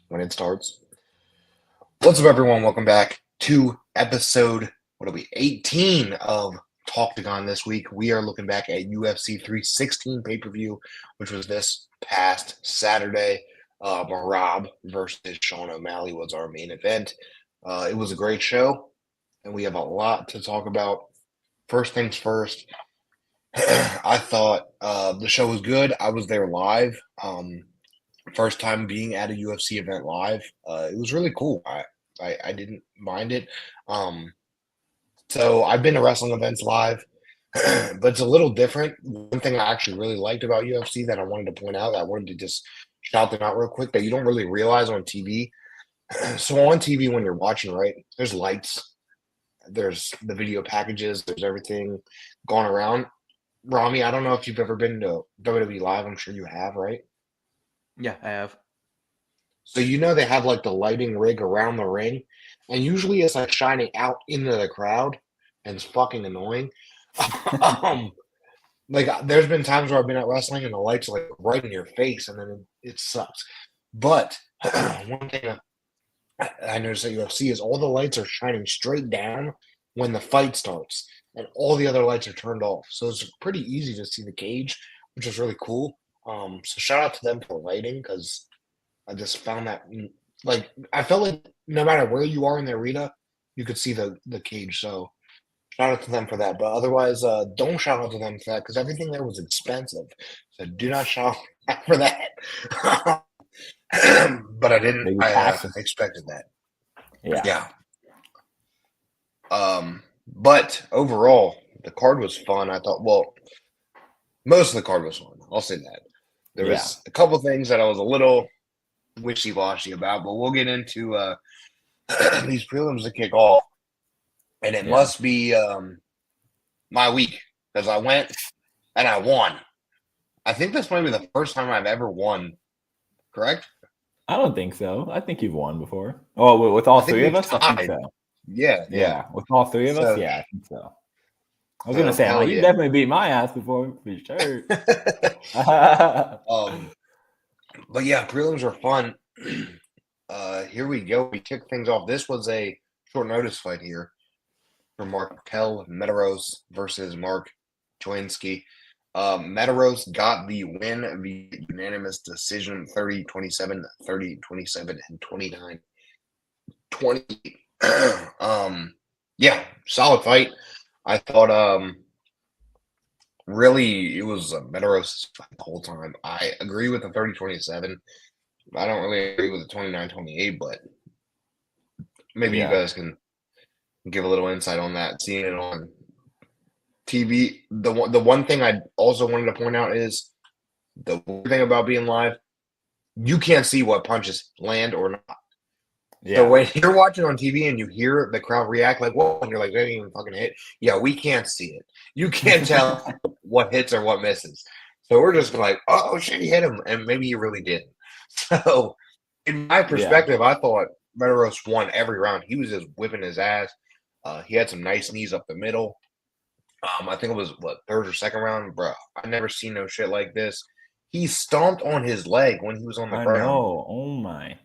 when it starts. What's up, everyone? Welcome back to episode 18 of Talktagon this week. We are looking back at UFC 316 pay-per-view, which was this past Saturday. Marab versus Sean O'Malley was our main event. It was a great show, and we have a lot to talk about. First things first, I thought the show was good. I was there live. First time being at a UFC event live. It was really cool. I didn't mind it. So I've been to wrestling events live, but it's a little different. One thing I actually really liked about UFC that I wanted to point out, that I wanted to just shout them out real quick, that you don't really realize on TV. So on TV, when you're watching, right, there's lights, there's the video packages, there's everything going around. Rami, I don't know if you've ever been to WWE Live. I'm sure you have, right? Yeah, I have. So they have like the lighting rig around the ring, and usually it's like shining out into the crowd, and it's fucking annoying. um, like there's been times where I've been at wrestling and the lights are like right in your face, and then it sucks. But one thing I noticed at UFC is all the lights are shining straight down when the fight starts, and all the other lights are turned off. So it's pretty easy to see the cage, which is really cool. So shout out to them for lighting, because I just found that, like, I felt like no matter where you are in the arena, you could see the cage. So shout out to them for that. But otherwise, don't shout out to them for that, because everything there was expensive. So do not shout out for that. But I didn't. Maybe I taxes. expected that. Yeah. But overall, the card was fun. I thought. Well, most of the card was fun. I'll say that. There was a couple things that I was a little wishy-washy about, but we'll get into these prelims to kick off, and it must be my week, because I went and I won. I think this might be the first time I've ever won. Correct? I don't think so. I think you've won before. Oh, with all three of us, I think so. Yeah. With all three of us, I think so. I was gonna say, you definitely beat my ass before, for sure. But yeah, prelims are fun. Here we go. We kick things off. This was a short notice fight here for Markel Medeiros versus Mark Joinski. Medeiros got the win via unanimous decision, 30-27, 30-27, and 29-20. Yeah, solid fight. I thought really it was Medeiros' fight the whole time. I agree with the 30-27. I don't really agree with the 29-28, but maybe you guys can give a little insight on that, seeing it on TV. The one thing I also wanted to point out is the weird thing about being live, you can't see what punches land or not. So when you're watching on TV and you hear the crowd react like, whoa, and you're like, they didn't even fucking hit. Yeah, we can't see it. You can't tell what hits or what misses. So we're just like, oh shit, he hit him, and maybe he really didn't. So in my perspective, I thought Medeiros won every round. He was just whipping his ass. He had some nice knees up the middle. I think it was third or second round, bro. I've never seen no shit like this. He stomped on his leg when he was on the ground. I know. Oh my!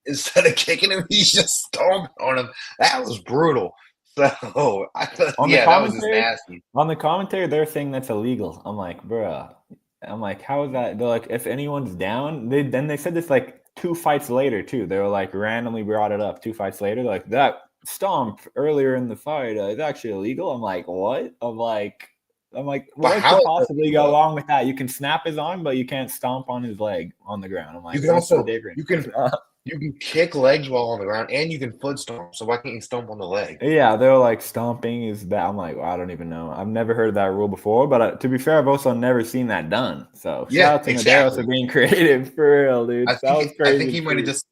Instead of kicking him, he just stomped on him. That was brutal. So I thought, that was just nasty. On the commentary, they're saying that's illegal. I'm like, bro. I'm like, how is that? They're like, if anyone's down, they said this like 2 fights later too. They were like randomly brought it up 2 fights later. They're like, that stomp earlier in the fight is actually illegal. I'm like, what? I'm like, what could possibly go wrong with that? You can snap his arm, but you can't stomp on his leg on the ground. I'm like, you can also you can kick legs while on the ground, and you can foot stomp. So why can't you stomp on the leg? Yeah, they're like, stomping is bad. I'm like, well, I don't even know. I've never heard of that rule before, but to be fair, I've also never seen that done. So shout out to Medeiros for being creative, for real, dude. That was crazy. I think he might have just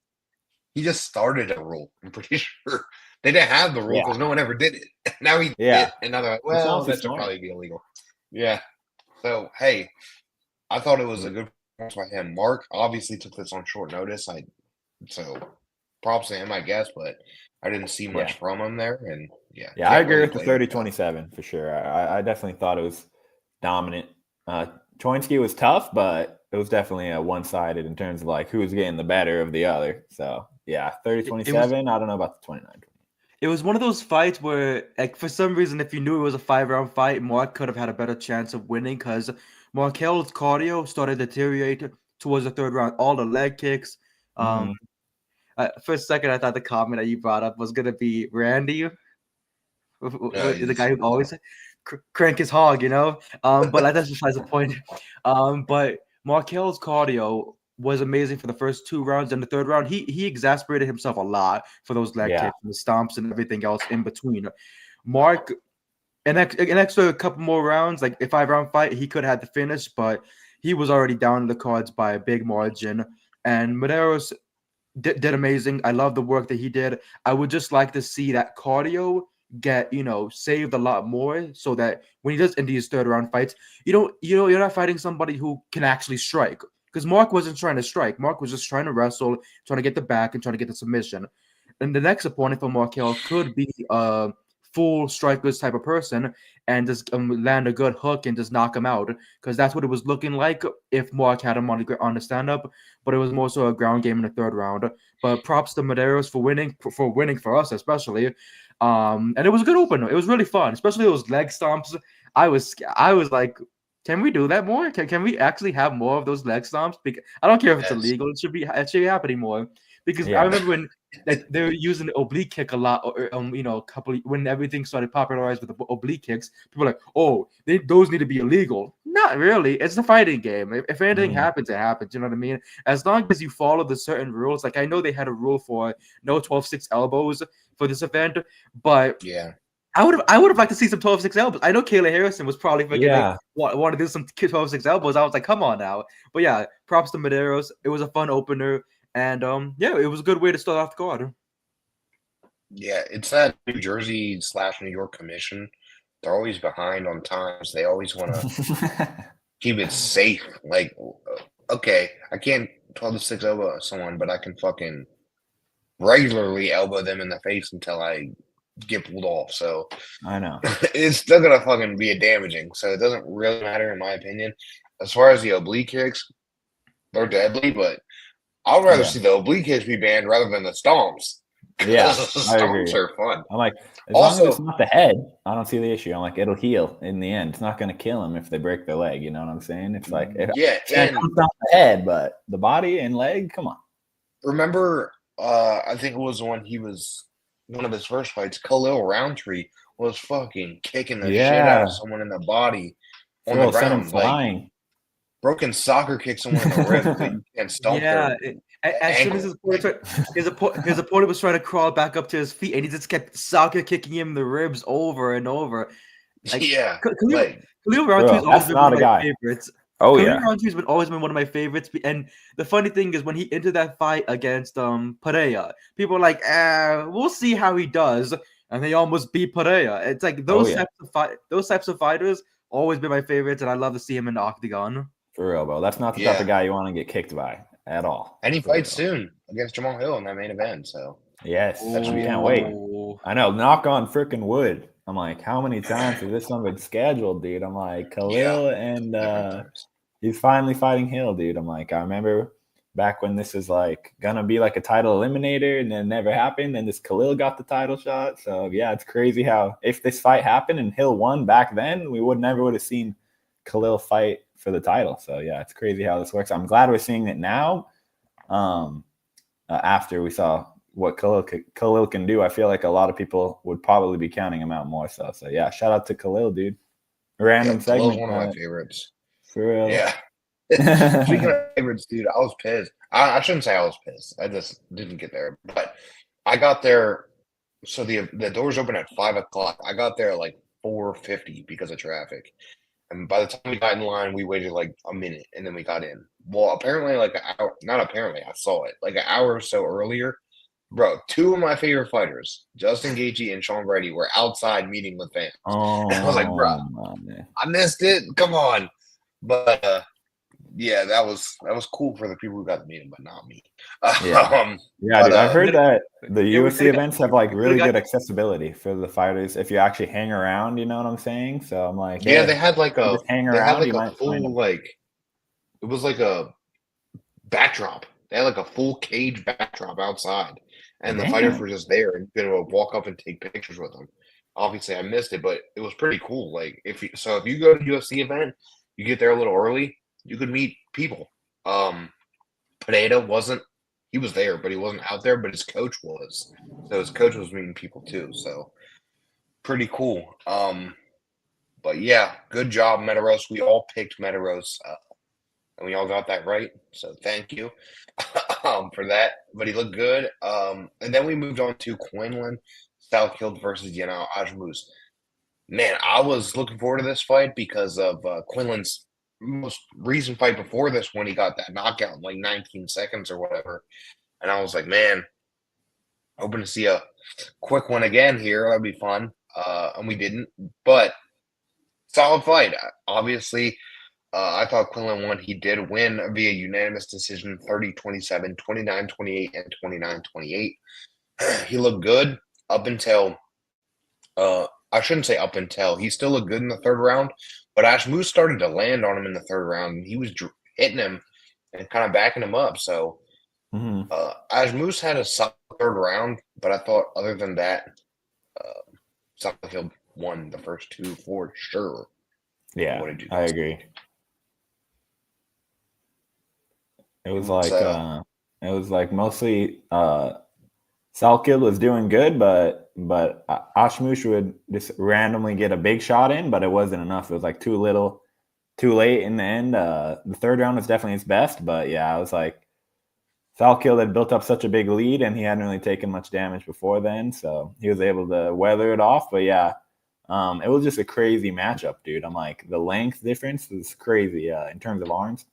started a rule. I'm pretty sure they didn't have the rule because no one ever did it. Now he did, and now they're like, well, that should probably be illegal. Yeah. So hey, I thought it was a good performance by him. Mark obviously took this on short notice. So props to him, I guess, but I didn't see much from him there. And I agree with the 30-27 for sure. I definitely thought it was dominant. Choinski was tough, but definitely a one-sided in terms of like who's getting the better of the other. So yeah, 30-27. I don't know about the 29. It was one of those fights where, like, for some reason, if you knew it was a 5-round fight, Mark could have had a better chance of winning because Markel's cardio started to deteriorate towards the third round. All the leg kicks. For a second, I thought the comment that you brought up was gonna be Randy, the guy who always crank his hog, but that's besides the point. But Markel's cardio was amazing for the first 2 rounds. And the third round, he exasperated himself a lot for those leg kicks and the stomps and everything else in between. Mark, an extra couple more rounds, like a 5-round fight, he could have had the finish, but he was already down in the cards by a big margin. And Medeiros did amazing. I love the work that he did. I would just like to see that cardio get saved a lot more, so that when he does in these third round fights, you're not fighting somebody who can actually strike, because Mark wasn't trying to strike. Mark was just trying to wrestle, trying to get the back and trying to get the submission. And the next opponent for Markel could be a full strikers type of person and just land a good hook and just knock him out, because that's what it was looking like if Mark had him on the stand up. But it was more so a ground game in the third round. But props to Medeiros for winning for us especially. And it was a good opener. It was really fun, especially those leg stomps. I was like, can we do that more? Can we actually have more of those leg stomps? Because I don't care if it's illegal. It should be happening more. Because I remember when they were using the oblique kick a lot, or when everything started popularized with the oblique kicks, people were like, oh, those need to be illegal. Not really. It's a fighting game. If anything happens, it happens. You know what I mean? As long as you follow the certain rules. Like, I know they had a rule for no 12-6 elbows for this event, but I would have liked to see some 12-6 elbows. I know Kayla Harrison was probably want to do some 12-6 elbows. I was like, come on now. But yeah, props to Medeiros. It was a fun opener. And it was a good way to start off the card. Yeah, it's that New Jersey / New York commission. They're always behind on times. They always want to keep it safe. Like, okay, I can't 12-6 elbow someone, but I can fucking regularly elbow them in the face until I get pulled off. So I know it's still gonna fucking be damaging. So it doesn't really matter in my opinion. As far as the oblique kicks, they're deadly, but I'd rather see the oblique kicks be banned rather than the stomps. Yeah, stomps are fun. I'm like, as long as it's not the head, I don't see the issue. I'm like, it'll heal in the end. It's not going to kill them if they break their leg. You know what I'm saying? It's like, it comes down the head, but the body and leg, come on. Remember, I think it was when he was one of his first fights, Khalil Roundtree was fucking kicking the shit out of someone in the body on the ground. Like, broken soccer kick someone in the ribs and stomp as soon as his opponent was trying to crawl back up to his feet, and he just kept soccer kicking him in the ribs over and over. Like, Khalil Roundtree's always been one of my favorites. Khalil Roundtree's always been one of my favorites. And the funny thing is, when he entered that fight against Pereira, people were like, we'll see how he does. And they almost beat Pereira. It's like those types of fighters always been my favorites, and I love to see him in the octagon. For real, bro. That's not the type of guy you want to get kicked by at all. And he fights soon against Jamal Hill in that main event. So yes, I can't wait. I know. Knock on freaking wood. I'm like, how many times has this one been scheduled, dude? I'm like, Khalil and he's finally fighting Hill, dude. I'm like, I remember back when this was like gonna be like a title eliminator, and then it never happened. And this Khalil got the title shot. So yeah, it's crazy how if this fight happened and Hill won back then, we never would have seen Khalil fight for the title. So yeah, it's crazy how this works. I'm glad we're seeing it now. After we saw what Khalil can do, I feel like a lot of people would probably be counting him out more. So yeah, shout out to Khalil, dude. Random segment. One of my favorites. For real. Yeah. Speaking of favorites, dude, I was pissed. I shouldn't say I was pissed. I just didn't get there. But I got there. So the doors open at 5:00. I got there at like 4:50 because of traffic. And by the time we got in line, we waited like a minute, and then we got in. Well, apparently, like an hour. Not apparently, I saw it like an hour or so earlier. Bro, 2 of my favorite fighters, Justin Gaethje and Sean Brady, were outside meeting with fans. And I was like, bro, I missed it. Come on. But yeah, that was cool for the people who got to meet him, but not me. Dude, I've heard that the UFC events have like really good accessibility for the fighters if you actually hang around. You know what I'm saying? So I'm like, they had like a hang around. They had like a full like it was like a backdrop. They had like a full cage backdrop outside, and the fighters Damn. were just there, and you could walk up and take pictures with them. Obviously, I missed it, but it was pretty cool. Like if you go to a UFC event, you get there a little early, you could meet people. Pineda wasn't. He was there, but he wasn't out there. But his coach was. So his coach was meeting people too. So pretty cool. But yeah, good job, Metaros. We all picked Metaros, and we all got that right. So thank you for that. But he looked good. And then we moved on to Quinlan Southkill versus Ajmus. Man, I was looking forward to this fight because of Quinlan's most recent fight before this when he got that knockout in like 19 seconds or whatever. And I was like, man, hoping to see a quick one again here. That'd be fun. And we didn't. But solid fight. Obviously, I thought Quinlan won. He did win via unanimous decision 30-27, 29-28, and 29-28. He looked good up until I shouldn't say up until. He still looked good in the third round, but Ash Moose started to land on him in the third round, and he was hitting him and kind of backing him up. So Ash Moose had a solid third round, but I thought other than that, Southfield won the first two for sure. Yeah, I agree. It was like mostly Southkill was doing good, but Ashmush would just randomly get a big shot in, but it wasn't enough. It was like too little, too late in the end. The third round was definitely his best, but yeah, I was like Southkill had built up such a big lead, and he hadn't really taken much damage before then, so he was able to weather it off. But yeah, it was just a crazy matchup, dude. I'm like, the length difference was crazy in terms of arms.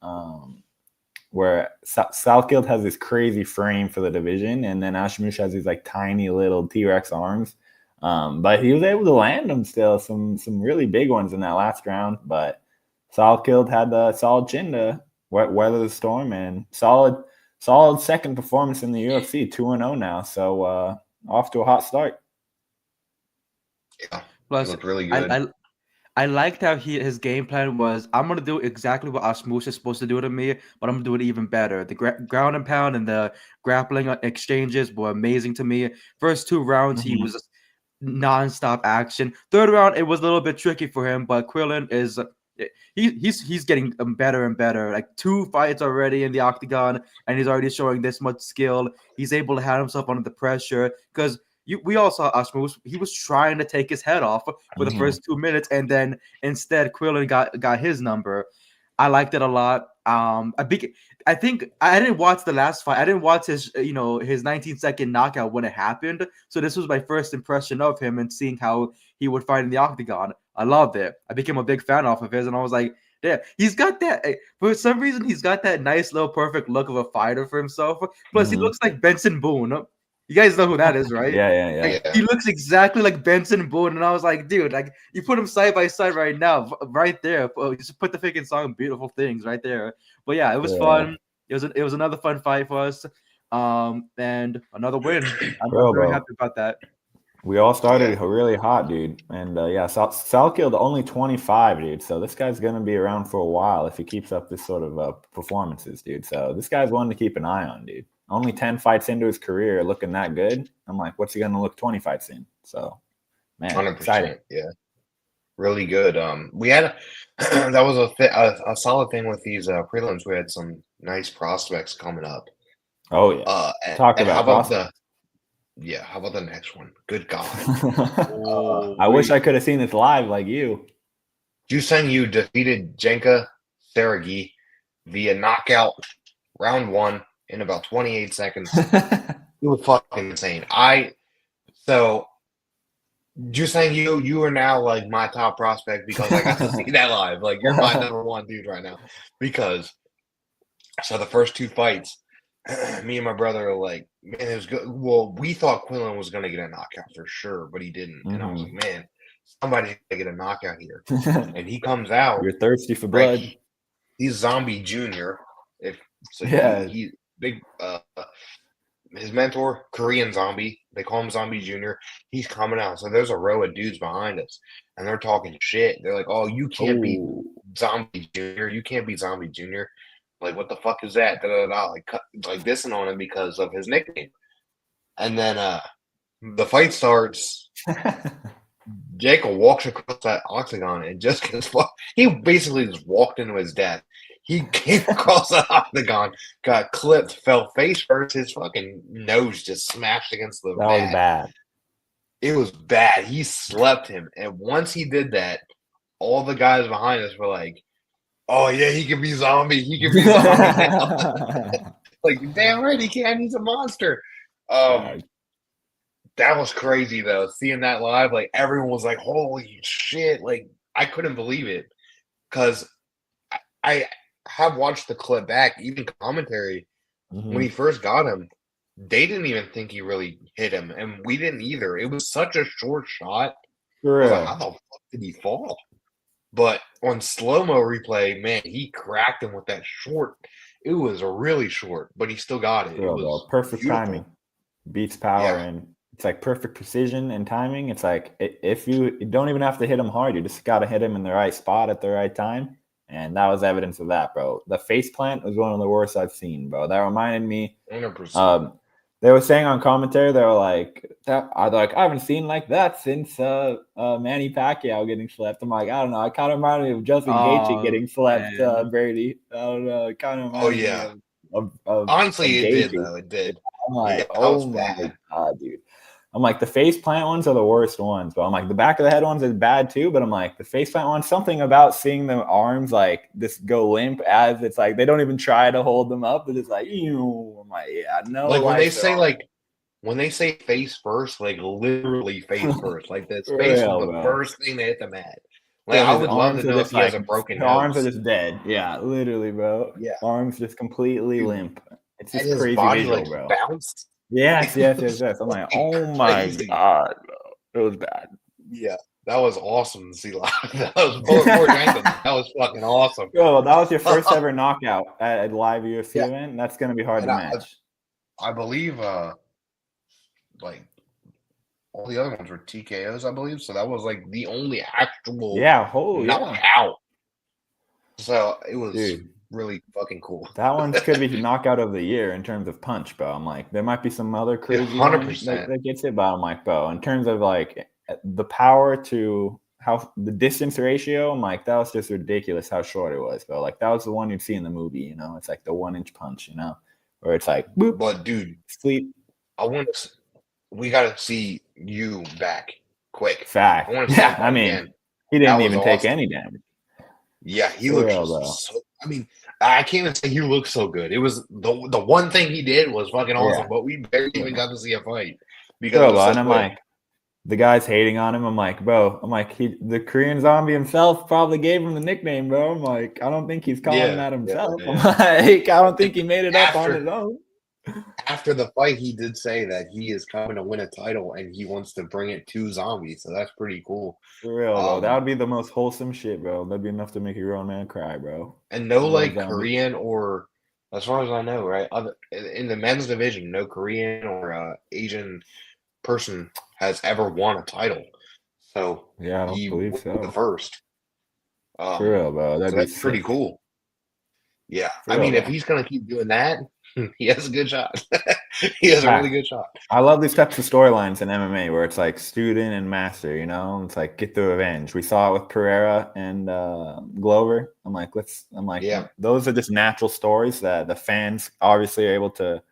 Where Southkill has this crazy frame for the division, and then Ashmush has these like tiny little T-Rex arms. But he was able to land them still, some really big ones in that last round. But Southkill had the solid chin to weather the storm, and solid second performance in the UFC, 2-0 now. So off to a hot start. Yeah, plus looked really good. I liked how his game plan was, I'm going to do exactly what Ashmush is supposed to do to me, but I'm going to do it even better. The ground and pound and the grappling exchanges were amazing to me. First two rounds, he was nonstop action. Third round, it was a little bit tricky for him, but Quinlan is he's getting better and better. Like 2 fights already in the octagon, and he's already showing this much skill. He's able to have himself under the pressure because we all saw Ashmus. He was trying to take his head off for the first 2 minutes, and then instead Quinlan got his number. I liked it a lot. I think I didn't watch the last fight. I didn't watch his 19-second knockout when it happened. So this was my first impression of him and seeing how he would fight in the octagon. I loved it. I became a big fan off of his, and I was like, yeah, he's got that. For some reason, he's got that nice little perfect look of a fighter for himself. Plus, he looks like Benson Boone. You guys know who that is, right? Yeah. He looks exactly like Benson Boone, and I was like, dude, like you put him side by side right now, right there. Just put the freaking song "Beautiful Things" right there. But yeah, it was fun. It was another fun fight for us, and another win. I'm very happy about that. We all started really hot, dude, and Southkill only 25, dude. So this guy's gonna be around for a while if he keeps up this sort of performances, dude. So this guy's one to keep an eye on, dude. Only 10 fights into his career, looking that good. I'm like, what's he gonna look 20 fights in? So, man, 100%, exciting. Yeah, really good. We had that was a solid thing with these prelims. We had some nice prospects coming up. Oh yeah. Talk about how about how about the next one? Good God. I wish I could have seen this live like you. Juseng Yu defeated Jenka Seragi via knockout round 1 in about 28 seconds. It was fucking insane. Juseng Yu, you are now like my top prospect because I got to see that live. Like you're my number one dude right now. Because the first 2 fights, me and my brother are like, man, it was good. Well, we thought Quinlan was going to get a knockout for sure, but he didn't. And I was like, man, somebody's going to get a knockout here. And he comes out. You're thirsty for blood. Right? He's Zombie Junior. He's big. His mentor, Korean Zombie. They call him Zombie Junior. He's coming out. So there's a row of dudes behind us, and they're talking shit. They're like, "Oh, you can't beat Zombie Junior. You can't beat Zombie Junior." Like, what the fuck is that? Da, da, da, like dissing on him because of his nickname. And then the fight starts. Jacob walks across that octagon and just gets fucked. He basically just walked into his death. He came across the octagon, got clipped, fell face first. His fucking nose just smashed against the That mat. was bad. It was bad. He slept him. And once he did that, all the guys behind us were like, oh, yeah, he can be zombie. He can be zombie now. Like, damn right he can. He's a monster. That was crazy, though. Seeing that live, like, everyone was like, holy shit. Like, I couldn't believe it. Because I have watched the clip back, even commentary. When he first got him, they didn't even think he really hit him. And we didn't either. It was such a short shot. For I was real. like, how the fuck did he fall? But on slow-mo replay, man, he cracked him with that short. It was really short, but he still got it. Real, It was perfect beautiful. timing. Beats power, Yeah. and it's like perfect precision and timing. It's like if you don't even have to hit him hard, you just got to hit him in the right spot at the right time. And that was evidence of that, bro. The face plant was one of the worst I've seen, bro. That reminded me. 100%. They were saying on commentary, they were like, I haven't seen like that since Manny Pacquiao getting slept. I'm like, I don't know. It kind of reminded me of Justin Gaethje getting slept, Brady. I don't know. It kind of reminded me of Honestly, of it did, Gaethje. though. It did. I'm like, Yeah, oh my God, dude. I'm like, the face plant ones are the worst ones, but I'm like, the back of the head ones is bad too. But I'm like, the face plant ones, something about seeing the arms like just go limp as it's like they don't even try to hold them up. But it's like, ew. I'm like, yeah, no. Like when they say face first, like literally face first. Like this face was the first thing that hit the mat. Like I would love to know if he has a broken nose. Arms are just dead. Yeah, literally, bro. Yeah, arms just completely limp. It's just and crazy his body visual, like bro. bounced. Yes. I'm like, oh my God, bro. It was bad. Yeah, that was awesome to see live. That was that was fucking awesome. Bro, that was your first ever knockout at a live UFC event. That's gonna be hard to match. I believe like all the other ones were TKOs, I believe. So that was like the only actual knockout. So it was really fucking cool. That one could be knockout of the year in terms of punch, bro. I'm like, there might be some other crazy 100% that gets it, but I'm like, bro, in terms of like the power to how the distance ratio, I'm like, that was just ridiculous how short it was, bro. Like that was the one you'd see in the movie, you know? It's like the 1-inch punch, you know, where it's like, boop, but dude, sleep. We gotta see you back quick. Fact. I want to see I mean, again. He didn't even take any damage. Yeah, he looked so. I mean, I can't even say he looked so good. It was the one thing he did was fucking awesome, but we barely even got to see a fight because and I'm like, the guy's hating on him. I'm like, bro. I'm like, the Korean Zombie himself probably gave him the nickname, bro. I'm like, I don't think he's calling that himself. I'm like, I don't think he made it up on his own. After the fight, he did say that he is coming to win a title and he wants to bring it to Zombie. So that's pretty cool. For real, bro. That would be the most wholesome shit, bro. That'd be enough to make a grown man cry, bro. And no, like Korean or, as far as I know, right? In the men's division, no Korean or Asian person has ever won a title. So yeah, I don't believe so. The first. For real, bro. That's pretty cool. Yeah, I mean, if he's gonna keep doing that, he has a good shot. He has a really good shot. I love these types of storylines in MMA where it's like student and master, you know? It's like get the revenge. We saw it with Pereira and Glover. I'm like, those are just natural stories that the fans obviously are able to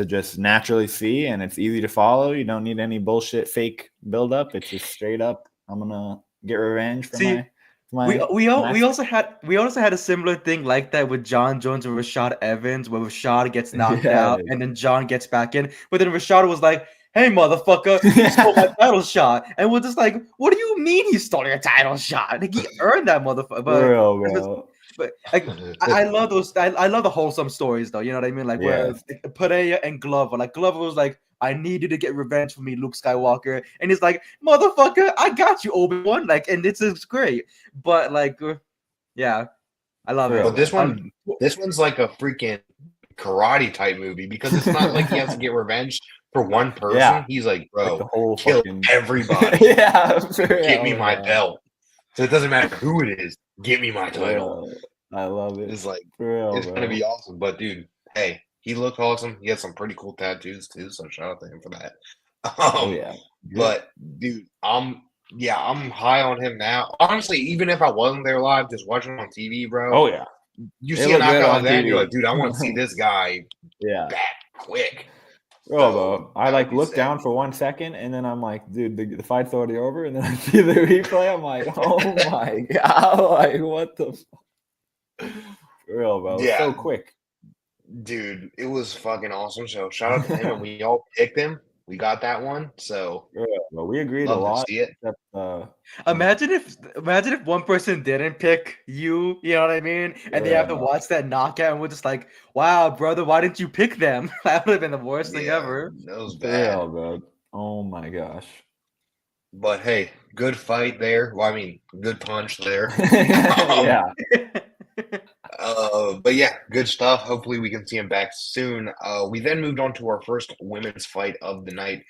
just naturally see, and it's easy to follow. You don't need any bullshit fake buildup. It's just straight up, I'm gonna get revenge for we also had a similar thing like that with John Jones and Rashad Evans, where Rashad gets knocked out and then John gets back in, but then Rashad was like, "Hey, motherfucker, you stole my title shot," and we're just like, "What do you mean he stole your title shot? Like he earned that motherfucker." But like, I love those. I love the wholesome stories, though. You know what I mean? Like where Pereira and Glover. Like Glover was like, "I need you to get revenge for me, Luke Skywalker," and he's like, "Motherfucker, I got you, Obi-Wan." Like, and this is great. But like, yeah, I love it. But this one's like a freaking karate type movie because it's not like he has to get revenge for one person. Yeah. He's like, bro, like kill everybody. Get me my belt. So it doesn't matter who it is. Get me my title. I love it. It's like For real, it's gonna bro. be awesome. But dude, hey, he looked awesome. He had some pretty cool tattoos too. So shout out to him for that. Oh yeah. But dude, I'm high on him now. Honestly, even if I wasn't there live, just watching on TV, bro. Oh yeah. You It see a looked good knockout on like that, and you're TV. like, dude, I want to see this guy Yeah. back quick. Bro, So I that would like be look sick. down for 1 second, and then I'm like, dude, the fight's already over, and then I see the replay. I'm like, oh my god, like what the? For real, bro. It's so Yeah, quick. dude, it was fucking awesome. So shout out to him, and we all picked him. We got that one. So For real, bro. We agreed a love to lot. see it. Except, Imagine if one person didn't pick you, you know what I mean? And they have to bro. watch that knockout and we're just like, wow, brother, why didn't you pick them? That would have been the worst thing Yeah, ever. that was For bad. real, bro. Oh my gosh. But hey, good fight there. Well, I mean, good punch there. Yeah. But yeah, good stuff. Hopefully we can see him back soon. We then moved on to our first women's fight of the night,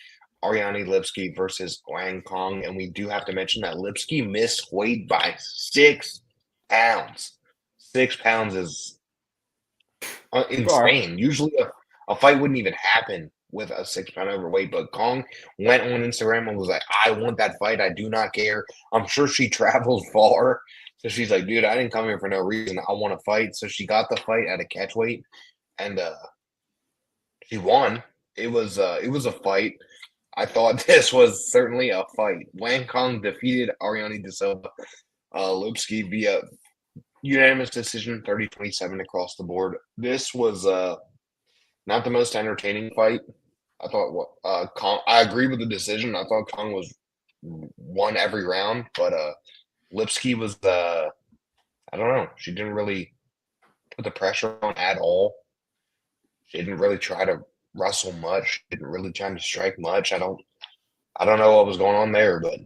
Ariane Lipski versus Wang Kong. And we do have to mention that Lipski missed weight by 6 pounds. 6 pounds is insane. Usually a fight wouldn't even happen with a 6 pound overweight, but Kong went on Instagram and was like, I want that fight. I do not care. I'm sure she travels far. So she's like, dude, I didn't come here for no reason. I want to fight. So she got the fight at a catch weight and she won. It was a fight. I thought this was certainly a fight. Wang Kong defeated Ariane De Silva Lipski via unanimous decision, 30-27 across the board. This was not the most entertaining fight. I thought Kong. I agree with the decision. I thought Kong won every round, but Lipski was I don't know. She didn't really put the pressure on at all. She didn't really try to wrestle much. Didn't really try to strike much. I don't know what was going on there, but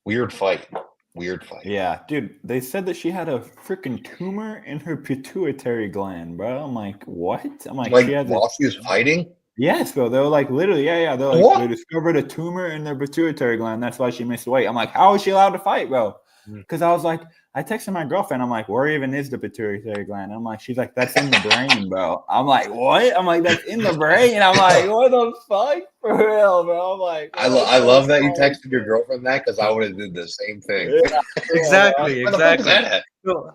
weird fight. Weird fight. Yeah, dude. They said that she had a freaking tumor in her pituitary gland, bro. I'm like, what? I'm like she has while she was fighting. Yes, bro. They were like, literally, yeah. They're like, What? they discovered a tumor in their pituitary gland. That's why she missed weight. I'm like, how is she allowed to fight, bro? Because I was like, I texted my girlfriend. I'm like, where even is the pituitary gland? I'm like, she's like, that's in the brain, bro. I'm like, what? I'm like, that's in the brain. I'm like, what the fuck? For real, bro. I'm like, I love that you texted your girlfriend that because I would have did the same thing. Yeah, Exactly. Where the fuck is that at?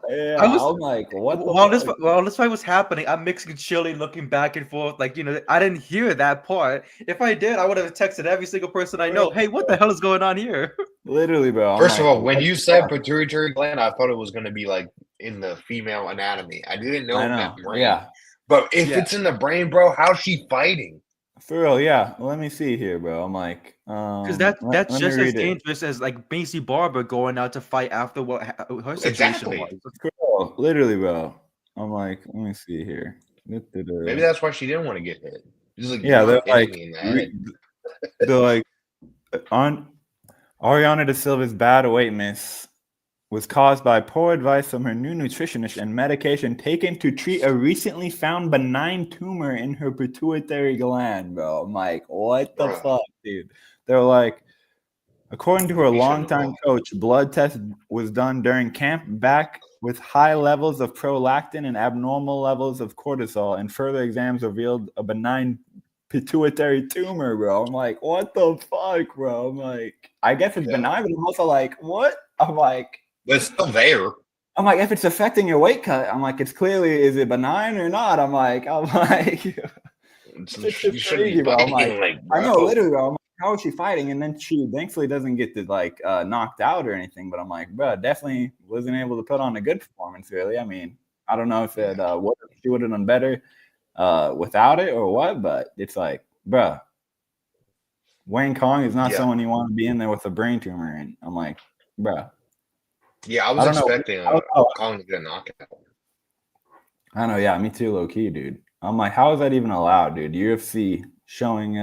yeah. I was- I'm like, what the fuck? While this fight was happening, I'm mixing chili, looking back and forth. Like, I didn't hear that part. If I did, I would have texted every single person I know. Hey, what the hell is going on here? Literally, bro. I'm First of like, all, when what you the said fuck? pituitary gland, I thought it was going to be like in the female anatomy. I didn't know I it know. meant brain. Yeah. But if Yeah. it's in the brain, bro, how's she fighting? For real, yeah. Let me see here, bro. I'm like, Because let that's me just as read it. dangerous as like Macy Barber going out to fight after what her situation Exactly. was. Cool. Literally, bro. I'm like, let me see here. Maybe that's why she didn't want to get hit. She's like, Yeah, "You're they're not hitting like, me in the head." they're like, on Ariana De Silva's bad weight miss was caused by poor advice from her new nutritionist and medication taken to treat a recently found benign tumor in her pituitary gland, bro. I'm like, what the Bruh. fuck, dude? They're like, according to her You shouldn't longtime have. coach, blood test was done during camp back with high levels of prolactin and abnormal levels of cortisol, and further exams revealed a benign pituitary tumor, bro. I'm like, what the fuck, bro? I'm like, I guess it's benign, but I'm also like, what? I'm like, But it's still there. I'm like, if it's affecting your weight cut, I'm like, it's clearly, is it benign or not? I'm like, It's, it's you just shouldn't crazy, be bro. I'm fighting like, bro. I know, literally, bro. I'm like, how is she fighting? And then she thankfully doesn't get to like knocked out or anything. But I'm like, bro, definitely wasn't able to put on a good performance. Really, I mean, I don't know if it she would have done better without it or what, but it's like, bro, Wayne Kong is not someone you want to be in there with a brain tumor. And I'm like, bro. Yeah, I was expecting Kong to get a knockout. I know, yeah, me too, low key, dude. I'm like, how is that even allowed, dude? UFC showing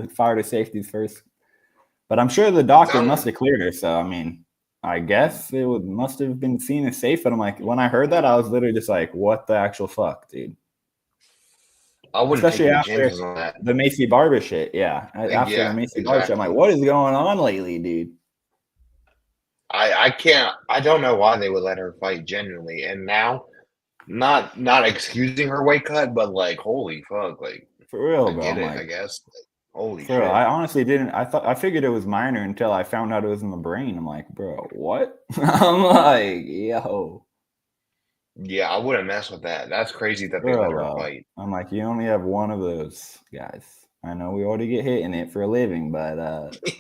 fire to safeties first. But I'm sure the doctor must have cleared her. So, I mean, I guess it must have been seen as safe. But I'm like, when I heard that, I was literally just like, what the actual fuck, dude? I wouldn't Especially take any after chances on that. the Macy Barber shit. Yeah. After the Macy Barber shit, I'm like, what is going on lately, dude? I don't know why they would let her fight genuinely. And now not excusing her weight cut, but like, holy fuck, like For real, I bro. get I'm it, I like, guess. Like, holy for real. shit. I honestly didn't. I figured it was minor until I found out it was in the brain. I'm like, bro, what? I'm like, yo, Yeah, I wouldn't mess with that. That's crazy that they bro, let her fight. I'm like, you only have one of those guys. I know we already get hit in it for a living, but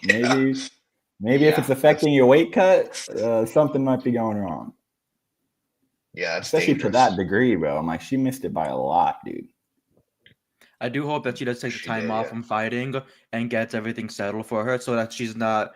maybe if it's Yeah, affecting your weight cut, something might be going wrong. yeah, that's Especially to dangerous. that degree, bro. I'm like, she missed it by a lot, dude. I do hope that she does take the She time did, off yeah. from fighting and gets everything settled for her, so that she's not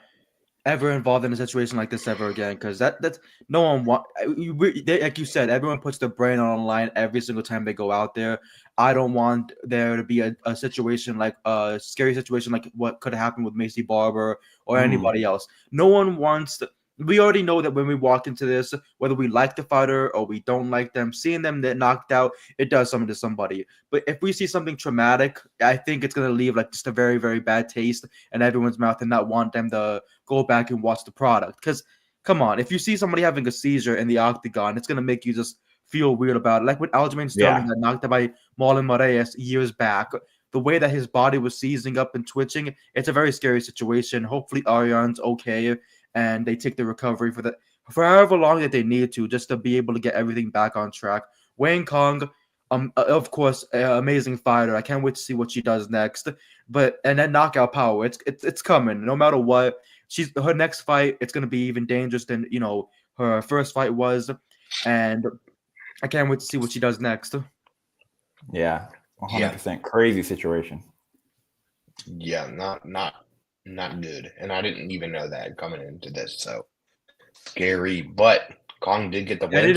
ever involved in a situation like this ever again. Because that's no one want. Like you said, everyone puts their brain on the line every single time they go out there. I don't want there to be a situation like a scary situation like what could have happened with Macy Barber or anybody else. No one wants. We already know that when we walk into this, whether we like the fighter or we don't like them, seeing them get knocked out, it does something to somebody. But if we see something traumatic, I think it's gonna leave like just a very, very bad taste in everyone's mouth and not want them to go back and watch the product. Because come on, if you see somebody having a seizure in the octagon, it's gonna make you just feel weird about it. Like when Aljamain Sterling got knocked out by Marlon Moraes years back, the way that his body was seizing up and twitching, it's a very scary situation. Hopefully Aryan's okay and they take the recovery for however long that they need to, just to be able to get everything back on track. Wayne Kong, of course, amazing fighter. I can't wait to see what she does next. And then knockout power, it's coming. No matter what, her next fight, it's gonna be even dangerous than her first fight was, and I can't wait to see what she does next. Yeah, 100% crazy situation. Yeah, not good. And I didn't even know that coming into this, so scary. But Kong did get the win. I didn't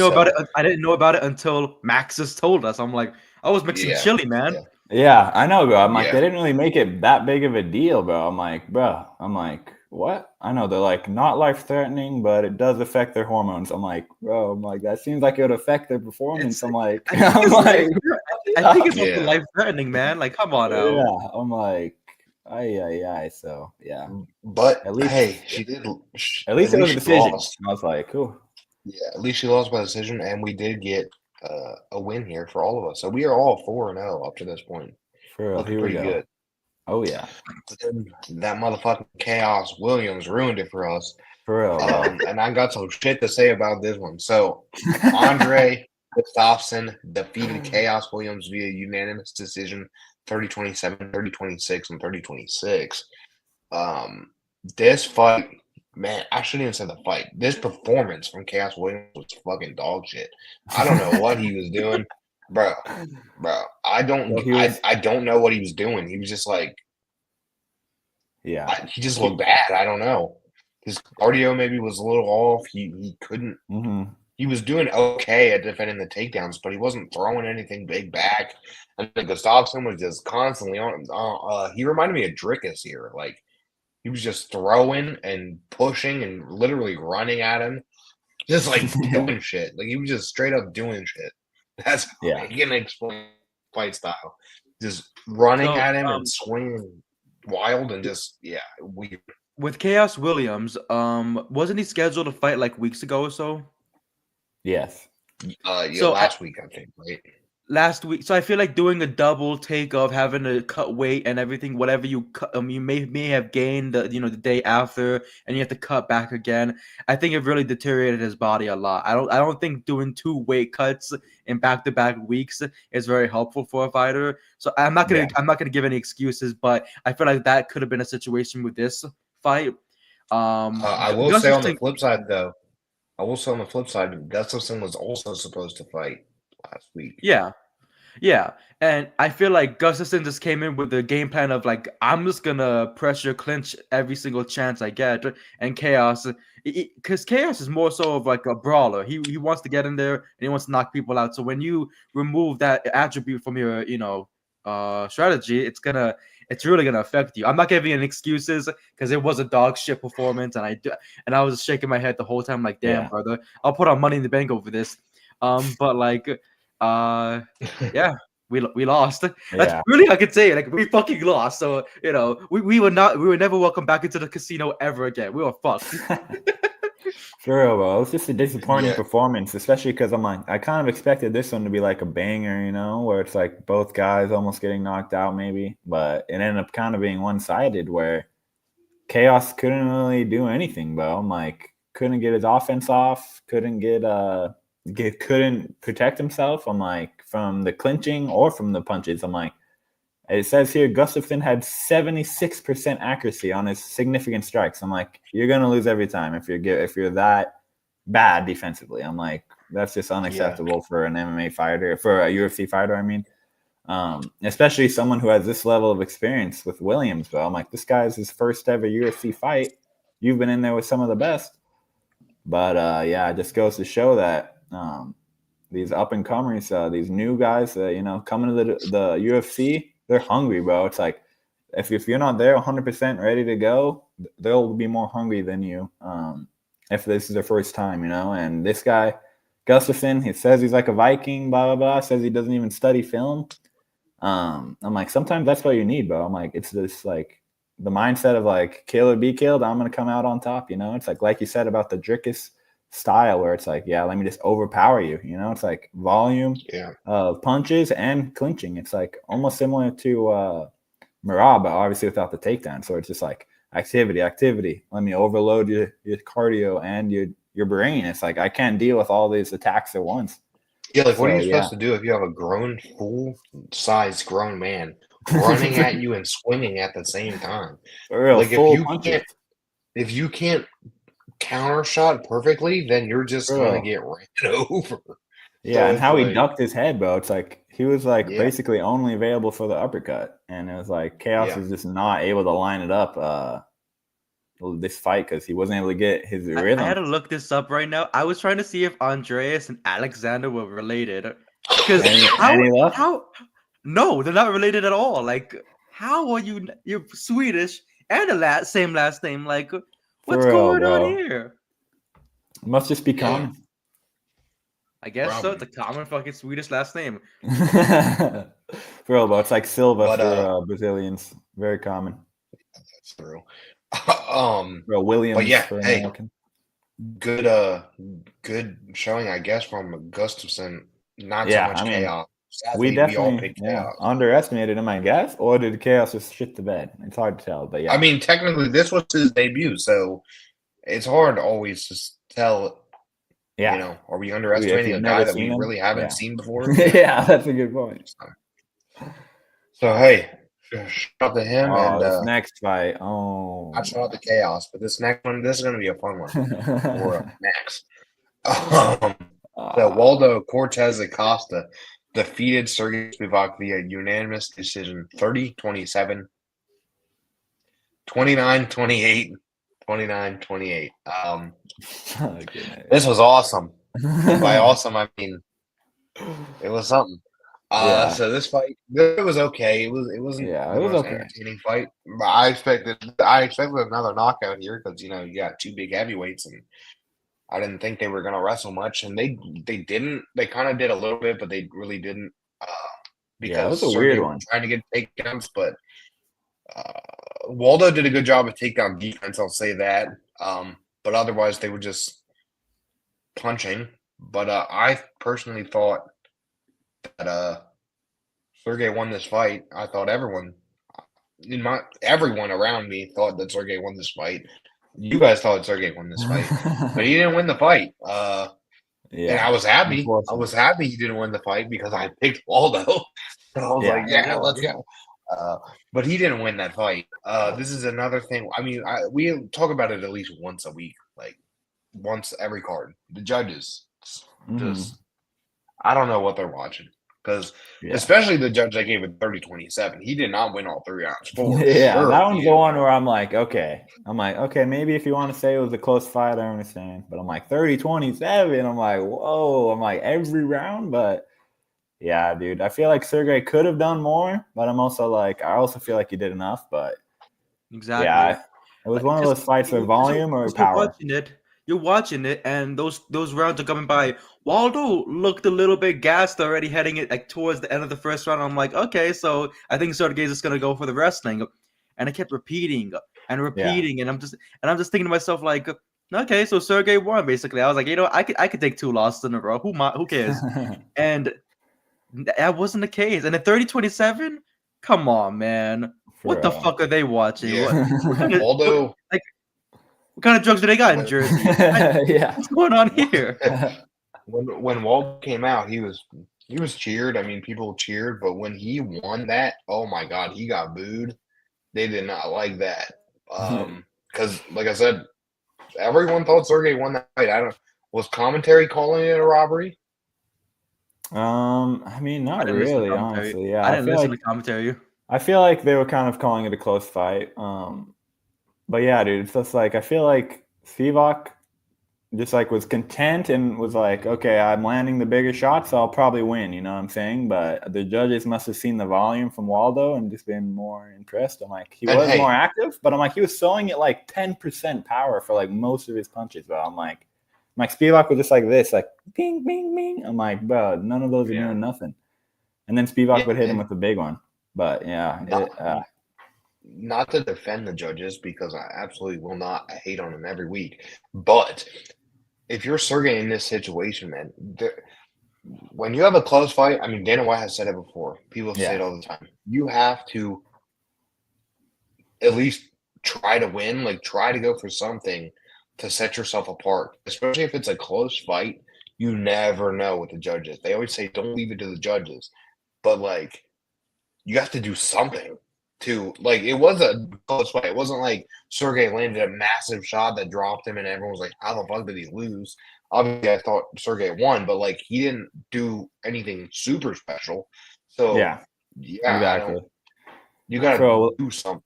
know about it until Max just told us. I'm like, I was mixing chili, man. Yeah, I know, bro. I'm like, Yeah. they didn't really make it that big of a deal, bro. I'm like, what? I know they're like not life threatening, but it does affect their hormones. I'm like, bro, that seems like it would affect their performance. I'm like, I think it's also life threatening, man. Like, come on now. Yeah, I'm like, aye. So yeah, But at least hey, she did. At least it was a decision. Lost. I was like, cool. Yeah, at least she lost by decision, and we did get a win here for all of us. So we are all 4-0 up to this point. For real, Looking here we pretty go. good. Oh yeah. But then that motherfucking Chaos Williams ruined it for us. For real. And I got some shit to say about this one. So Andre Gustafsson defeated Chaos Williams via unanimous decision, 30-27, 30-26, and 30-26. This fight, man, I shouldn't even say the fight. This performance from Chaos Williams was fucking dog shit. I don't know what he was doing, bro. I don't know what he was doing. He was just like, he just looked bad. I don't know. His cardio maybe was a little off. He couldn't. He was doing okay at defending the takedowns, but he wasn't throwing anything big back. And then Gustafsson was just constantly on. He reminded me of Drickus here. Like, he was just throwing and pushing and literally running at him, just like doing shit. Like, he was just straight up doing shit. That's how I can explain fight style. Just running at him and swinging wild and just weird. With Chaos Williams, wasn't he scheduled to fight like weeks ago or so? Yes. Last week, I think, right? Last week, so I feel like doing a double take of having to cut weight and everything, whatever you cut, you may have gained the day after, and you have to cut back again. I think it really deteriorated his body a lot. I don't think doing 2 weight cuts in back-to-back weeks is very helpful for a fighter. So I'm not gonna give any excuses, but I feel like that could have been a situation with this fight. I will say on the flip side, though. Gustafsson was also supposed to fight last week. Yeah. And I feel like Gustafsson just came in with the game plan of like, I'm just gonna pressure clinch every single chance I get. And Chaos, because Chaos is more so of like a brawler. He wants to get in there and he wants to knock people out. So when you remove that attribute from your strategy, it's really gonna affect you. I'm not giving any excuses because it was a dog shit performance, and I was shaking my head the whole time, like, damn, brother, I'll put on Money in the Bank over this. But like, we lost. That's really I could say. Like, we fucking lost. So we were never welcome back into the casino ever again. We were fucked. For real, bro. It was just a disappointing Yeah. performance, especially because I'm like, I kind of expected this one to be like a banger, you know, where it's like both guys almost getting knocked out, maybe. But it ended up kind of being one-sided where Chaos couldn't really do anything, bro. I'm like, couldn't get his offense off, couldn't protect himself. I'm like, from the clinching or from the punches. I'm like, it says here Gustafsson had 76% accuracy on his significant strikes. I'm like, you're gonna lose every time if you're that bad defensively. I'm like, that's just unacceptable for an MMA fighter, for a UFC fighter. I mean, especially someone who has this level of experience with Williams. But I'm like, this guy's his first ever UFC fight. You've been in there with some of the best. But yeah, it just goes to show that these up and comers, these new guys, coming to the UFC, they're hungry, bro. It's like if you're not there 100% ready to go, they'll be more hungry than you if this is their first time, you know. And this guy, Gustafsson, he says he's like a Viking, blah blah blah. Says he doesn't even study film. I'm like, sometimes that's what you need, bro. I'm like, it's this like the mindset of like kill or be killed. I'm gonna come out on top, you know. It's like you said about the Drickus style, where it's like, yeah, let me just overpower you, you know. It's like volume of punches and clinching. It's like almost similar to Marab, but obviously without the takedown. So it's just like activity. Let me overload your cardio and your brain. It's like I can't deal with all these attacks at once. Yeah, like what are you supposed to do if you have a grown, full-size grown man running at you and swinging at the same time? For real, like if you can't counter shot perfectly, then you're just gonna get ran over. Yeah, so and how he ducked his head, bro. It's like he was like basically only available for the uppercut, and it was like Chaos was just not able to line it up this fight because he wasn't able to get his rhythm. I had to look this up right now. I was trying to see if Andreas and Alexander were related. Because how? No, they're not related at all. Like, how are you? You're Swedish and the same last name. Like, what's going on here? It must just be common. I guess so. It's a common fucking Swedish last name. For real, bro. It's like Silva for Brazilians. Very common. That's true. Williams. But yeah, for American. Good showing, I guess, from Gustafsson. Not so much Chaos. Sadly, we definitely all picked Chaos. Underestimated him, I guess, or did Chaos just shit the bed? It's hard to tell, but yeah. I mean, technically, this was his debut, so it's hard to always just tell. Yeah. You know, are we underestimating a guy that we really haven't seen before? Yeah, that's a good point. So hey, shout out to him and this next fight. I shout out to Chaos, but this next one, this is gonna be a fun one for Max. So Waldo Cortez Acosta defeated Sergey Spivak via unanimous decision 30-27, 29-28. 29-28. This was awesome. And by awesome, I mean it was something. So this fight, it was okay. It wasn't the most entertaining fight. But I expected another knockout here because you got two big heavyweights, and I didn't think they were gonna wrestle much, and they didn't. They kind of did a little bit, but they really didn't. Because it was a weird one. Trying to get takedowns, but Waldo did a good job of takedown defense. I'll say that. But otherwise, they were just punching. But I personally thought that Sergey won this fight. I thought everyone around me thought that Sergey won this fight. You guys thought Sergey won this fight, but he didn't win the fight. And I was happy. I was happy he didn't win the fight because I picked Waldo. So I was like, let's go. But he didn't win that fight. This is another thing. I mean, we talk about it at least once a week, like once every card. The judges just, I don't know what they're watching because especially the judge that gave it 30-27, he did not win all 3 rounds. That one's the one where I'm like, okay, maybe if you want to say it was a close fight, I understand. But I'm like 30-27. I'm like, whoa. I'm like every round, but. Yeah, dude. I feel like Sergey could have done more, but I'm also like, I also feel like he did enough. But exactly, yeah, it was one of those fights with volume or power. You're watching it, and those rounds are coming by. Waldo looked a little bit gassed already, heading it like towards the end of the first round. I'm like, okay, so I think Sergey's just gonna go for the wrestling, and I kept repeating, and I'm just thinking to myself like, Okay, so Sergey won basically. I was like, I could take 2 losses in a row. Who cares? And that wasn't the case. And at 30-27, come on, man. What the Bro. fuck are they watching? Yeah. What kind of Waldo, what kind of drugs do they got in when, Jersey? Yeah. What's going on here? when Waldo came out, he was cheered. I mean, people cheered, but when he won that, oh my God, he got booed. They did not like that. Because like I said, everyone thought Sergey won that fight. Was commentary calling it a robbery? I mean, not didn't listen to really, commentary. honestly. Yeah, I didn't listen to commentary. I feel like they were kind of calling it a close fight. But yeah, dude, it's just like I feel like Spivak just like was content and was like, okay, I'm landing the bigger shots, so I'll probably win. You know what I'm saying? But the judges must have seen the volume from Waldo and just been more impressed. I'm like, he was more active, but I'm like, he was throwing it like 10% power for like most of his punches. But I'm like Spivak was just like this, like bing, bing, bing. I'm like, bro, none of those are doing nothing. And then Spivak would hit him with a big one. But yeah, not to defend the judges because I absolutely will not hate on them every week. But if you're Sergey in this situation, man, when you have a close fight, I mean, Dana White has said it before. People say it all the time. You have to at least try to win, like try to go for something to set yourself apart, especially if it's a close fight. You never know with the judges. They always say, don't leave it to the judges. But, like, you have to do something to, like, it was a close fight. It wasn't like Sergey landed a massive shot that dropped him and everyone was like, how the fuck did he lose? Obviously, I thought Sergey won, but, like, he didn't do anything super special. So, yeah exactly. You got to do something.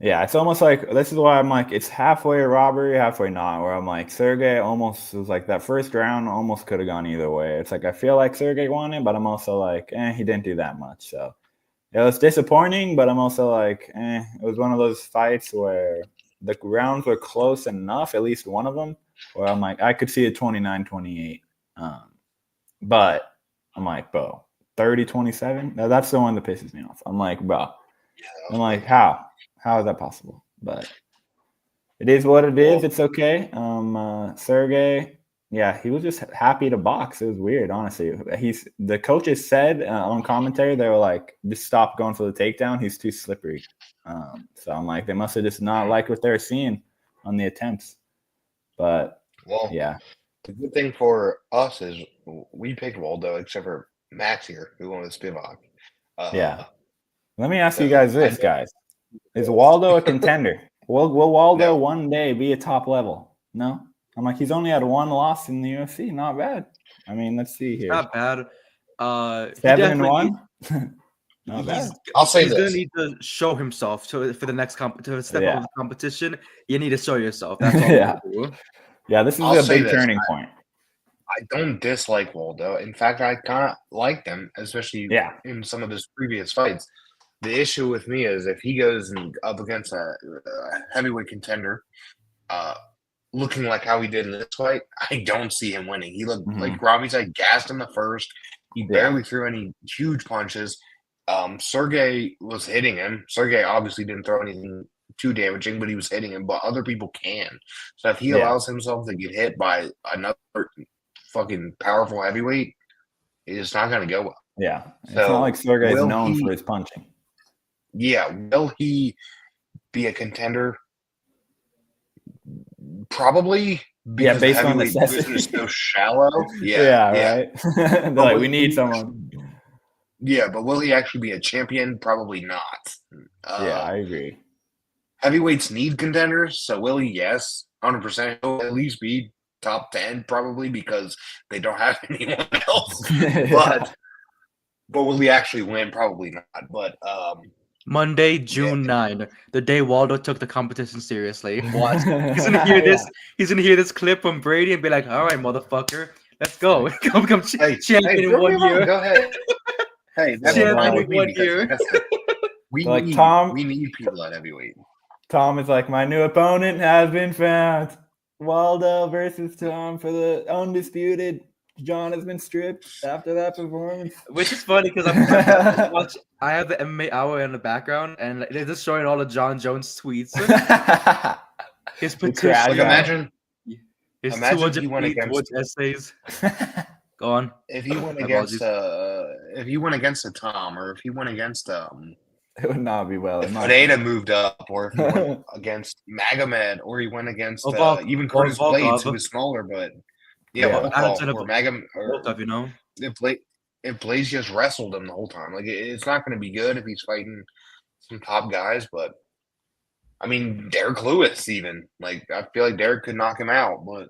Yeah, it's almost like this is why I'm like it's halfway a robbery, halfway not. Where I'm like Sergey almost was like that first round almost could have gone either way. It's like I feel like Sergey won it, but I'm also like, he didn't do that much. So it was disappointing, but I'm also like, it was one of those fights where the rounds were close enough, at least one of them, where I'm like I could see a 29-28. But I'm like, bro, 30-27. That's the one that pisses me off. I'm like, bro, I'm like, how? How is that possible? But it is what it is. It's okay. Sergey, he was just happy to box. It was weird, honestly. The coaches said on commentary, they were like, just stop going for the takedown. He's too slippery. So I'm like, they must have just not liked what they were seeing on the attempts. But the good thing for us is we picked Waldo, except for Max here, who wanted Spivak. Let me ask you guys this, guys. Is Waldo a contender? Will Waldo one day be a top level? No? I'm like, he's only had one loss in the UFC. Not bad. I mean, let's see here. Not bad. 7-1? Not bad. I'll say he's this. He's going to need to show himself for the next to step up in the competition. You need to show yourself. That's all you do. Yeah, this is a big turning point. I don't dislike Waldo. In fact, I kind of like him, especially in some of his previous fights. The issue with me is if he goes up against a heavyweight contender, looking like how he did in this fight, I don't see him winning. He looked like Robbie said, gassed in the first. He barely threw any huge punches. Sergey was hitting him. Sergey obviously didn't throw anything too damaging, but he was hitting him. But other people can. So if he allows himself to get hit by another fucking powerful heavyweight, it's not going to go well. Yeah, it's not like Sergey is known for his punching. Yeah, will he be a contender? Probably. Because based on necessity. Is so shallow. Right. They're like, we need someone. Yeah, but will he actually be a champion? Probably not. I agree. Heavyweights need contenders, so will he? Yes, 100%. He'll at least be top 10 probably because they don't have anyone else. But will he actually win? Probably not. But Monday, June 9, the day Waldo took the competition seriously. Watch. He's gonna hear this. He's gonna hear this clip from Brady and be like, "All right, motherfucker, let's go. Come champion in 1 year. Go ahead. Hey, champion in 1 year." We need people at heavyweight. Tom is like, my new opponent has been found. Waldo versus Tom for the undisputed. John has been stripped after that performance. Which is funny because I have the MMA hour in the background and they're just showing all the John Jones tweets. His petition. Like His Imagine if 200 he went feet against towards essays. Go on. if he went My against apologies. if he went against a Tom, or if he went against It would not be well. if In my Pineda opinion. moved up, or if he went against Magomed, or he went against even Or Curtis Blades, who Volkov. was smaller, but Yeah. Volkov or Magomed, or Volkov, you know? if Blades just wrestled him the whole time. Like it's not going to be good if he's fighting some top guys, but I mean Derek Lewis even. Like I feel like Derek could knock him out, but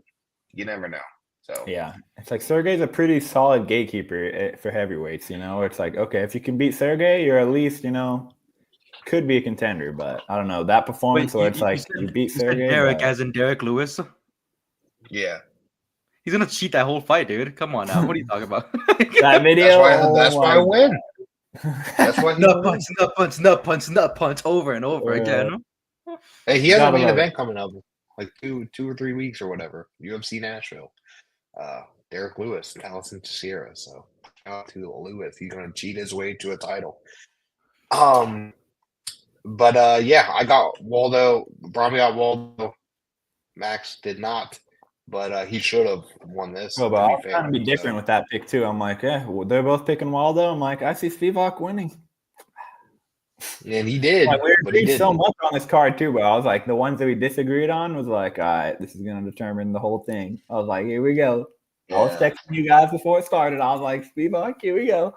you never know. So Yeah, it's like Sergey's a pretty solid gatekeeper for heavyweights. You know, it's like, okay, if you can beat Sergey, you're at least, you know, could be a contender. But I don't know that performance Wait, where it's like you beat Sergey, Derek but as in Derek Lewis? yeah, He's gonna cheat that whole fight, dude. Come on now. What are you talking about? that video, that's why I win. That's why he nut wins. punch, over and over again. Hey, he has a Gotta main love event coming up, like two or 3 weeks or whatever. UFC Nashville. Derek Lewis, Allison Teixeira. So shout out to Lewis. He's gonna cheat his way to a title. But yeah, I got Waldo. Brahmi got Waldo. Max did not, but he should have won this. Oh, but to I be was fair. trying to be different with that pick too. I'm like, yeah, well, they're both picking Waldo. I'm like, I see Spivak winning. And he did, Like, we but he agreed didn't. so much on this card too, but I was like, the ones that we disagreed on was like, all right, this is gonna determine the whole thing. I was like, here we go. I was texting you guys before it started. I was like, Spivak, here we go.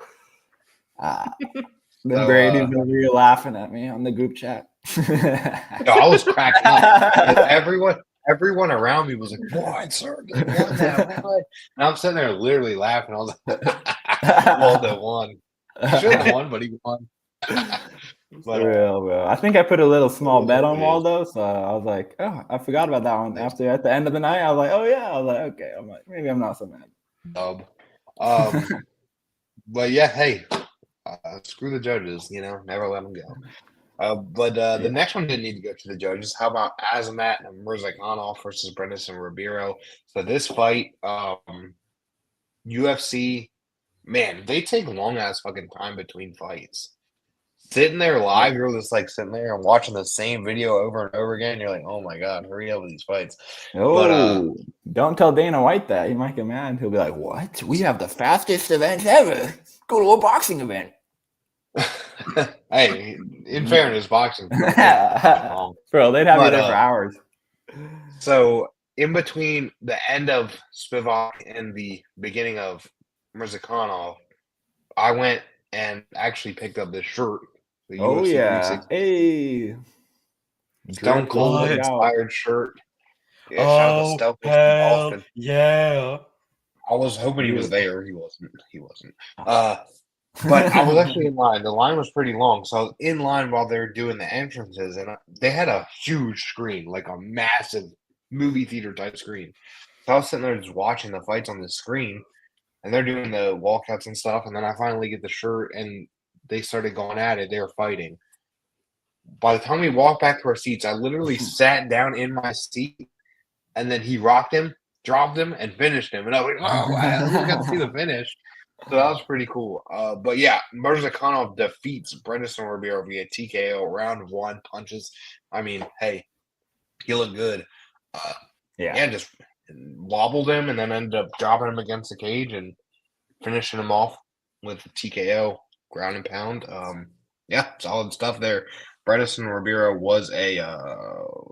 Then So, Brady's over here laughing at me on the group chat. No, I was cracking up. Everyone around me was like, "What, sir? Won that? What?" And I'm sitting there literally laughing. I was like, "Waldo won. He should have won, but he won." For real, bro. I think I put a little small bet on it is. Waldo, so I was like, "Oh, I forgot about that one." After at the end of the night, I was like, "Oh yeah," I was like, "Okay." I'm like, maybe I'm not so mad. But yeah, hey, screw the judges. You know, never let them go. But the next one didn't need to go to the judges. How about Azamat and Murzakanov versus Brendan Ribeiro? So this fight, UFC, man, they take long ass fucking time between fights. Sitting there live, you're just like sitting there and watching the same video over and over again. You're like, oh my god, hurry up with these fights. Oh, don't tell Dana White that. He might get mad. He'll be like, "What? We have the fastest event ever. Go to a boxing event." Hey, in fairness, boxing. Bro, they'd have you there for hours. So in between the end of Spivak and the beginning of Murzakanov, I went and actually picked up this shirt. The Oh UFC yeah, 360 hey, Stone Cold What? inspired shirt. Yeah, shout out to Stone Cold from Boston. Yeah. I was hoping he was there. He wasn't. But I was actually in line. The line was pretty long, so I was in line while they were doing the entrances, and they had a huge screen, like a massive movie theater type screen. So I was sitting there just watching the fights on the screen, and they're doing the walkouts and stuff. And then I finally get the shirt, and they started going at it. They were fighting. By the time we walked back to our seats, I literally sat down in my seat, and then he rocked him, dropped him, and finished him. And I was like, "Oh, wow, we got to see the finish." So that was pretty cool. But yeah, Murzakanov defeats Brendan Ribeiro via TKO round 1 punches. I mean, hey, he looked good. Yeah, just wobbled him and then ended up dropping him against the cage and finishing him off with TKO ground and pound. Yeah, solid stuff there. Bredesen Ribeiro was a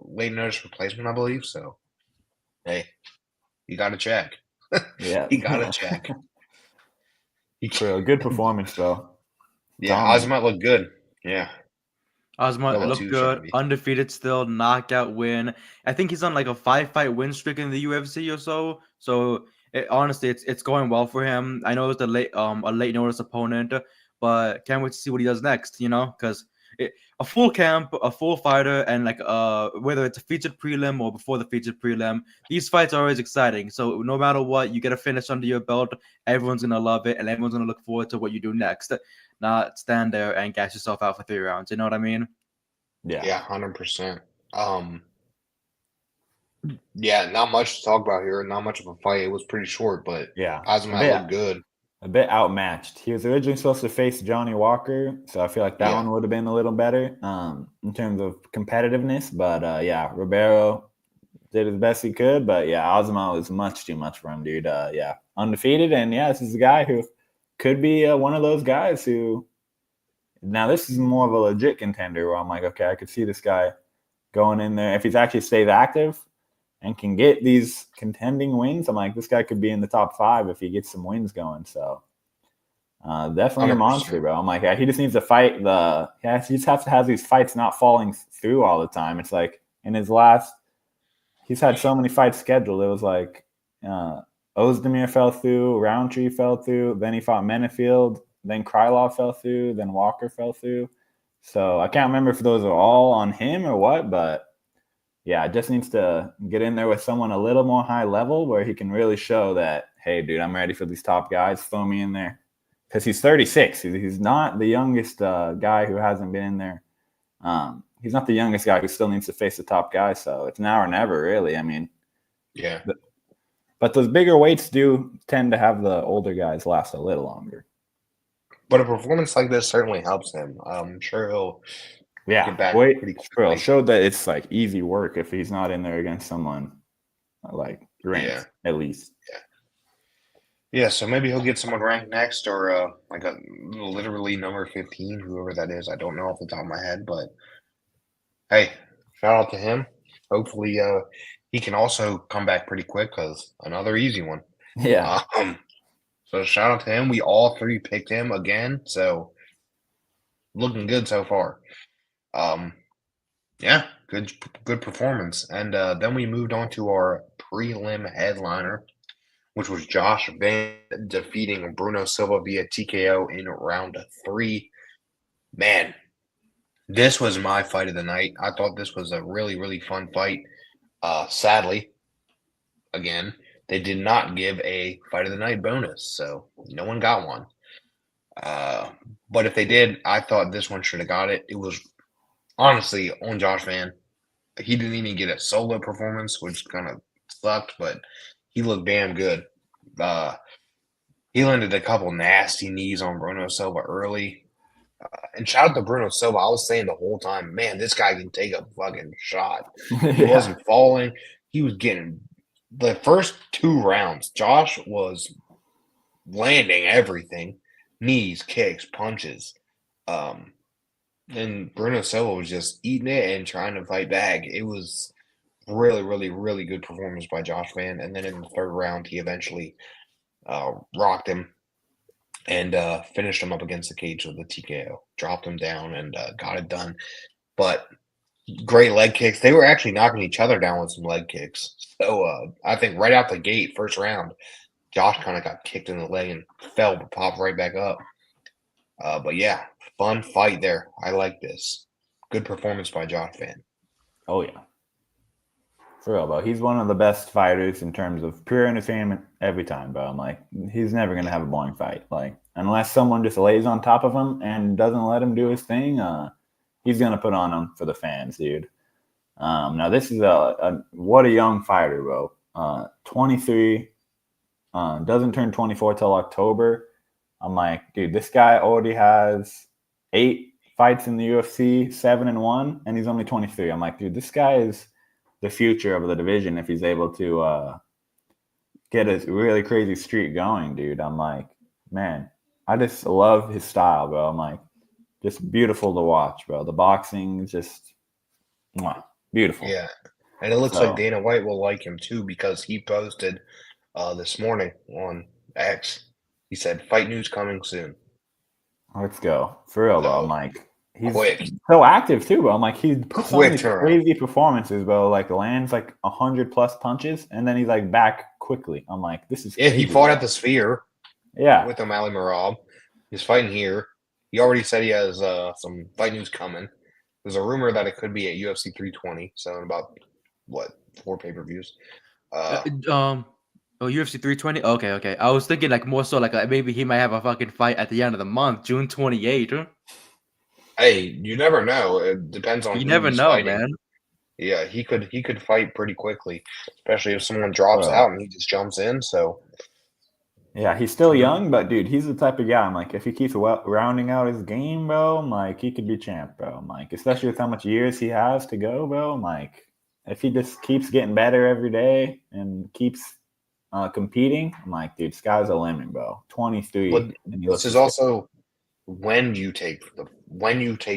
late notice replacement, I believe. So, hey, you got to check. Yeah, you got to check. For a good performance, though. Yeah, Azamat looked good. Yeah. Azamat looked good, undefeated still, knockout win. I think he's on like a 5-fight win streak in the UFC or so. So honestly, it's going well for him. I know it's a late notice opponent, but can't wait to see what he does next. You know, because a full camp, a full fighter, and like whether it's a featured prelim or before the featured prelim, these fights are always exciting. So no matter what, you get a finish under your belt, everyone's gonna love it, and everyone's gonna look forward to what you do next. Not stand there and gas yourself out for 3 rounds. You know what I mean? Yeah, 100%. Yeah, not much to talk about here. Not much of a fight. It was pretty short, but yeah, Azamat looked good. A bit outmatched. He was originally supposed to face Johnny Walker, so I feel like that one would have been a little better in terms of competitiveness. But yeah, Ribeiro did his best he could, but yeah, Ozma was much too much for him, dude. Yeah, undefeated, and yeah, this is a guy who could be one of those guys who. Now this is more of a legit contender where I'm like, okay, I could see this guy going in there if he's actually stays active and can get these contending wins. I'm like, this guy could be in the top 5 if he gets some wins going. So definitely a 100%. monster, bro. I'm like, yeah, he just needs to fight he just has to have these fights not falling through all the time. It's like in his last, he's had so many fights scheduled. It was like Ozdemir fell through, Roundtree fell through, then he fought Menefield, then Krylov fell through, then Walker fell through. So I can't remember if those are all on him or what, but yeah, just needs to get in there with someone a little more high level where he can really show that, hey, dude, I'm ready for these top guys. Throw me in there. Because he's 36. He's not the youngest guy who hasn't been in there. He's not the youngest guy who still needs to face the top guy. So it's now or never, really. I mean, yeah. But those bigger weights do tend to have the older guys last a little longer. But a performance like this certainly helps him. I'm sure he'll get back pretty quickly. Showed that it's like easy work if he's not in there against someone like ranked, at least. Yeah, so maybe he'll get someone ranked next or like a literally number 15, whoever that is. I don't know off the top of my head, but hey, shout out to him. Hopefully he can also come back pretty quick because another easy one. Yeah. So shout out to him. We all 3 picked him again, so looking good so far. Yeah, good performance. And then we moved on to our prelim headliner, which was Josh Van defeating Bruno Silva via TKO in round 3. Man, this was my fight of the night. I thought this was a really, really fun fight. Sadly, again, they did not give a fight of the night bonus, so no one got one. But if they did, I thought this one should have got it. It was honestly on Josh Van. He didn't even get a solo performance, which kind of sucked, but he looked damn good. He landed a couple nasty knees on Bruno Silva early. And shout out to Bruno Silva. I was saying the whole time, man, this guy can take a fucking shot. He wasn't falling. He was getting the first 2 rounds. Josh was landing everything. Knees, kicks, punches. And Bruno Silva was just eating it and trying to fight back. It was really, really, really good performance by Josh Van. And then in the 3rd round, he eventually rocked him and finished him up against the cage with a TKO. Dropped him down and got it done. But great leg kicks. They were actually knocking each other down with some leg kicks. So I think right out the gate, 1st round, Josh kind of got kicked in the leg and fell but popped right back up. But yeah, fun fight there. I like this. Good performance by Josh Van. Oh, yeah. For real, bro. He's one of the best fighters in terms of pure entertainment every time, bro. I'm like, he's never going to have a boring fight. Like, unless someone just lays on top of him and doesn't let him do his thing, he's going to put on him for the fans, dude. Now, this is what a young fighter, bro. 23, doesn't turn 24 till October. I'm like, dude, this guy already has 8 fights in the UFC, 7-1, and he's only 23. I'm like, dude, this guy is the future of the division if he's able to get a really crazy streak going, dude. I'm like, man, I just love his style, bro. I'm like, just beautiful to watch, bro. The boxing is just beautiful. Yeah, and it looks like Dana White will like him too because he posted this morning on X. He said, "Fight news coming soon." Let's go. For real, bro. I'm like, he's quick. So active too, bro. I'm like, he puts on these turn. crazy performances, bro. Like lands like 100+ punches, and then he's like back quickly. I'm like, this is crazy, he fought bro. At the Sphere. Yeah, with O'Malley Marab. He's fighting here. He already said he has some fight news coming. There's a rumor that it could be at UFC 320. So in about 4 pay-per-views. UFC 320. Okay. I was thinking like more so like maybe he might have a fucking fight at the end of the month, June 28th. Hey, you never know. It depends on. You never know, fighting. Man. Yeah, he could fight pretty quickly, especially if someone drops out and he just jumps in. So. Yeah, he's still young, but dude, he's the type of guy. I'm like, if he keeps rounding out his game, bro, I'm like, he could be champ, bro. I'm like, especially with how much years he has to go, bro. I'm like, if he just keeps getting better every day and keeps competing, I'm like, dude, sky's the limit, bro. 23. But and he this looks is the also when you take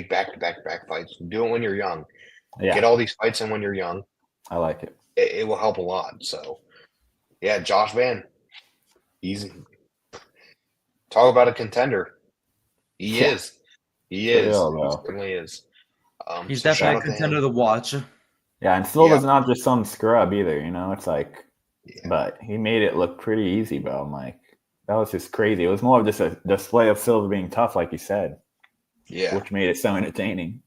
back-to-back fights. Do it when you're young. same. Yeah, Get all these fights in when you're young. I like it. It will help a lot. So, yeah, Josh Van, he's talk about a contender. He Yeah. is. He For is. real, He bro. certainly is. He's So shout definitely a out to contender him. to watch. Yeah, and Silva's Yeah. not just some scrub either, you know? It's like, Yeah. but he made it look pretty easy, bro. I'm like, that was just crazy. It was more of just a display of Silva being tough, like you said, Yeah. which made it so entertaining.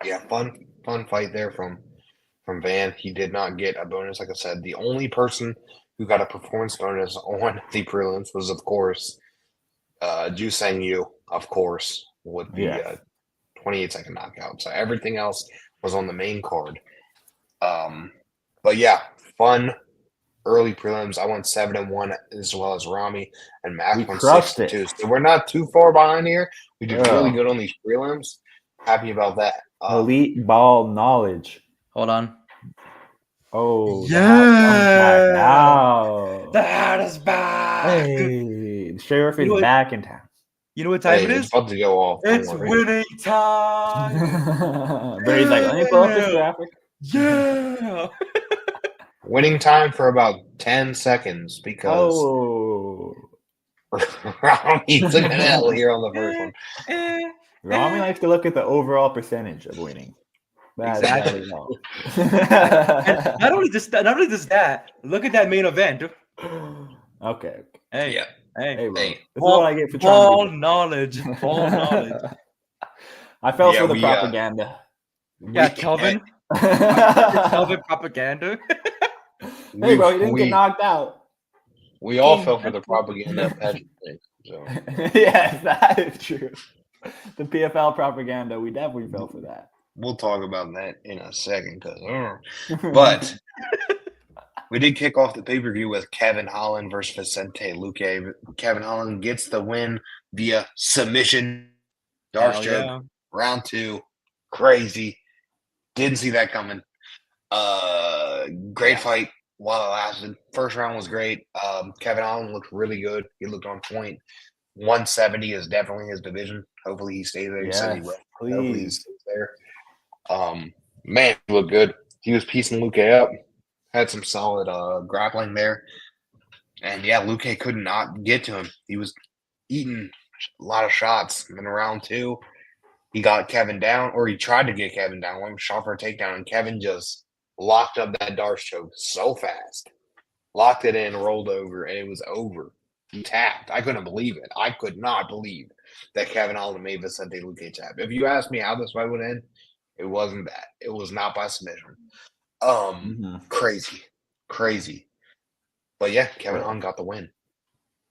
Yeah, fun fight there from Van. He did not get a bonus, like I said. The only person who got a performance bonus on the prelims was, of course, Ju Sang Yu, of course, with the 28-second knockout. So everything else was on the main card. But yeah, fun early prelims. I went 7-1 as well as Rami, and Max We went crushed 6-2. it. So we're not too far behind here. We did really Bro. good on these prelims. Happy about that. Elite ball knowledge. Hold on. Oh, the hat comes back Yeah. now. The hat is back. Hey, the sheriff You is know what- back in town. You know what time Hey, it it's is? about to go off. Don't It's worry. winning time. But he's like, let me pull up this graphic. Yeah. Winning time for about 10 seconds because Oh, Rami took an L here on the first one. Rami likes to look at the overall percentage of winning. That Exactly. is all. And not only just that, look at that main event. Okay. Hey, Yeah. Hey, bro. Hey. This is what I get for ball trying to knowledge. Ball knowledge. I fell Yeah, for the we, propaganda. Yeah, Kelvin. Hey, Kelvin propaganda. bro, he didn't get knocked out. We all King fell for the Arthur. propaganda of Patrick. So Yes, that is true. The PFL propaganda, we definitely fell for that. we'll talk about that in a second. But we did kick off the pay-per-view with Kevin Holland versus Vicente Luque. Kevin Holland gets the win via submission. Darce Hell choke. yeah. Round 2. Crazy. Didn't see that coming. Great fight while it lasted. First round was great. Kevin Holland looked really good. He looked on point. 170 is definitely his division. Hopefully he stays there. He said he Yes, will. Hopefully he please. stays there. Man, he looked good. He was piecing Luque up. Had some solid grappling there. And yeah, Luque could not get to him. He was eating a lot of shots. And in round 2, he got Kevin down, or he tried to get Kevin down. One shot for a takedown, and Kevin just locked up that Darce choke so fast. Locked it in, rolled over, and it was over. He tapped. I couldn't believe it. I could not believe that Kevin Holland made Vicente Luque tap. If you asked me how this fight would end, it wasn't that. It was not by submission. Crazy. But yeah, Kevin Holland got the win.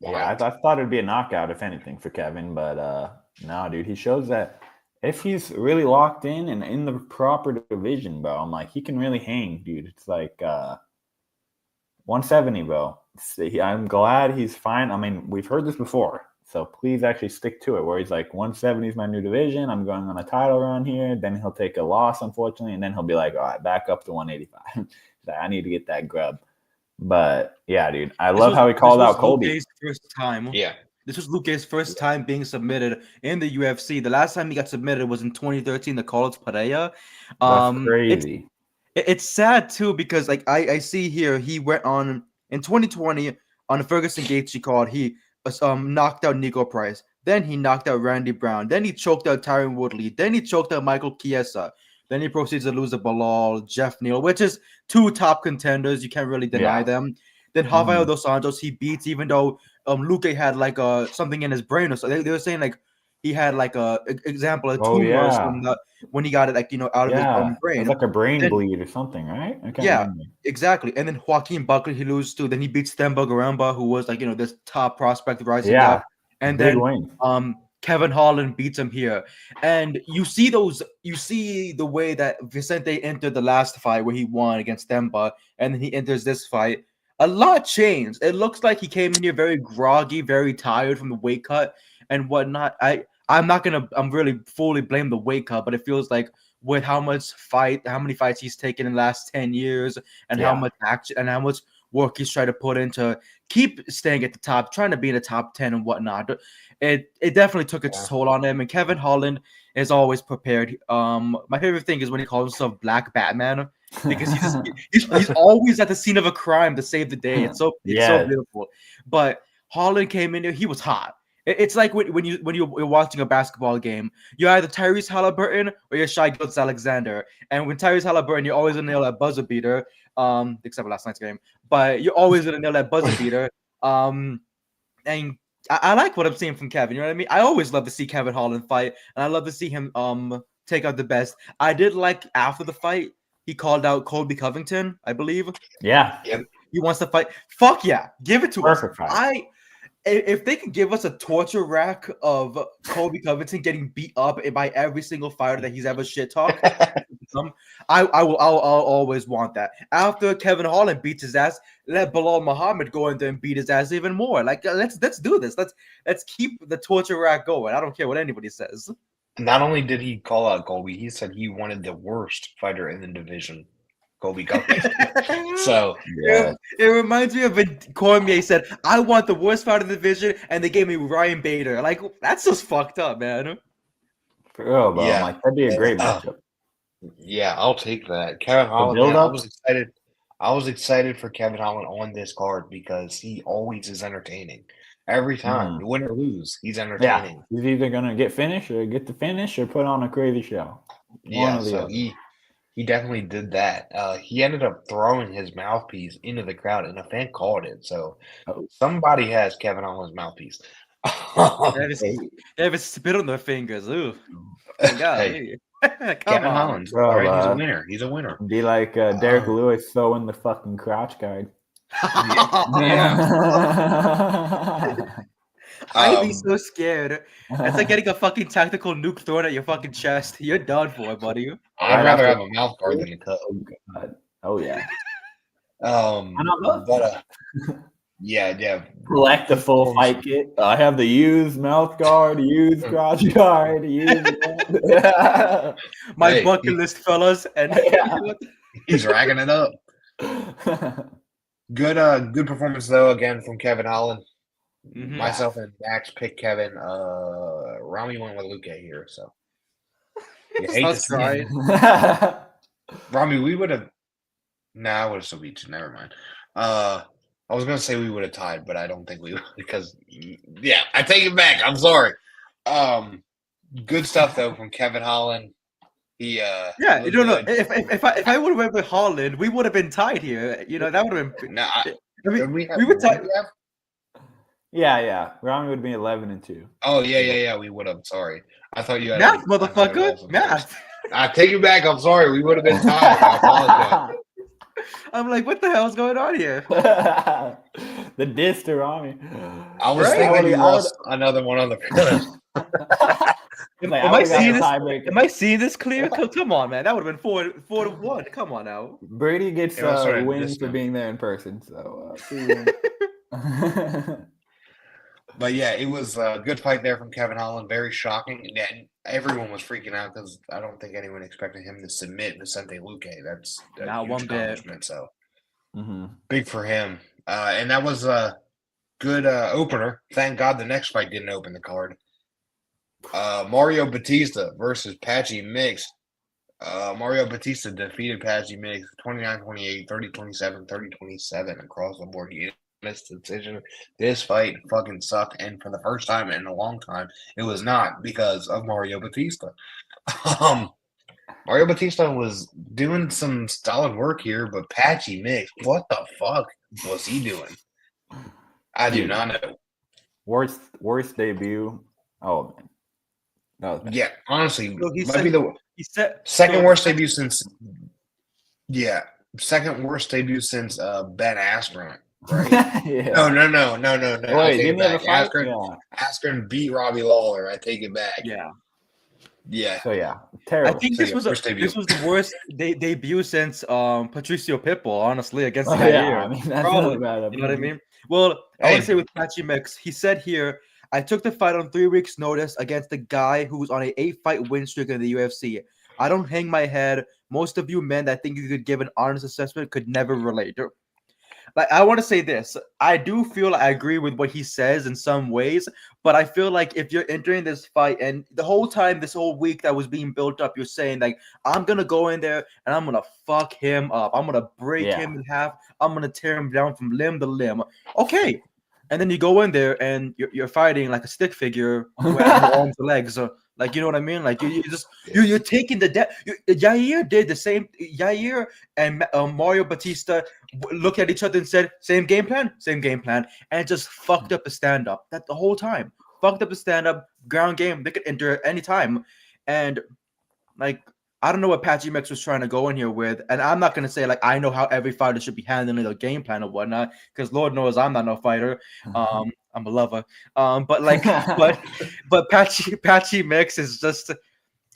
Yeah, I thought it'd be a knockout, if anything, for Kevin. But no, dude, he shows that if he's really locked in and in the proper division, bro, I'm like, he can really hang, dude. It's like 170, bro. I'm glad he's fine. I mean, we've heard this before, so please actually stick to it. Where he's like, 170 is my new division. I'm going on a title run here. Then he'll take a loss, unfortunately, and then he'll be like, all right, back up to 185. Like, I need to get that grub. But yeah, dude, I love how he called out Colby. Luque's first time. Yeah. This was Luque's first time being submitted in the UFC. The last time he got submitted was in 2013 to Carlos Pereira. That's crazy. It's sad too because like I see here he went on in 2020 on the Ferguson Gaethje card. He knocked out Nico Price. Then he knocked out Randy Brown. Then he choked out Tyron Woodley. Then he choked out Michael Chiesa. Then he proceeds to lose to Bilal, Jeff Neal, which is 2 top contenders. You can't really deny them. Then Rafael dos Santos, he beats, even though Luque had like something in his brain or so. They were saying like he had like a example, a tumor or something when he got it like out of his brain. It's like a brain bleed or something, right? I can't remember. Exactly. And then Joaquin Buckley he loses to. Then he beats Themba Garamba, who was like this top prospect rising up. And then win. Kevin Holland beats him here. And you see the way that Vicente entered the last fight where he won against Themba, and then he enters this fight. A lot changed. It looks like he came in here very groggy, very tired from the weight cut and whatnot. I'm really fully blame the weight cut, but it feels like with how many fights he's taken in the last 10 years, and how much action and how much work he's trying to put into keep staying at the top, trying to be in the top 10 and whatnot. It definitely took its toll on him. And Kevin Holland is always prepared. My favorite thing is when he calls himself Black Batman, because he's always at the scene of a crime to save the day. It's so beautiful. But Holland came in there, he was hot. It's like when you're watching a basketball game, you're either Tyrese Halliburton or you're Shai Gilgeous-Alexander. And when Tyrese Halliburton, you're always gonna nail that buzzer beater. Except for last night's game, but you're always gonna nail that buzzer beater. And I like what I'm seeing from Kevin. You know what I mean? I always love to see Kevin Holland fight, and I love to see him take out the best. I did like after the fight, he called out Colby Covington, I believe. Yeah. He wants to fight. Fuck yeah, give it to us. Perfect fight. If they can give us a torture rack of Colby Covington getting beat up by every single fighter that he's ever shit talked, I'll always want that. After Kevin Holland beats his ass, let Bilal Muhammad go in there and beat his ass even more. Like let's do this. Let's keep the torture rack going. I don't care what anybody says. Not only did he call out Colby, he said he wanted the worst fighter in the division, Colby Covington. So it reminds me of when Cormier said, "I want the worst fighter in the division," and they gave me Ryan Bader. Like that's just fucked up, man. For real, bro. Yeah. Like that'd be a great matchup. Yeah, I'll take that. Kevin Holland, man, I was excited. I was excited for Kevin Holland on this card because he always is entertaining. Every time, win or lose, he's entertaining. Yeah. He's either gonna get the finish or put on a crazy show. Yeah, so he definitely did that. He ended up throwing his mouthpiece into the crowd, and a fan called it. So somebody has Kevin Holland's mouthpiece. They have a spit on their fingers. Ooh, hey. Kevin Holland, bro, right? He's a winner. He's a winner. Be like Derek Lewis throwing the fucking crotch guard. I'd be so scared. It's like getting a fucking tactical nuke thrown at your fuking chest. You're done for, buddy. I'd rather have a mouth guard than a cup. Oh yeah. Yeah. Collect the full fight kit. I have the used mouth guard, used crotch guard, my bucket list, fellas, and he's racking it up. Good performance though again from Kevin Holland. Myself and Max picked Kevin. Rami went with Luke here, so you hate to see it. Rami, we would have. I would have still beat you. Never mind. I was gonna say we would have tied, but I don't think we would because I take it back. I'm sorry. Good stuff though from Kevin Holland. He no. If I would have went with Holland, we would have been tied here. You know that would have been. We would tie. Yeah. Rami would be 11-2. Oh yeah. We would have. Sorry, I thought you had math, motherfucker. Math. I take it back. I'm sorry. We would have been tied. I apologize. I'm like, what the hell's going on here? The diss to Rami. I was thinking you lost another one on the finish. Am I seeing this clear? Come on, man. That would have been 4-1. Come on now. Brady gets wins for being there in person. So, but yeah, it was a good fight there from Kevin Holland. Very shocking. And everyone was freaking out because I don't think anyone expected him to submit Vicente Luque. That's not one bit. So big for him. And that was a good opener. Thank God the next fight didn't open the card. Mario Batista versus Patchy Mix. Mario Batista defeated Patchy Mix 29-28, 30-27, 30-27 across the board. He missed the decision. This fight fucking sucked, and for the first time in a long time, it was not because of Mario Batista. Mario Batista was doing some solid work here, but Patchy Mix, what the fuck was he doing? I do not know. Worst debut. Oh man. Yeah, honestly, might be the second worst debut since. Yeah, second worst debut since Ben Askren. Right? No. Wait, give me the fight. Askren beat Robbie Lawler. I take it back. Yeah. So terrible. I think this was the worst debut since Patricio Pitbull. Honestly, against the guy. I mean, that's probably bad. You know what I mean? Well, I want to say with Patchy Mix, he said here, I took the fight on 3 weeks' notice against the guy who was on an 8-fight win streak in the UFC. I don't hang my head. Most of you men that think you could give an honest assessment could never relate. Like, I want to say this. I do feel I agree with what he says in some ways, but I feel like if you're entering this fight and the whole time, this whole week that was being built up, you're saying like, I'm gonna go in there and I'm gonna fuck him up. I'm gonna break him in half. I'm gonna tear him down from limb to limb. Okay. And then you go in there and you're fighting like a stick figure with no arms or legs. Like, you know what I mean? Like you're taking the death. Yair did the same. Yair and Mario Batista looked at each other and said, same game plan, and it just fucked up the stand-up. That the whole time. Fucked up the stand-up, ground game, they could enter at any time. And like, I don't know what Patchy Mix was trying to go in here with. And I'm not gonna say like I know how every fighter should be handling their game plan or whatnot, because Lord knows I'm not no fighter. I'm a lover. But like but Patchy Mix is just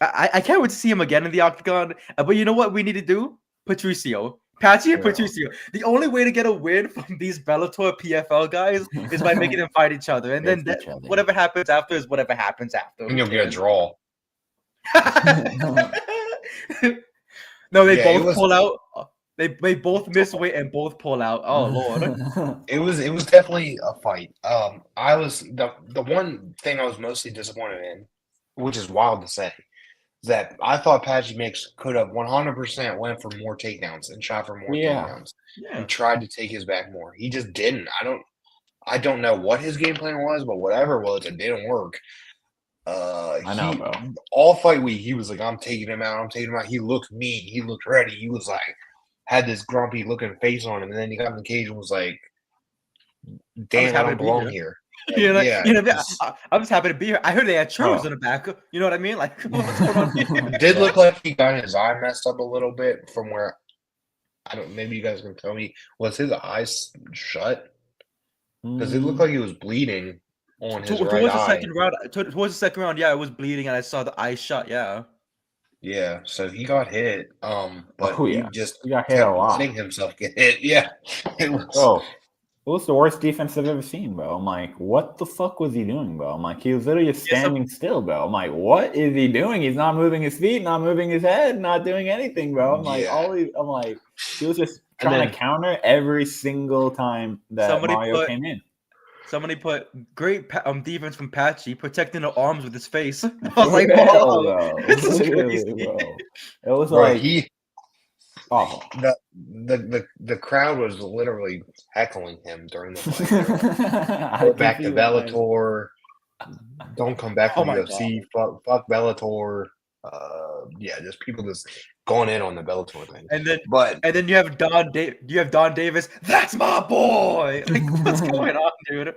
I can't wait to see him again in the octagon. But you know what we need to do? Patricio. Patchy and Patricio. The only way to get a win from these Bellator PFL guys is by making them fight each other. And then whatever happens after is whatever happens after. And you'll get a draw. No, they both pull out. They both miss weight and both pull out. Oh Lord. It was definitely a fight. I was the one thing I was mostly disappointed in, which is wild to say, is that I thought Patchy Mix could have 100% went for more takedowns and shot for more takedowns and tried to take his back more. He just didn't. I don't know what his game plan was, but whatever it was, it didn't work. I know, bro. All fight week, he was like, I'm taking him out. He looked mean. He looked ready. He was like, had this grumpy looking face on him. And then he got in the cage and was like, damn, I don't belong here. Like, I'm just happy to be here. I heard they had churros in the back. You know what I mean? Like, what's going on here? It did look like he got his eye messed up a little bit from where, maybe you guys can tell me, was his eyes shut? Because it looked like he was bleeding on his right eye. Towards the second round, yeah, it was bleeding, and I saw the eye shut. Yeah, so he got hit. But he got hit a lot. Letting himself get hit. Yeah, it was. Bro, it was the worst defense I've ever seen, bro. I'm like, what the fuck was he doing, bro? I'm like, he was literally just standing still, bro. I'm like, what is he doing? He's not moving his feet, not moving his head, not doing anything, bro. I'm like, he was just trying to counter every single time that Mario came in. Somebody put great defense from Patchy, protecting the arms with his face. I was like, "Oh, this is crazy." Bro. It was like awful. The crowd was literally heckling him during the fight. Go back to Bellator. Don't come back to UFC. Fuck Bellator. Just people just going in on the Bellator thing. And then you have Don Davis. That's my boy. Like, what's going on, dude?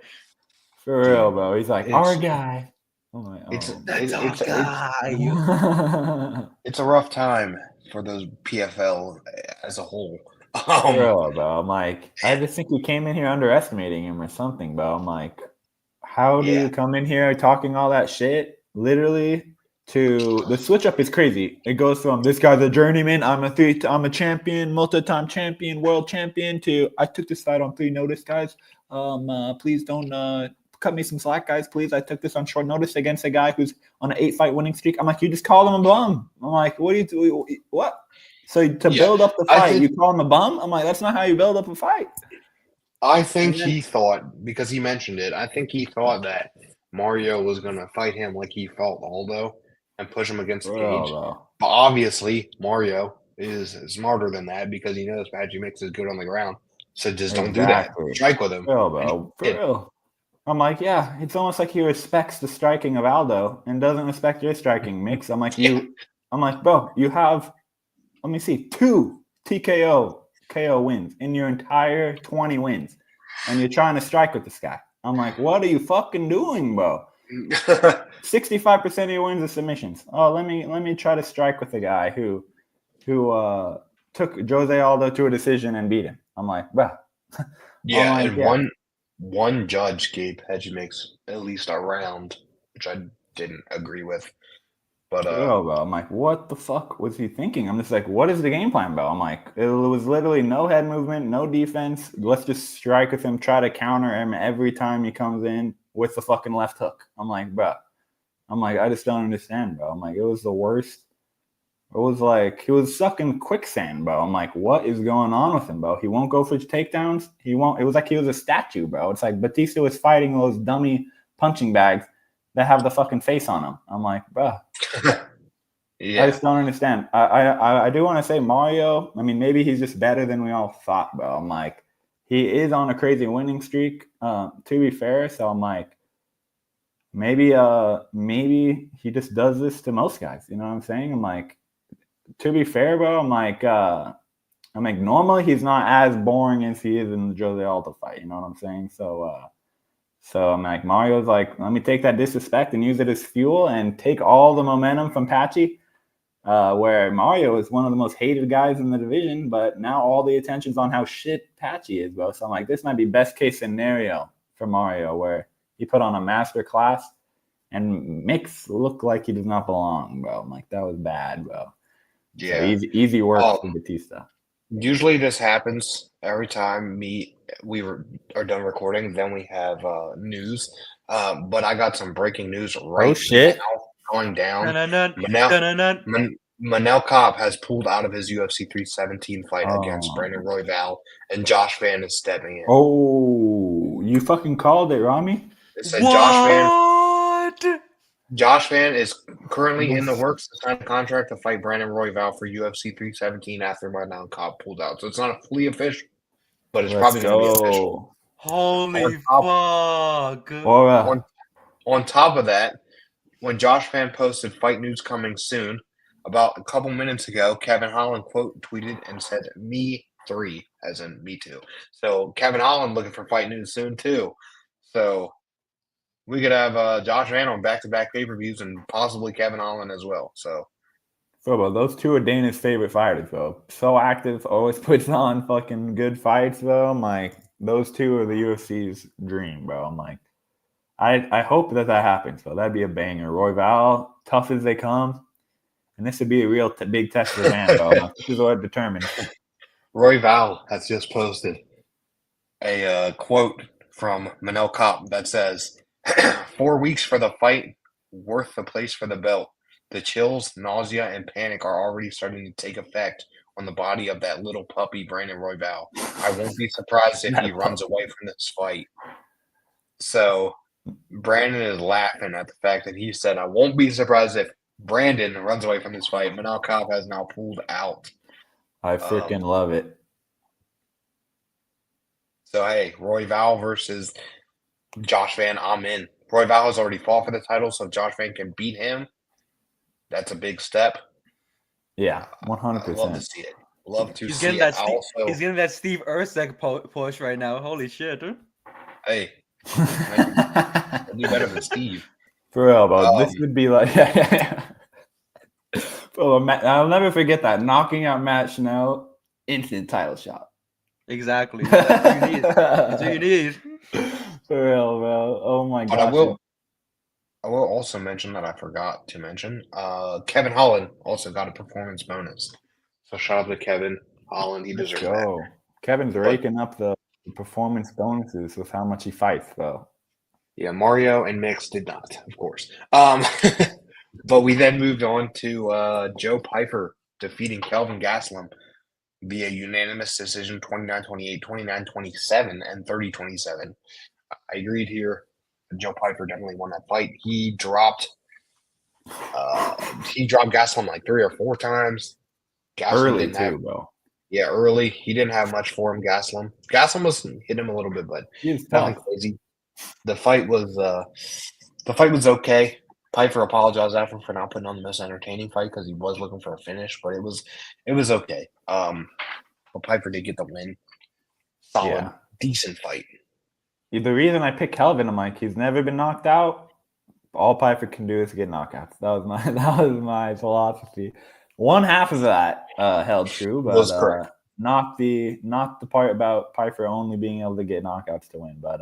For real, bro. He's like our guy. It's a rough time for those PFL as a whole. For real, bro. I'm like, I just think we came in here underestimating him or something, bro. I'm like, how do you come in here talking all that shit? Literally. To the switch up is crazy. It goes from this guy's a journeyman, I'm a champion, multi-time champion, world champion, to I took this fight on 3 notice, guys. Please don't cut me some slack, guys. Please, I took this on short notice against a guy who's on an 8-fight winning streak. I'm like, you just call him a bum. I'm like, what do you do? What? So to build up the fight, you call him a bum? I'm like, that's not how you build up a fight. I think he thought, because he mentioned it, I think he thought that Mario was going to fight him like he fought Aldo and push him against the cage. But obviously, Mario is smarter than that because he knows Patchy Mix is good on the ground. So just don't do that. Strike with him. For real. I'm like, yeah, it's almost like he respects the striking of Aldo and doesn't respect your striking, Mix. I'm like, bro, you have, let me see, 2 TKO KO wins in your entire 20 wins. And you're trying to strike with this guy. I'm like, what are you fucking doing, bro? 65% of your wins are submissions. Oh, let me try to strike with a guy who took Jose Aldo to a decision and beat him. I'm like, bro. One judge gave Patchy Mix at least a round, which I didn't agree with. But bro, I'm like, what the fuck was he thinking? I'm just like, what is the game plan, bro? I'm like, it was literally no head movement, no defense. Let's just strike with him, try to counter him every time he comes in with the fucking left hook. I'm like, bro. I just don't understand, bro. I'm like, it was the worst It was like he was stuck in quicksand, bro. I'm like, what is going on with him, bro? He won't go for takedowns. He won't. It was like he was a statue, bro. It's like Batista was fighting those dummy punching bags that have the fucking face on them. I'm like, bro. Yeah. I just don't understand. I do want to say Mario. I mean, maybe he's just better than we all thought, bro. I'm like, he is on a crazy winning streak. To be fair, so I'm like, maybe he just does this to most guys. You know what I'm saying? I'm like, to be fair, bro, I'm like, normally he's not as boring as he is in the Jose Aldo fight. You know what I'm saying? So I'm like, Mario's like, let me take that disrespect and use it as fuel and take all the momentum from Patchy. Where Mario is one of the most hated guys in the division, but now all the attention's on how shit Patchy is, bro. So I'm like, this might be best case scenario for Mario, where he put on a master class and makes look like he does not belong, bro. I'm like, that was bad, bro. Yeah. So easy work for Batista. Usually this happens every time are done recording. Then we have news. But I got some breaking news right shit. now going down. Dun-dun-dun. Manel Kopp has pulled out of his UFC 317 fight against Brandon Royval, and Josh Van is stepping in. Oh, you fucking called it, Rami? It said What? Josh Van is currently in the works to sign a contract to fight Brandon Royval for UFC 317 after Manel Kopp pulled out. So it's not fully official, but it's probably going to be official. Holy fuck. On top of that, when Josh Van posted fight news coming soon, about a couple minutes ago, Kevin Holland quote tweeted and said, "Me 3," as in me too. So Kevin Holland looking for fight news soon too. So we could have Josh Van on back-to-back pay-per-views and possibly Kevin Holland as well. So, bro, those two are Dana's favorite fighters, bro. So active, always puts on fucking good fights, bro. I'm like, those two are the UFC's dream, bro. I'm like, I hope that happens, bro. That'd be a banger. Royval, tough as they come. And this would be a real big test for Van, bro. This is what determines. Royval has just posted a quote from Manel Kopp that says, 4 weeks for the fight, worth the place for the belt. The chills, nausea, and panic are already starting to take effect on the body of that little puppy, Brandon Royval. I won't be surprised if he runs away from this fight. So Brandon is laughing at the fact that he said, I won't be surprised if Brandon runs away from this fight. Manel Kopp has now pulled out. I freaking love it. So, hey, Royval versus Josh Van, I'm in. Royval has already fought for the title, so if Josh Van can beat him, that's a big step. Yeah, 100%. I love to see it. Love to He's see getting it. He's getting that Steve Erceg push right now. Holy shit. Huh? Hey, I do better than Steve. For real, bro. This would be like... Bro, I'll never forget that. Knocking out Matt Schnell, instant title shot. Exactly. That's what you need. That's what you need. For real, bro. Oh my god. I will also mention that I forgot to mention. Kevin Holland also got a performance bonus. So shout out to Kevin Holland. He deserves that. Kevin's raking up the performance bonuses with how much he fights, though. Yeah, Mario and Mix did not, of course. But we then moved on to Joe Pyfer defeating Kelvin Gastelum via unanimous decision 29-28, 29-27, and 30-27. I agreed here. Joe Pyfer definitely won that fight. He dropped Gastelum like 3 or 4 times. Gastelum early too, bro. Yeah, early. He didn't have much for him, Gastelum. Gastelum was hitting him a little bit, but nothing crazy. The fight was okay. Pyfer apologized after for not putting on the most entertaining fight because he was looking for a finish, but it was okay. But Pyfer did get the win. Solid, decent fight. The reason I picked Kelvin, I'm like, he's never been knocked out. All Pyfer can do is get knockouts. That was my philosophy. One half of that held true, but not the part about Pyfer only being able to get knockouts to win. But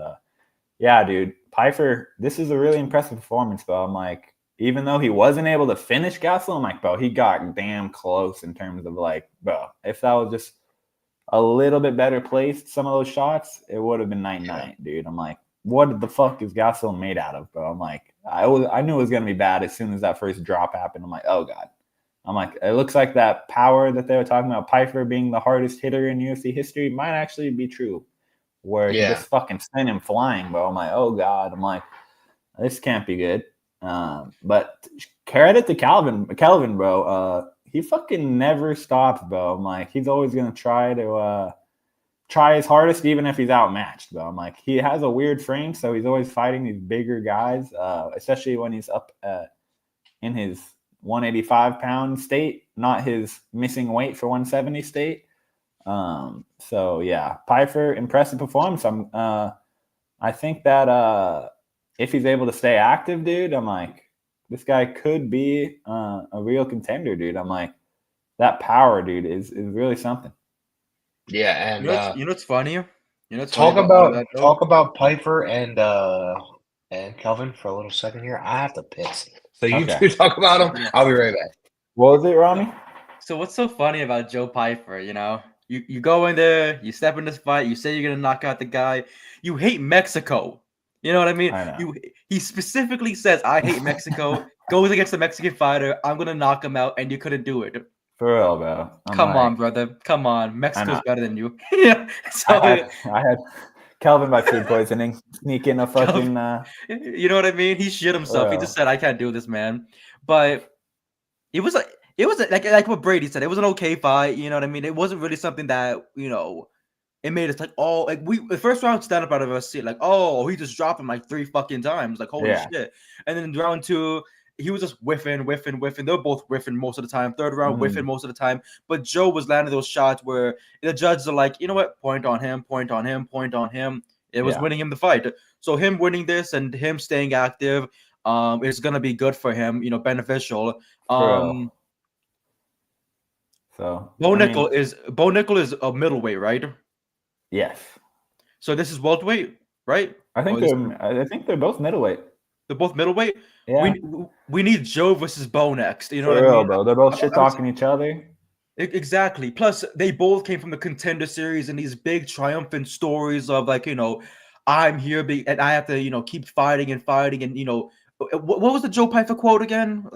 yeah, dude, Pyfer, this is a really impressive performance, bro. I'm like, even though he wasn't able to finish Gastelum, I'm like, bro, he got damn close in terms of like, bro, if that was just a little bit better placed, some of those shots, it would have been 9-9, dude. I'm like, what the fuck is Gastelum made out of, bro? I'm like, I knew it was gonna be bad as soon as that first drop happened. I'm like, oh god. I'm like, it looks like that power that they were talking about, Piper being the hardest hitter in UFC history, might actually be true. Where he just fucking sent him flying, bro. I'm like, oh God. I'm like, this can't be good. But credit to Kelvin, bro. He fucking never stops, bro. I'm like, he's always gonna try his hardest, even if he's outmatched, bro. I'm like, he has a weird frame, so he's always fighting these bigger guys, especially when he's up in his 185-pound state, not his missing weight for 170 state. So yeah, Piper, impressive performance. I think that if he's able to stay active, dude, I'm like, this guy could be a real contender, dude. I'm like, that power, dude, is really something. Yeah, and you know what's funny? You know what's talk funny about all of that, though? about Piper and Kelvin for a little second here. I have to piss. So you Okay. two talk about them. Yeah. I'll be right back. What was it, Rami? So what's so funny about Joe Piper? You know, you go in there, you step in this fight, you say you're gonna knock out the guy. You hate Mexico. You know what I mean? I know. He specifically says, "I hate Mexico." Goes against the Mexican fighter. I'm gonna knock him out, and you couldn't do it. For real, bro. Come on, brother. Come on. Mexico's better than you. Yeah. So I had Kelvin by food poisoning, sneak in a fucking. you know what I mean? He shit himself. He just said, "I can't do this, man." But it was like what Brady said. It was an okay fight. You know what I mean? It wasn't really something that it made us like, oh, like the first round stand up out of us see like, oh, he just dropped him like 3 fucking times, like holy shit. And then round 2, he was just whiffing. They're both whiffing most of the time. Third round, whiffing most of the time. But Joe was landing those shots where the judges are like, you know what? Point on him. It was winning him the fight. So him winning this and him staying active is gonna be good for him, beneficial. So Bo Nickel is a middleweight, right? Yes. So this is welterweight, right? I think they're both middleweight. They're both middleweight. Yeah. We need Joe versus Bo next. You know For what real, I mean? bro. They're both shit talking each other. Exactly. Plus, they both came from the Contender Series and these big triumphant stories of like, I'm here and I have to, keep fighting and what was the Joe Piper quote again?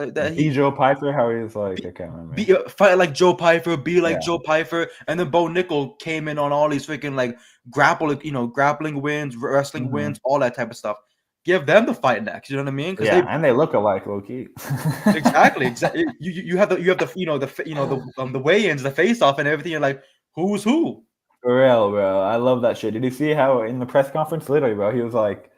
Joe Piper, how he was like, I can't remember. Fight like Joe Piper, be like Joe Piper, and then Bo Nickel came in on all these freaking like grappling wins, wrestling wins, all that type of stuff. Give them the fight next. You know what I mean? And they look alike, low key. Exactly. You have the weigh-ins, the face-off, and everything. You're like, who's who? For real, bro. I love that shit. Did you see how in the press conference, literally, bro, he was like,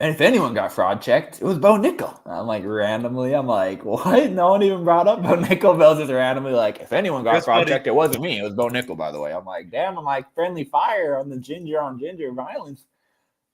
and if anyone got fraud checked, it was Bo Nickel. I'm like, randomly, I'm like, what? No one even brought up Bo Nickel. Bell's just randomly like, if anyone got fraud checked, it wasn't me. It was Bo Nickel, by the way. I'm like, damn. I'm like, friendly fire on the ginger on ginger violence.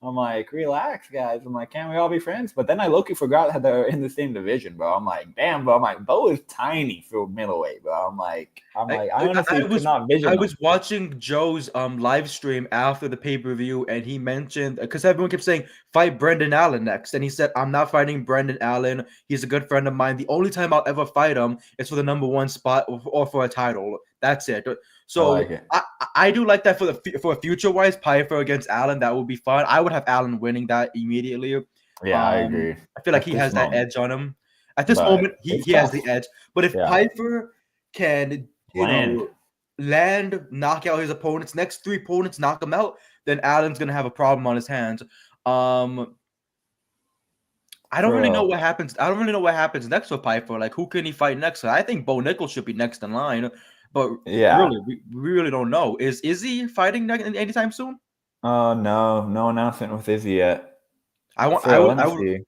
I'm like, relax, guys. I'm like, can't we all be friends? But then I low-key forgot that they're in the same division, bro. I'm like, damn, bro. I'm like, Bo is tiny for middleweight, bro. I'm like, I honestly could not vision. I was watching Joe's live stream after the pay-per-view, and he mentioned, because everyone kept saying, fight Brendan Allen next. And he said, I'm not fighting Brendan Allen. He's a good friend of mine. The only time I'll ever fight him is for the number 1 spot or for a title. That's it. So I do like that for a future-wise, Piper against Allen. That would be fun. I would have Allen winning that immediately. Yeah, I agree. I feel like he has that edge on him. At this moment, he has the edge. But if Piper can, land, knock out his opponents, next 3 opponents, knock him out, then Allen's gonna have a problem on his hands. I don't really know what happens. I don't really know what happens next for Piper. Like, who can he fight next? I think Bo Nickel should be next in line. But really, we really don't know. Is he fighting anytime soon? No announcement with Izzy yet. I would see.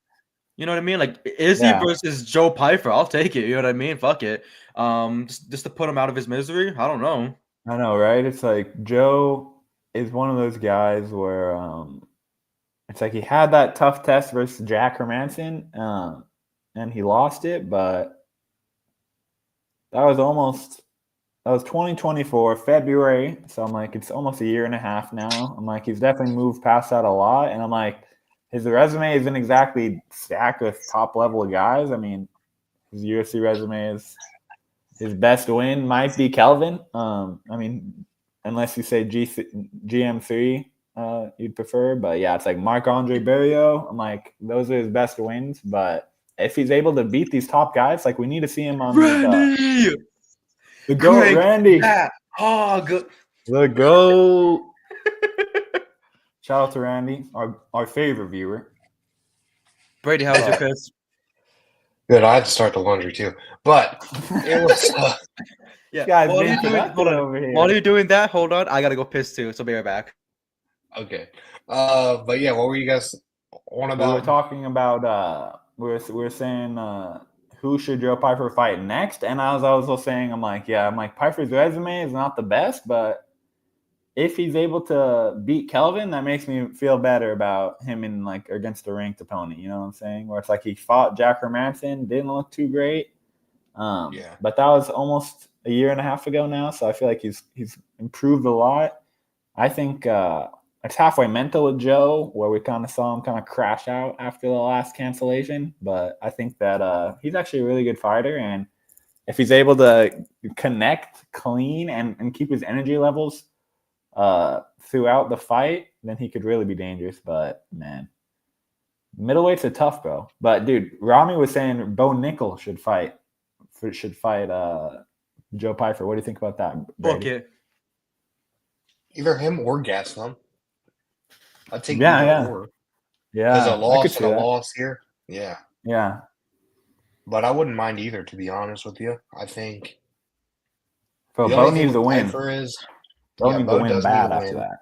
You know what I mean? Like Izzy versus Joe Piper. I'll take it. You know what I mean? Fuck it. Just to put him out of his misery. I don't know. I know, right? It's like Joe is one of those guys where it's like he had that tough test versus Jack Hermanson, and he lost it, but that was 2024 February. So I'm like, it's almost a year and a half now. I'm like, he's definitely moved past that a lot. And I'm like, his resume isn't exactly stacked with top level guys. I mean, his UFC resume is his best win might be Kelvin. I mean, unless you say GM3, you'd prefer. But yeah, it's like Marc-Andre Barrios. I'm like, those are his best wins. But if he's able to beat these top guys, like we need to see him on Randy, the GOAT, Craig, Randy. that hog. The GOAT. Shout out to Randy, our favorite viewer. Brady, how's your piss? Good. I had to start the laundry too, but it was. Yeah. Guys, While being you're doing, productive hold on. over here. While you're doing that, hold on. I gotta go piss too. So be right back. Okay. But yeah, what were you guys on We about? were talking about we were saying who should Joe Piper fight next, and I was also saying I'm like Piper's resume is not the best, but if he's able to beat Kelvin, that makes me feel better about him in like against a ranked opponent. You know what I'm saying? Where it's like he fought Jack Hermanson, didn't look too great. Yeah. But that was almost a year and a half ago now, so I feel like he's improved a lot. I think it's halfway mental with Joe, where we kind of saw him kind of crash out after the last cancellation. But I think that he's actually a really good fighter, and if he's able to connect clean and keep his energy levels throughout the fight, then he could really be dangerous. But man, middleweight's a tough, bro. But dude, Rami was saying Bo Nickel should fight Joe Piper. What do you think about that, Brady? Fuck it. Either him or Gaston. I'd take Yeah, either yeah. or. Yeah, Because a I could loss see and a that. loss here. Yeah. Yeah, But I wouldn't mind either, to be honest with you. I think bro. the Bo only thing needs to with win. Piper is Bo needs to win does need to bad after win. that.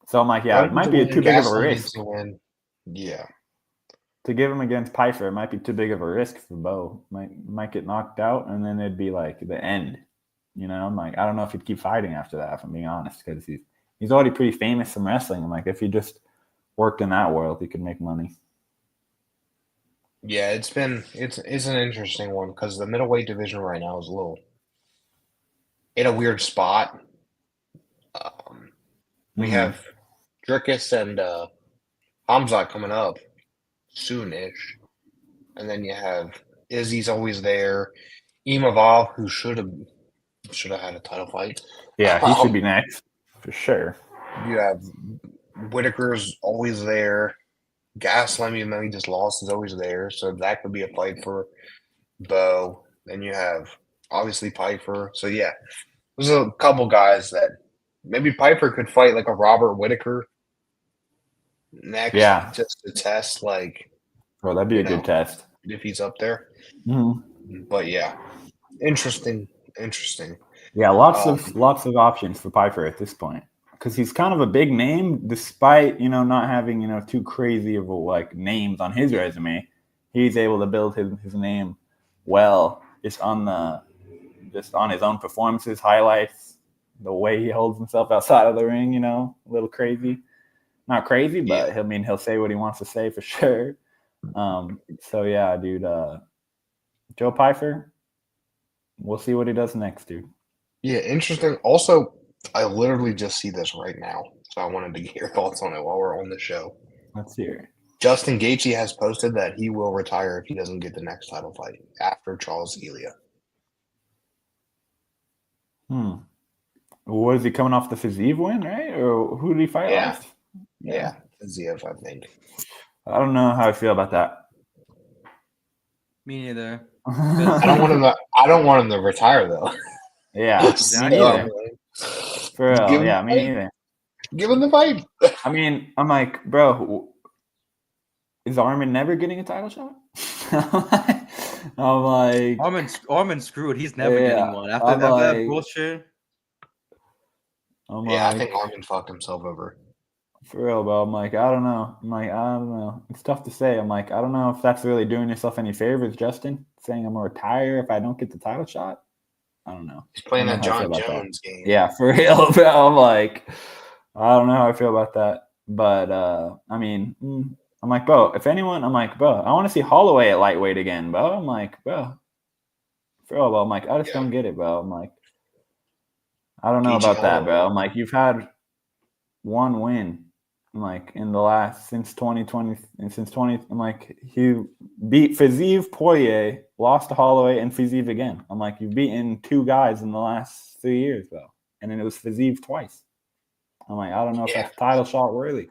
So I'm like, Bo yeah, it needs might to be win, too big of a Gaston needs risk to win. Yeah. to give him against Piper. It might be too big of a risk for Bo. Might get knocked out, and then it'd be like the end. You know, I'm like, I don't know if he'd keep fighting after that. If I'm being honest, because he's already pretty famous from wrestling. I'm like, if he just worked in that world, he could make money. Yeah, it's an interesting one because the middleweight division right now is a little in a weird spot. We have Dricus and Hamzat coming up soonish, and then you have Izzy's always there. Imavov, who should have had a title fight. Yeah, he should be next for sure. You have Whitaker's always there. Gaslam, even though he just lost, is always there. So that could be a fight for Bo. Then you have obviously Piper. So yeah, there's a couple guys that maybe Piper could fight like a Robert Whitaker next, Yeah, just to test like, bro, that'd be a good test. if he's up there. Mm-hmm. But yeah, interesting. Yeah, lots of options for Piper at this point because he's kind of a big name, despite not having too crazy of like names on his resume. He's able to build his name well just on his own performances, highlights, the way he holds himself outside of the ring. A little crazy, not crazy, but he'll say what he wants to say for sure. So yeah, dude, Joe Piper. We'll see what he does next, dude. Yeah, interesting. Also, I literally just see this right now, so I wanted to get your thoughts on it while we're on the show. Let's hear it. Justin Gaethje has posted that he will retire if he doesn't get the next title fight after Charles Elia. Was he coming off the Fiziev win, right? Or who did he fight last? Yeah, Fiziev, I think. I don't know how I feel about that. Me neither. I don't want him to retire though. Yeah, Exactly. me neither. For real, yeah, me neither. Give him the fight. I mean, I'm like, bro, is Armin never getting a title shot? I'm like, Armin's screwed. He's never getting one after that bullshit. I think Armin fucked himself over. For real, bro. I'm like, I don't know. I don't know. It's tough to say. I'm like, I don't know if that's really doing yourself any favors, Justin. Saying I'm gonna retire if I don't get the title shot. I don't know. He's playing that John Jones game. Yeah, for real, bro. I'm like, I don't know how I feel about that. But I mean, I'm like, bro, if anyone, I'm like, bro, I want to see Holloway at lightweight again, bro. I'm like, bro. For real, bro. I'm like, I just don't get it, bro. I'm like, I don't know about that, bro. I'm like, you've had one win. I'm like, in the last since 2020 and since 20, I'm like, he beat Fiziev, Poirier, lost to Holloway, and Fiziev again. I'm like, you've beaten two guys in the last 3 years, though, and then it was Fiziev twice. I'm like, I don't know if that's title shot worthy.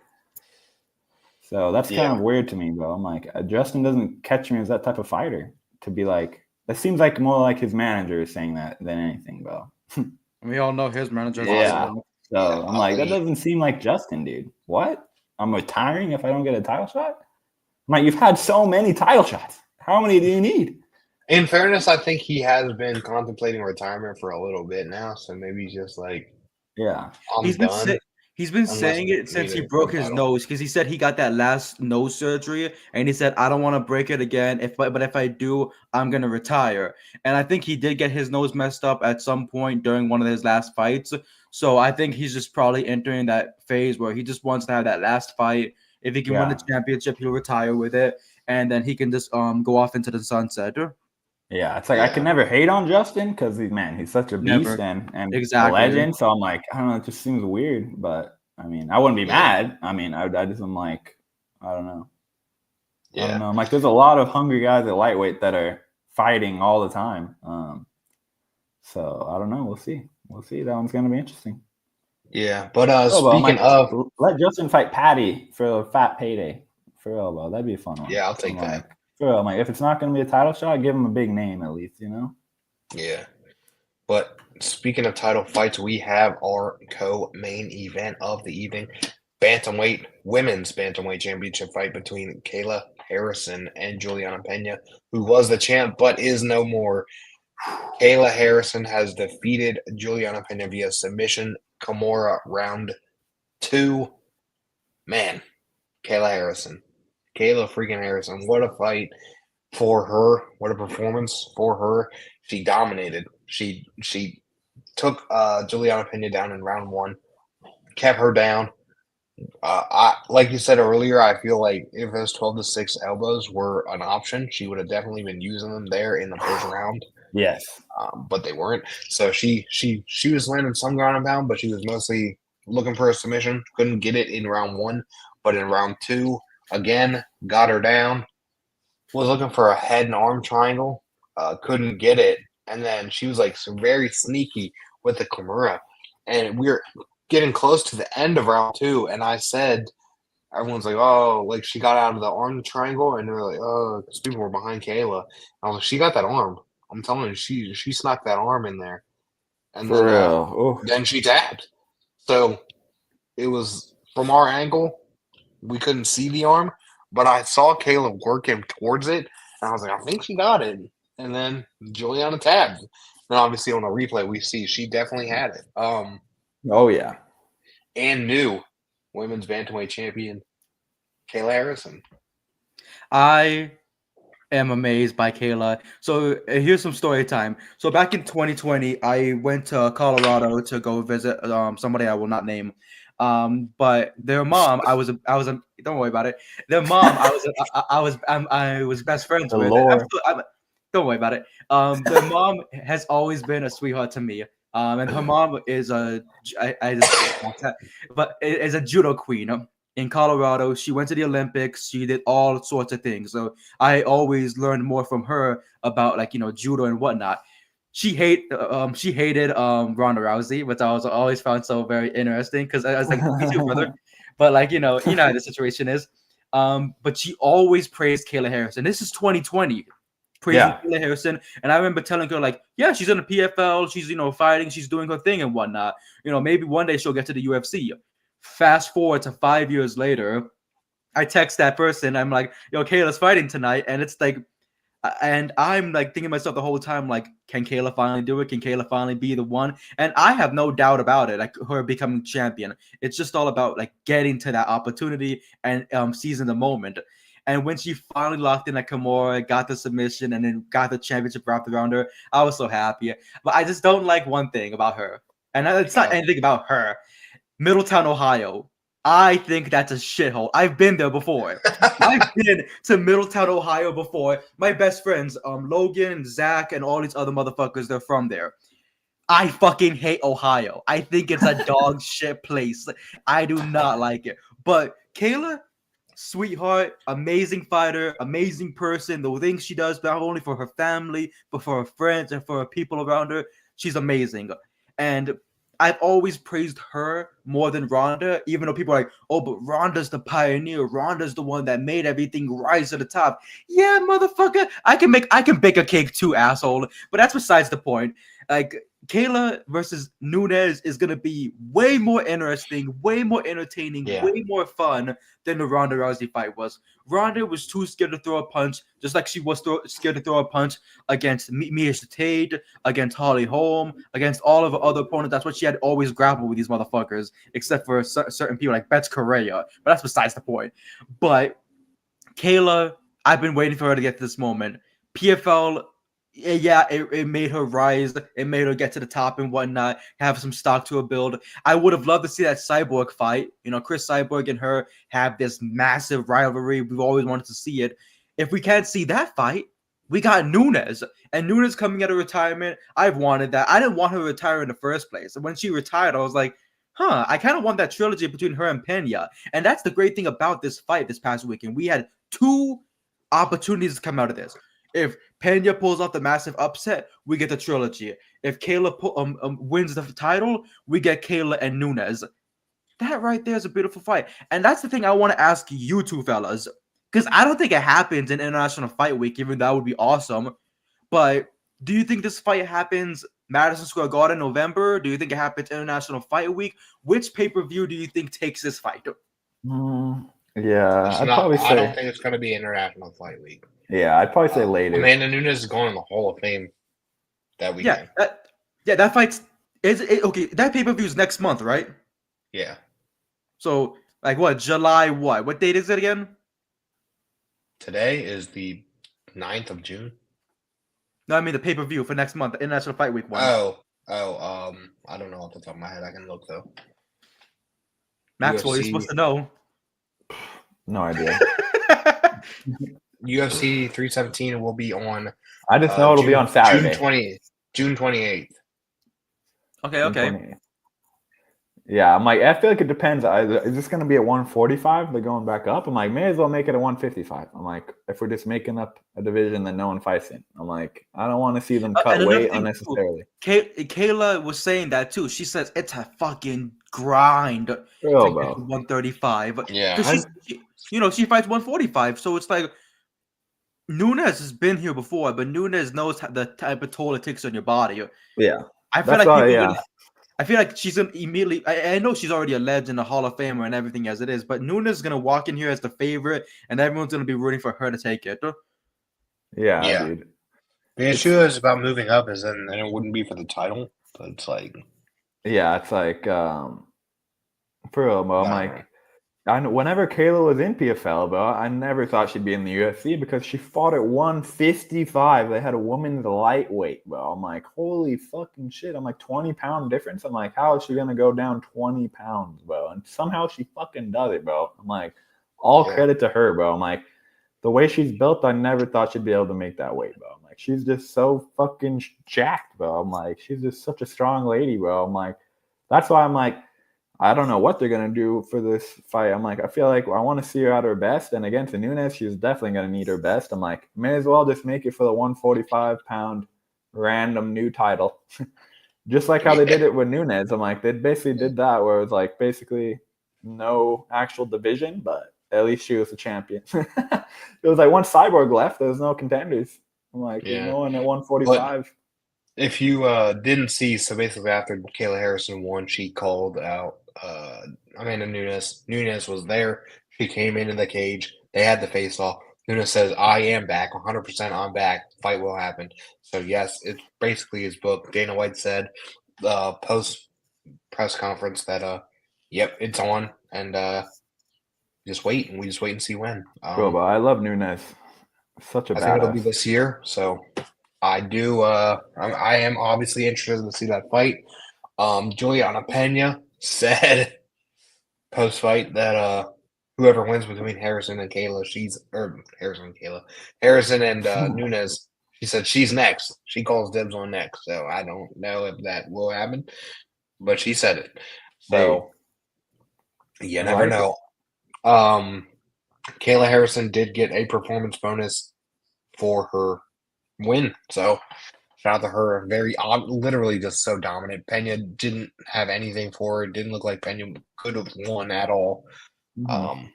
So that's kind of weird to me, bro. I'm like, Justin doesn't catch me as that type of fighter to be like. That seems like more like his manager is saying that than anything, bro. We all know his manager. Yeah. So I'm like, that Ali. doesn't seem like Justin, dude. What? I'm retiring if I don't get a title shot? I'm like, you've had so many title shots. How many do you need? In fairness, I think he has been contemplating retirement for a little bit now, so maybe he's just like, Yeah. I'm done. He's been Unless saying we it since he need a broke his title. nose, because he said he got that last nose surgery, and he said, I don't want to break it again. But if I do, I'm gonna retire. And I think he did get his nose messed up at some point during one of his last fights. So I think he's just probably entering that phase where he just wants to have that last fight. If he can win the championship, he'll retire with it, and then he can just go off into the sunset. Yeah, it's like I can never hate on Justin because he's such a beast and a legend. So I'm like, I don't know, it just seems weird. But I mean, I wouldn't be mad. I mean, I just am like, I don't know. I don't know. I'm like, there's a lot of hungry guys at lightweight that are fighting all the time. So I don't know. We'll see. We'll see. That one's gonna be interesting. Yeah, but speaking of, let Justin fight Patty for a fat payday. For real, bro, that'd be a fun one. Yeah, I'll take that. Like, for real, I'm like, if it's not gonna be a title shot, give him a big name at least, you know? Yeah. But speaking of title fights, we have our co-main event of the evening. Women's bantamweight championship fight between Kayla Harrison and Juliana Pena, who was the champ but is no more. Kayla Harrison has defeated Juliana Pena via submission Kimura round 2. Man, Kayla freaking Harrison. What a fight for her. What a performance for her. She dominated. She took Juliana Pena down in round 1, kept her down. Like you said earlier, I feel like if those 12-6 elbows were an option, she would have definitely been using them there in the first round. Yes. But they weren't. So she was landing some ground and pound, but she was mostly looking for a submission. Couldn't get it in round 1, but in round 2, again, got her down. Was looking for a head and arm triangle. Couldn't get it. And then she was like very sneaky with the Kimura. And we're getting close to the end of round 2. And I said, everyone's like, oh, like she got out of the arm triangle. And they're like, oh, because people were behind Kayla. I was like, she got that arm. I'm telling you, she snuck that arm in there. And then she tapped. So it was from our angle, we couldn't see the arm, but I saw Kayla working towards it. And I was like, I think she got it. And then Juliana tabbed. And obviously on the replay, we see she definitely had it. Oh, yeah. And new women's bantamweight champion, Kayla Harrison. I am amazed by Kayla. So here's some story time. So back in 2020, I went to Colorado to go visit somebody I will not name. But their mom, I was don't worry about it. Their mom, I was best friends with. Don't worry about it. Their mom has always been a sweetheart to me. And her mom is is a judo queen in Colorado. She went to the Olympics. She did all sorts of things. So I always learned more from her about judo and whatnot. She hated Ronda Rousey, which I was always found so very interesting because I was like, me too, brother. But you know how the situation is. But she always praised Kayla Harrison. This is 2020. Praising Kayla Harrison, and I remember telling her she's in the PFL, she's fighting, she's doing her thing and whatnot. Maybe one day she'll get to the UFC. Fast forward to 5 years later, I text that person. I'm like, "Yo, Kayla's fighting tonight," and it's like, and I'm like thinking to myself the whole time, like, can Kayla finally do it? Can Kayla finally be the one? And I have no doubt about it, like her becoming champion. It's just all about getting to that opportunity and seizing the moment. And when she finally locked in at Kimura, got the submission, and then got the championship wrapped around her, I was so happy. But I just don't like one thing about her. And it's not anything about her. Middletown, Ohio. I think that's a shithole. I've been there before. I've been to Middletown, Ohio before. My best friends, Logan, Zach, and all these other motherfuckers, they're from there. I fucking hate Ohio. I think it's a dog shit place. I do not like it. But Kayla, sweetheart, amazing fighter, amazing person. The things she does, not only for her family, but for her friends and for her people around her, she's amazing. And I've always praised her more than Ronda, even though people are like, oh, but Ronda's the pioneer. Ronda's the one that made everything rise to the top. Yeah, motherfucker. I can bake a cake too, asshole. But that's besides the point. Like, Kayla versus Nunes is gonna be way more interesting, way more entertaining, way more fun than the Ronda Rousey fight was. Ronda was too scared to throw a punch, just like she was scared to throw a punch against Mia Tate, against Holly Holm, against all of her other opponents. That's what she had always grappled with these motherfuckers, except for certain people like Betts Correa. But that's besides the point. But Kayla, I've been waiting for her to get to this moment. PFL, yeah, it made her rise. It made her get to the top and whatnot, have some stock to her build. I would have loved to see that Cyborg fight. You know, Chris Cyborg and her have this massive rivalry. We've always wanted to see it. If we can't see that fight, we got Nunes. And Nunes coming out of retirement, I've wanted that. I didn't want her to retire in the first place. And when she retired, I was like, I kind of want that trilogy between her and Pena. And that's the great thing about this fight this past weekend. We had 2 opportunities to come out of this. If Pena pulls off the massive upset, we get the trilogy. If Kayla wins the title, we get Kayla and Nunes. That right there is a beautiful fight. And that's the thing I want to ask you two fellas. Because I don't think it happens in International Fight Week, even though that would be awesome. But do you think this fight happens Madison Square Garden November? Do you think it happens International Fight Week? Which pay-per-view do you think takes this fight? Yeah, I don't say. think it's going to be International Fight Week. Yeah, I'd probably say later. Amanda Nunes is going in the Hall of Fame that weekend. That fight's okay. That pay-per-view is next month, right? Yeah. So, like what? July what? What date is it again? Today is the 9th of June. No, I mean the pay-per-view for next month, International Fight Week one. I don't know off the top of my head. I can look though. Maxwell, you're supposed to know. No idea. UFC 317 will be on. I just know it'll be on Saturday. June 28th. Okay. 28th. Yeah, I'm like, I feel like it depends. Is this going to be at 145? They're going back up. I'm like, may as well make it at 155. I'm like, if we're just making up a division that no one fights in, I'm like, I don't want to see them cut weight unnecessarily. Kayla was saying that too. She says it's a fucking grind to get to 135. Yeah, she fights 145, so it's like Nunes has been here before, but Nunes knows the type of toll it takes on your body. Yeah, I feel like she's gonna immediately. I know she's already a legend, a Hall of Famer, and everything as it is. But Nunes is gonna walk in here as the favorite, and everyone's gonna be rooting for her to take it. Yeah. Dude. The issue is about moving up, is then it wouldn't be for the title, but it's like, it's like, for real, bro. I'm like, whenever Kayla was in PFL, bro, I never thought she'd be in the UFC because she fought at 155. They had a woman's lightweight, bro. I'm like, holy fucking shit. I'm like, 20-pound difference. I'm like, how is she going to go down 20 pounds, bro? And somehow she fucking does it, bro. I'm like, all credit to her, bro. I'm like, the way she's built, I never thought she'd be able to make that weight, bro. I'm like, she's just so fucking jacked, bro. I'm like, she's just such a strong lady, bro. I'm like, that's why I'm like, I don't know what they're going to do for this fight. I'm like, I feel like I want to see her at her best. And against Nunes, she's definitely going to need her best. I'm like, may as well just make it for the 145-pound random new title. Just like how they did it with Nunes. I'm like, they basically did that where it was like basically no actual division, but at least she was the champion. It was like once Cyborg left, there was no contenders. I'm like, there's no one at 145. But if you didn't see, so basically after Kayla Harrison won, she called out Amanda Nunes. Nunes was there. She came into the cage. They had the face off. Nunes says, I am back. 100% I'm back. Fight will happen. So, yes, it's basically his book. Dana White said post press conference that, yep, it's on. And just wait. And we just wait and see when. Bro, but I love Nunes. Such a badass. I think it'll be this year. So, I do. I am obviously interested to see that fight. Juliana Pena said post fight that whoever wins between Harrison and Nunes, she said she's next. She calls dibs on next. So I don't know if that will happen, but she said it. So you never know. Kayla Harrison did get a performance bonus for her win, so Shout out to her. Very literally just so dominant. Pena didn't have anything for her. Didn't look like Pena could have won at all. Mhm.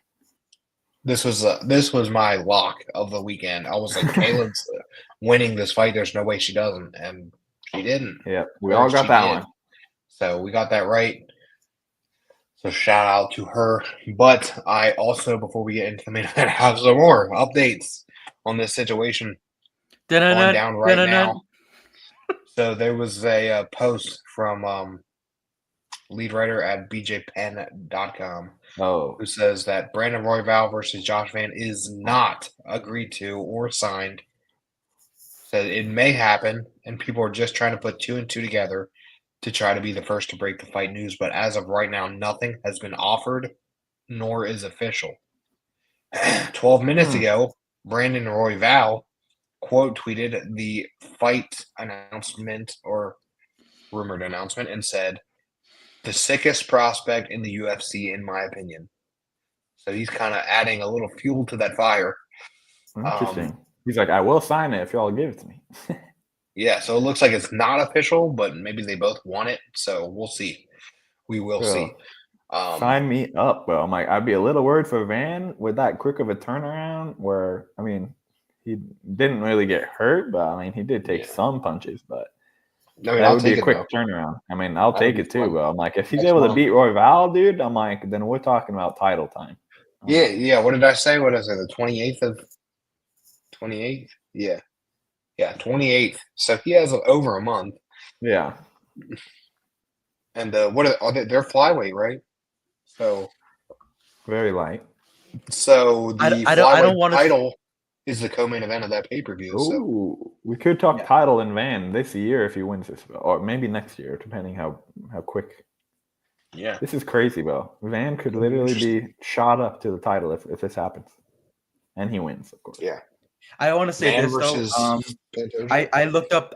This was my lock of the weekend. I was like, Kayla's winning this fight. There's no way she doesn't, and she didn't. Yeah, we Or all got she that did. one. So we got that right. So shout out to her. But I also, before we get into the main event, have some more updates on this situation going down right now. So there was a post from lead writer at bjpen.com who says that Brandon Royval versus Josh Van is not agreed to or signed. Said it may happen, and people are just trying to put two and two together to try to be the first to break the fight news. But as of right now, nothing has been offered, nor is official. 12 minutes ago, Brandon Royval quote tweeted the fight announcement or rumored announcement and said, "The sickest prospect in the UFC, in my opinion." So he's kind of adding a little fuel to that fire. Interesting. He's like, I will sign it if y'all give it to me. Yeah, so it looks like it's not official, but maybe they both want it. So we'll see. We will see. Sign me up, bro. I'm like, I'd be a little worried for Van with that quick of a turnaround where, I mean, he didn't really get hurt, but I mean, he did take some punches, but that would be a quick turnaround. I mean, I'll take it too, bro. I'm like, if he's able to beat Royval, dude, I'm like, then we're talking about title time. Yeah. What did I say? What did I say? The 28th of 28th? Yeah, 28th. So he has over a month. Yeah. And what are they? They're flyweight, right? So very light. So the flyweight title is the co-main event of that pay-per-view. Ooh, so. We could talk title in Van this year if he wins this, or maybe next year, depending how quick. Yeah, this is crazy, bro. Van could literally be shot up to the title if this happens, and he wins, of course. Yeah. I want to say this though. I looked up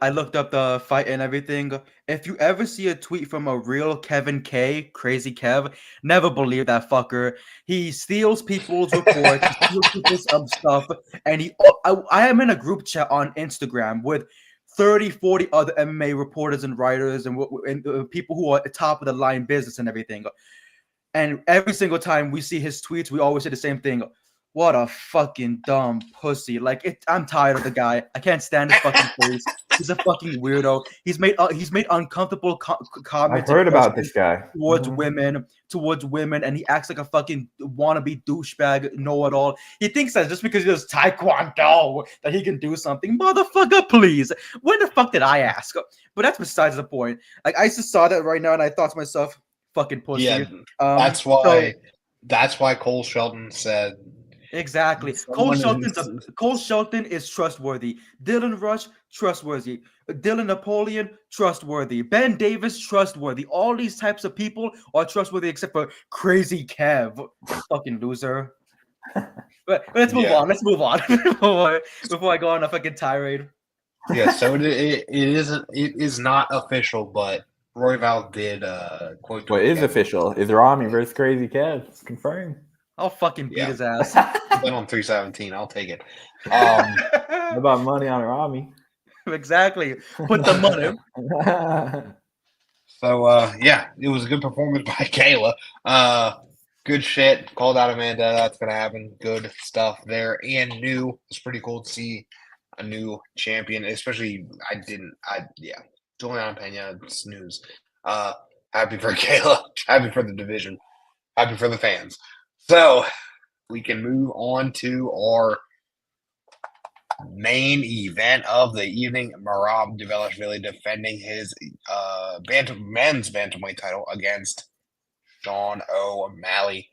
the fight and everything. If you ever see a tweet from a real Kevin K, crazy Kev, never believe that fucker. He steals people's reports, he steals people's stuff, and I am in a group chat on Instagram with 30, 40 other MMA reporters and writers and people who are at the top of the line business and everything. And every single time we see his tweets, we always say the same thing. What a fucking dumb pussy. Like, I'm tired of the guy. I can't stand his fucking face. He's a fucking weirdo. He's made uncomfortable comments. I've heard about this guy. Towards women, and he acts like a fucking wannabe douchebag, know-it-all. He thinks that just because he does taekwondo that he can do something. Motherfucker, please. When the fuck did I ask? But that's besides the point. Like, I just saw that right now, and I thought to myself, fucking pussy. Yeah, that's why Cole Shelton said. Exactly. Cole Shelton is trustworthy. Dylan Rush, trustworthy. Dylan Napoleon, trustworthy. Ben Davis, trustworthy. All these types of people are trustworthy except for Crazy Kev. Fucking loser. But let's move on. Let's move on before I go on a fucking tirade. Yeah, so it is not official, but Royval did quote. What is official? Is Rami versus Crazy Kev? It's confirmed. I'll fucking beat his ass. Been on 317. I'll take it. What about money on Rami? Exactly. Put the money. So it was a good performance by Kayla. Good shit. Called out Amanda. That's gonna happen. Good stuff there. And new. It's pretty cool to see a new champion. Especially Juliana Pena. It's news. Happy for Kayla. Happy for the division. Happy for the fans. So we can move on to our main event of the evening. Merab Dvalishvili defending his men's bantamweight title against Sean O'Malley.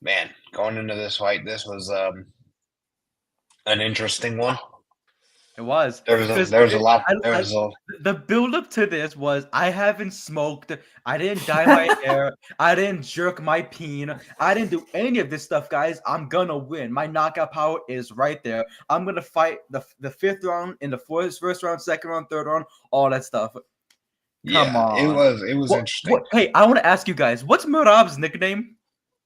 Man, going into this fight, this was an interesting one. It was. There was a lot. The build-up to this was I haven't smoked. I didn't dye my hair. I didn't jerk my peen. I didn't do any of this stuff, guys. I'm gonna win. My knockout power is right there. I'm gonna fight the fifth round, in the first round, second round, third round, all that stuff. Come on. It was interesting. Hey, I want to ask you guys, what's Merab's nickname?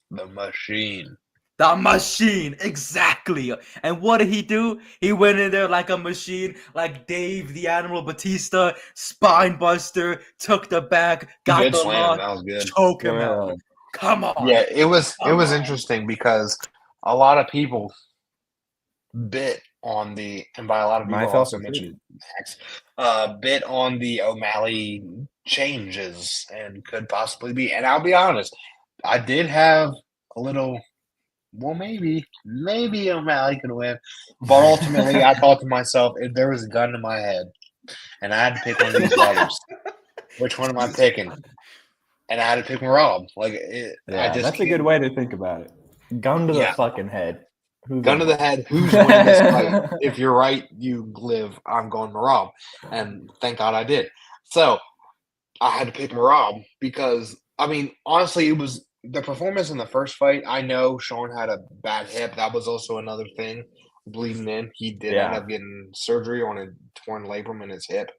The Machine. The machine, exactly. And what did he do? He went in there like a machine, like Dave the Animal Batista, spine buster, took the back, got Good the slam. lock, That was good. choke him out. Bro. Come on. Yeah, it was Come on. interesting because a lot of people bit on the, and by a lot of people Myself also included. mentioned Max, bit on the O'Malley changes and could possibly be. And I'll be honest, I did have a little. Well, maybe O'Malley could win, but ultimately, I thought to myself, if there was a gun to my head, and I had to pick one of these fighters, which one am I picking? And I had to pick Rob. Like, I Yeah, just that's a good way to think about it. Gun to the Yeah. fucking head. Who's Gun to the head. Who's winning this fight? If you're right, you live. I'm going Marab, and thank God I did. So I had to pick Marab because I mean, honestly, it was the performance in the first fight. I know Sean had a bad hip. That was also another thing bleeding in. He did end Yeah. up getting surgery on a torn labrum in his hip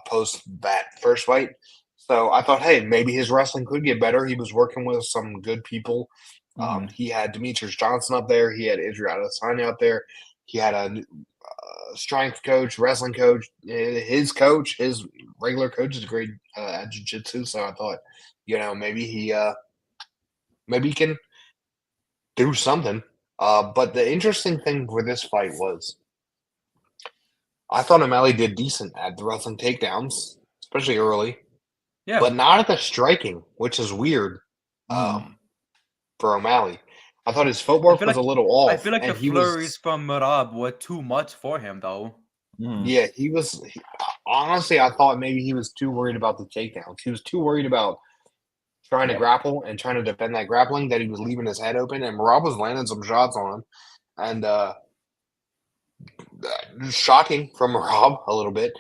post that first fight. So I thought, hey, maybe his wrestling could get better. He was working with some good people. He had Demetrius Johnson up there. He had Israel Adesanya up there. He had a strength coach, wrestling coach. His regular coach, is great at jiu-jitsu. So I thought, maybe he can do something. But the interesting thing for this fight was, I thought O'Malley did decent at the wrestling takedowns, especially early. Yeah. But not at the striking, which is weird for O'Malley. I thought his footwork was a little off. I feel like and the he flurries from Marab were too much for him, though. Yeah, he was. Honestly, I thought maybe he was too worried about the takedowns. He was too worried about trying to grapple and trying to defend that grappling that he was leaving his head open. And Marab was landing some shots on him. And shocking from Marab a little bit.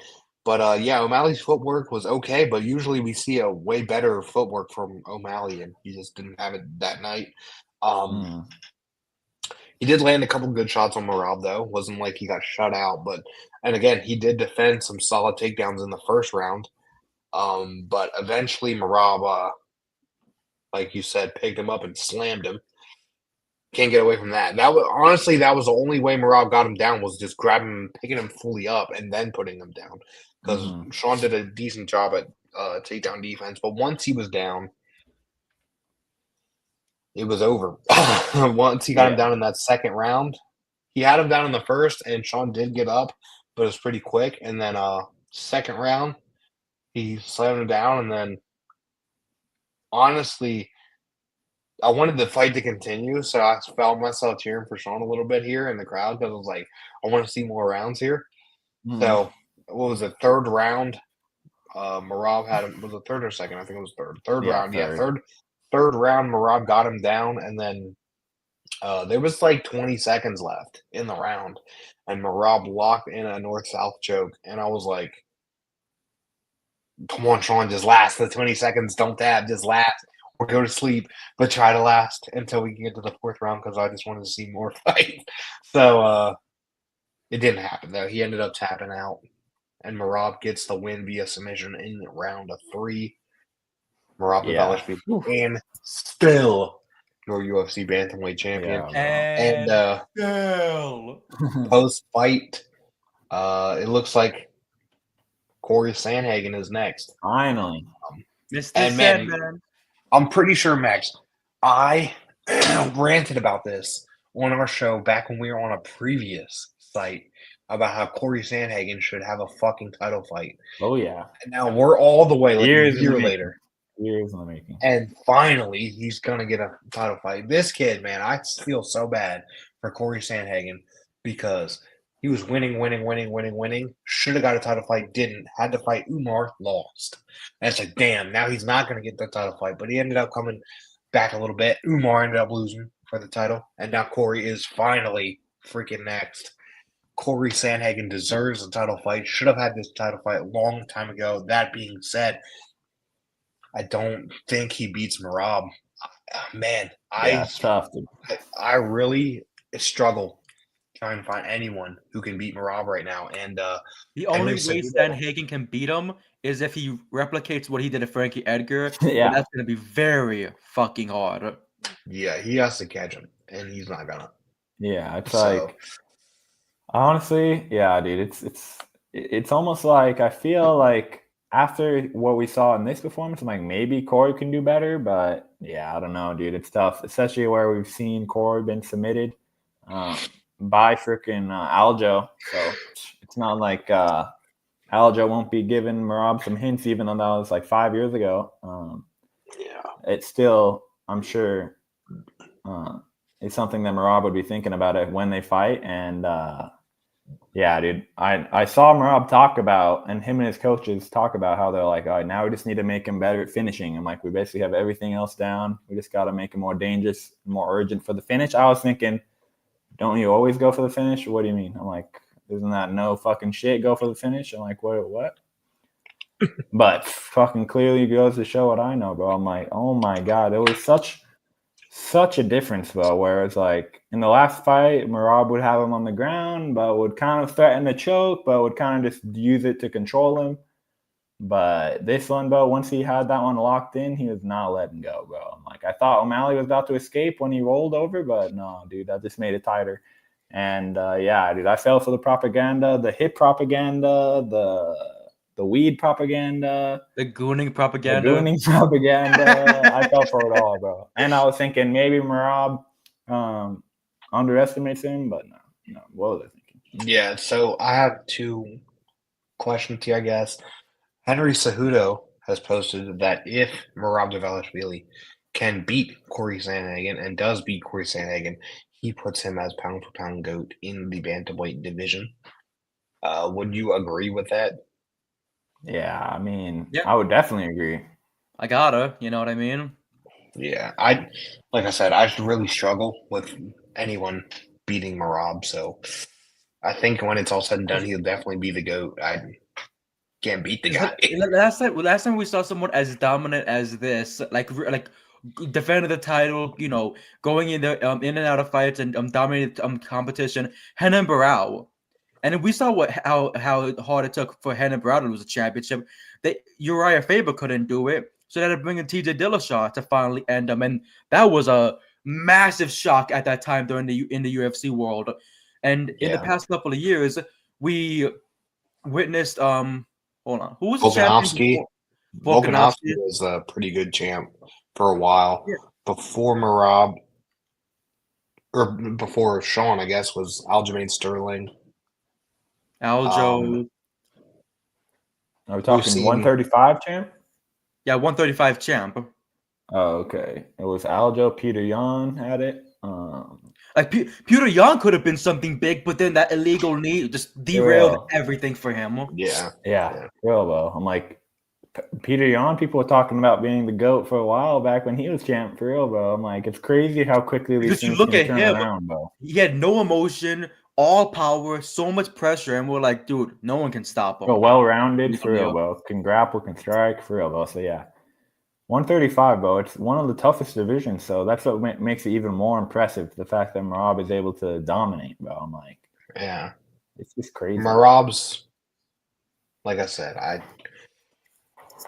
But yeah, O'Malley's footwork was okay, but usually we see a way better footwork from O'Malley, and he just didn't have it that night. He did land a couple good shots on Marab, though. Wasn't like he got shut out, and again, he did defend some solid takedowns in the first round. But eventually Marab, like you said, picked him up and slammed him. Can't get away from that. That was the only way Marab got him down, was just grabbing him, picking him fully up, and then putting him down. Because Sean did a decent job at takedown defense, but once he was down, it was over. Once he got him down in that second round, he had him down in the first, and Sean did get up, but it was pretty quick. And then second round, he slammed him down, and then honestly, I wanted the fight to continue, so I felt myself cheering for Sean a little bit here in the crowd because I was like, I want to see more rounds here. So, what was it, third round? Marab had him. Was it third or second? I think it was third. Third round. Yeah, third round. Marab got him down, and then there was like 20 seconds left in the round, and Marab locked in a north-south choke, and I was like, "Come on, Sean, just last the 20 seconds. Don't tab, just last." Or go to sleep, but try to last until we can get to the fourth round because I just wanted to see more fight. So it didn't happen, though. He ended up tapping out, and Marab gets the win via submission in round of 3. Marab Pavelski, and still your UFC bantamweight champion. And post-fight, it looks like Corey Sandhagen is next. Finally. Mr. Sandman. I'm pretty sure, Max, I ranted about this on our show back when we were on a previous site about how Corey Sandhagen should have a fucking title fight. Oh, yeah. And now we're all the way, like Years a year later. Years in the making. And finally, he's going to get a title fight. This kid, man, I feel so bad for Corey Sandhagen because he was winning. Should have got a title fight, didn't. Had to fight Umar, lost. And it's like, damn, now he's not going to get the title fight. But he ended up coming back a little bit. Umar ended up losing for the title. And now Corey is finally freaking next. Corey Sandhagen deserves a title fight. Should have had this title fight a long time ago. That being said, I don't think he beats Marab. Man, it's tough. I really struggle trying to find anyone who can beat Marab right now. And the only way Sandhagen can beat him is if he replicates what he did to Frankie Edgar. Yeah, that's going to be very fucking hard. Yeah, he has to catch him. and he's not gonna. Yeah, it's So like honestly, yeah, dude, it's almost like I feel like after what we saw in this performance, I'm like maybe Corey can do better, but yeah, I don't know, dude. It's tough, especially where we've seen Corey been submitted by freaking Aljo. So it's not like Aljo won't be giving Marab some hints, even though that was like 5 years ago. yeah, It's still, I'm sure, it's something that Marab would be thinking about it when they fight. And yeah, dude, I saw Marab talk about, and him and his coaches talk about how they're like, all right, now we just need to make him better at finishing. And like, we basically have everything else down. We just got to make him more dangerous, more urgent for the finish. I was thinking, don't you always go for the finish? What do you mean? I'm like, isn't that no fucking shit? Go for the finish. I'm like, what? But fucking clearly goes to show what I know, bro. I'm like, oh my God, it was such a difference, though, where it's like in the last fight, Marab would have him on the ground, but would kind of threaten to choke, but would kind of just use it to control him. But this one, bro, once he had that one locked in, he was not letting go, bro. I'm like, I thought O'Malley was about to escape when he rolled over, but no, dude, that just made it tighter. And yeah, dude, I fell for the propaganda, the hip propaganda, the weed propaganda, The gooning the propaganda. gooning propaganda. I fell for it all, bro. And I was thinking maybe Marab underestimates him, but no. What was I thinking? yeah. So I have two questions here, I guess. Henry Cejudo has posted that if Merab Dvalishvili can beat Corey Sandhagen and does beat Corey Sandhagen, he puts him as pound for pound GOAT in the bantamweight division. Would you agree with that? Yeah, I mean, Yeah. I would definitely agree. I gotta, you know what I mean? Yeah, like I said, I really struggle with anyone beating Merab. So I think when it's all said and done, he'll definitely be the GOAT. I can't beat the guy. Last time we saw someone as dominant as this, like defending the title, you know, going in and out of fights and dominating competition, Renan Barão. And we saw how hard it took for Renan Barão to lose a championship. Uriah Faber couldn't do it, so they had to bring in TJ Dillashaw to finally end him, and that was a massive shock at that time in the UFC world. And in the past couple of years, we witnessed hold on, who was the champion Volkanovski. before Volkanovski was a pretty good champ for a while. Yeah. Before Merab, or before Sean, I guess, was Aljamain Sterling. Aljo. Are we talking 135 champ? Yeah, 135 champ. Oh, okay. It was Aljo, Peter Yan had it. Like Peter Yan could have been something big, but then that illegal knee just derailed everything for him. Yeah. Real though. I'm like, Peter Yan, people were talking about being the GOAT for a while back when he was champ, for real, bro. I'm like, it's crazy how quickly these things can turn around, bro. He had no emotion, all power, so much pressure, and we're like, dude, no one can stop him. Bro, well-rounded, for real, bro. Can grapple, can strike, for real, bro. So yeah, 135, bro. It's one of the toughest divisions, so that's what makes it even more impressive. The fact that Merab is able to dominate, bro. I'm like, yeah, it's just crazy. Merab's, like I said,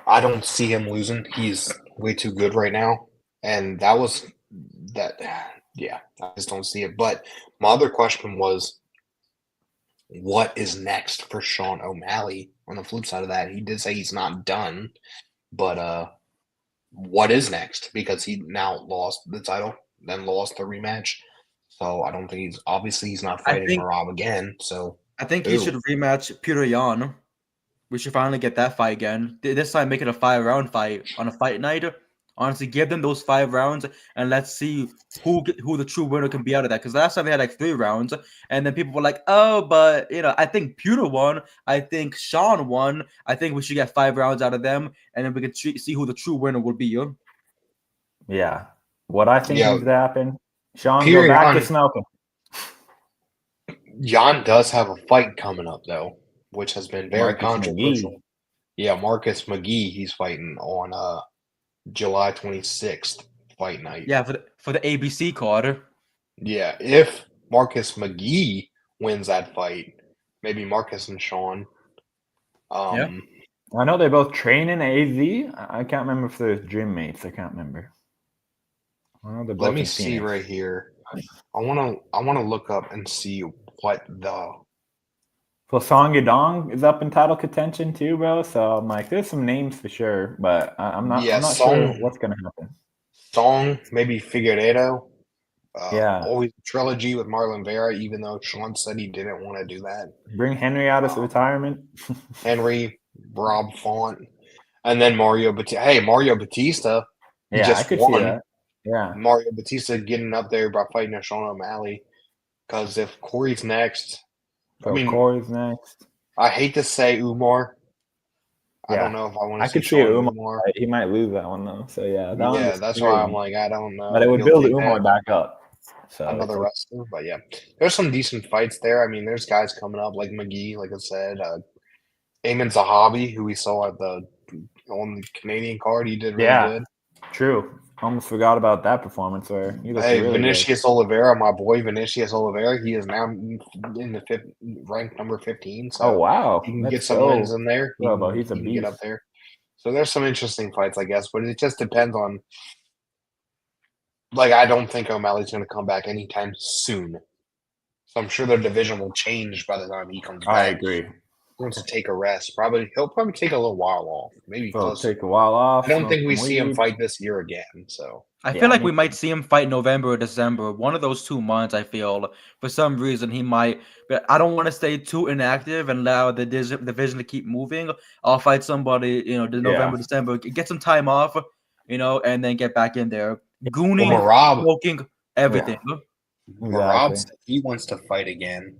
I don't see him losing. He's way too good right now, and yeah, I just don't see it. But my other question was, what is next for Sean O'Malley? On the flip side of that, he did say he's not done, but what is next? Because he now lost the title, then lost the rematch. So I don't think he's not fighting Merab again. So I think he should rematch Peter Yan. We should finally get that fight again. This time, make it a 5-round fight on a fight night. Honestly, give them those 5 rounds and let's see who the true winner can be out of that. Because last time they had like 3 rounds, and then people were like, "Oh, but you know, I think Peter won. I think Sean won. I think we should get 5 rounds out of them, and then we can see who the true winner will be." Yeah, what I think needs to happen. Sean, go back to smoking. Jan does have a fight coming up though, which has been very controversial. McGee. Yeah, Marcus McGee. He's fighting on July 26th fight night. Yeah, for the ABC card. Yeah, if Marcus McGee wins that fight, maybe Marcus and Sean. Yeah. I know they both train in AZ. I can't remember if they're gym mates. I can't remember. Let me see right here. I want to look up and see what the. Well, Song Yadong is up in title contention too, bro. So I'm like, there's some names for sure, but I'm Yeah, not sure what's gonna happen. Song, maybe Figueiredo. Yeah. Always trilogy with Marlon Vera, even though Sean said he didn't want to do that. Bring Henry out of retirement. Henry, Rob Font, and then Mario Batista. Hey, Mario Batista. He Yeah, I just could won. see that. Yeah. Mario Batista getting up there by fighting Sean O'Malley. Because if Corey's next, So Corey's next. I hate to say Umar. Yeah. I don't know if I want to I see could see Sean Umar. He might lose that one though. So yeah, that Yeah, that's why I'm like, I don't know. But it would He'll build take Umar back up. So another wrestler, but yeah, there's some decent fights there. I mean, there's guys coming up like McGee, like I said, Eamon Zahabi, who we saw at on the Canadian card. He did really good. True. Almost forgot about that performance where he looked really Vinicius Oliveira, my boy Vinicius Oliveira, he is now in the ranked number 15. So wow, he can get some wins in there. He's a he can beast. get up there. So there's some interesting fights, I guess, but it just depends on. Like, I don't think O'Malley's going to come back anytime soon. So I'm sure their division will change by the time he comes back. I agree. He wants to take a rest. He'll probably take a little while off. Maybe take a while off. I don't think we see him fight this year again. So I feel like we might see him fight November or December. One of those 2 months, I feel. For some reason, he might. But I don't want to stay too inactive and allow the division to keep moving. I'll fight somebody, November, December. Get some time off, and then get back in there. Gooning, smoking, everything. Yeah. Marab said he wants to fight again.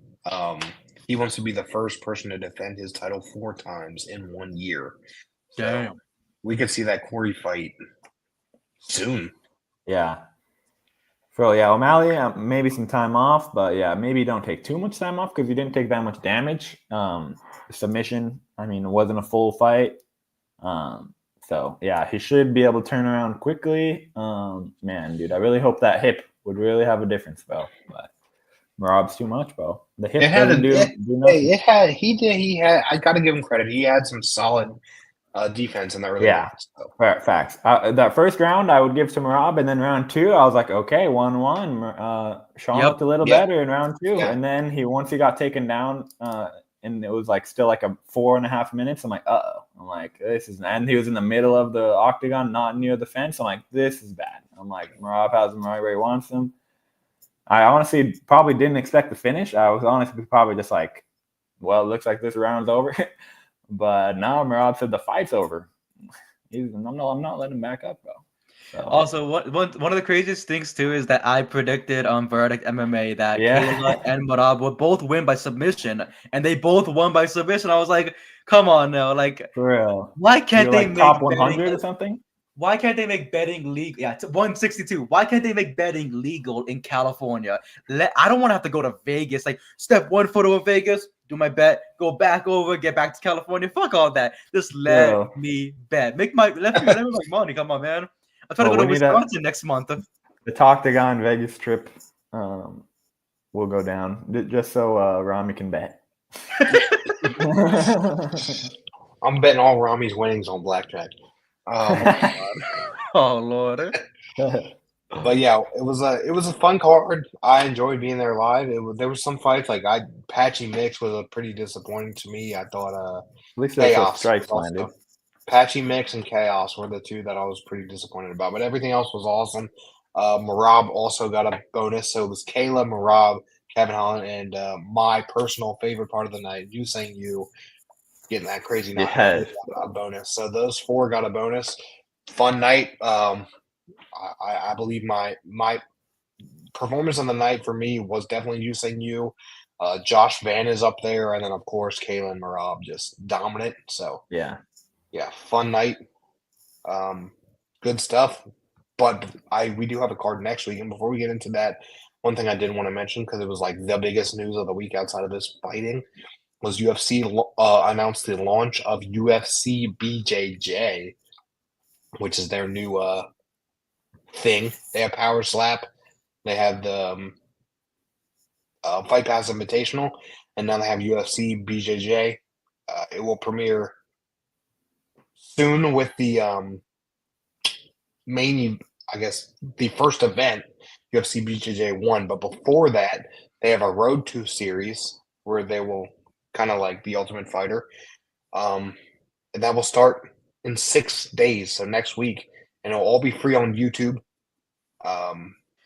He wants to be the first person to defend his title 4 times in 1 year. Damn. So we could see that Corey fight soon. Yeah. So yeah, O'Malley, maybe some time off, but yeah, maybe don't take too much time off because you didn't take that much damage. Submission, I mean, it wasn't a full fight. So yeah, he should be able to turn around quickly. Man, dude, I really hope that hip would really have a difference, bro. But Marab's too much, bro. The hip doesn't do nothing. I gotta give him credit. He had some solid defense in that early round. So. Facts. That first round, I would give to Marab, and then round 2, I was like, okay, 1-1. Sean looked a little better in round 2, and then once he got taken down, and it was like still like a 4.5 minutes. I'm like, I'm like, this is, and he was in the middle of the octagon, not near the fence. I'm like, this is bad. I'm like, Marab has him right where he wants him. I honestly probably didn't expect the finish. I was honestly probably just like, well, it looks like this round's over. But now Marab said the fight's over. I'm not letting him back up, bro. So. Also, one of the craziest things too is that I predicted on Verdict MMA that Kayla and Marab would both win by submission, and they both won by submission. I was like, come on now, like, for real. Why can't they make top 100 or something? Why can't they make betting legal? Yeah, 162. Why can't they make betting legal in California? I don't want to have to go to Vegas. Like, step 1 foot over Vegas, do my bet, go back over, get back to California. Fuck all that. Just let me bet. Let me make money. Come on, man. I'm trying to go to Wisconsin next month. The Talktagon Vegas trip will go down just so Rami can bet. I'm betting all Rami's winnings on blackjack. Oh my god! Oh Lord! But yeah, it was a fun card. I enjoyed being there live. There was some fights like Patchy Mix was pretty disappointing to me. I thought at least Chaos strikes landed. Patchy Mix and Chaos were the 2 that I was pretty disappointed about, but everything else was awesome. Marab also got a bonus, so it was Kayla, Marab, Kevin Holland, and my personal favorite part of the night, you saying you getting that crazy knockout a bonus. So those 4 got a bonus. Fun night. I believe my performance on the night for me was definitely you saying you. Josh Van is up there, and then of course Kayla and Marab just dominant. So yeah, fun night. Good stuff. But we do have a card next week, and before we get into that, one thing I did want to mention because it was like the biggest news of the week outside of this fighting was UFC announced the launch of UFC BJJ, which is their new thing. They have Power Slap, they have the Fight Pass Invitational, and now they have UFC BJJ. It will premiere soon with the main, I guess, the first event, UFC BJJ 1. But before that, they have a Road to series where they will kind of like the Ultimate Fighter. And that will start in 6 days, so next week, and it'll all be free on YouTube.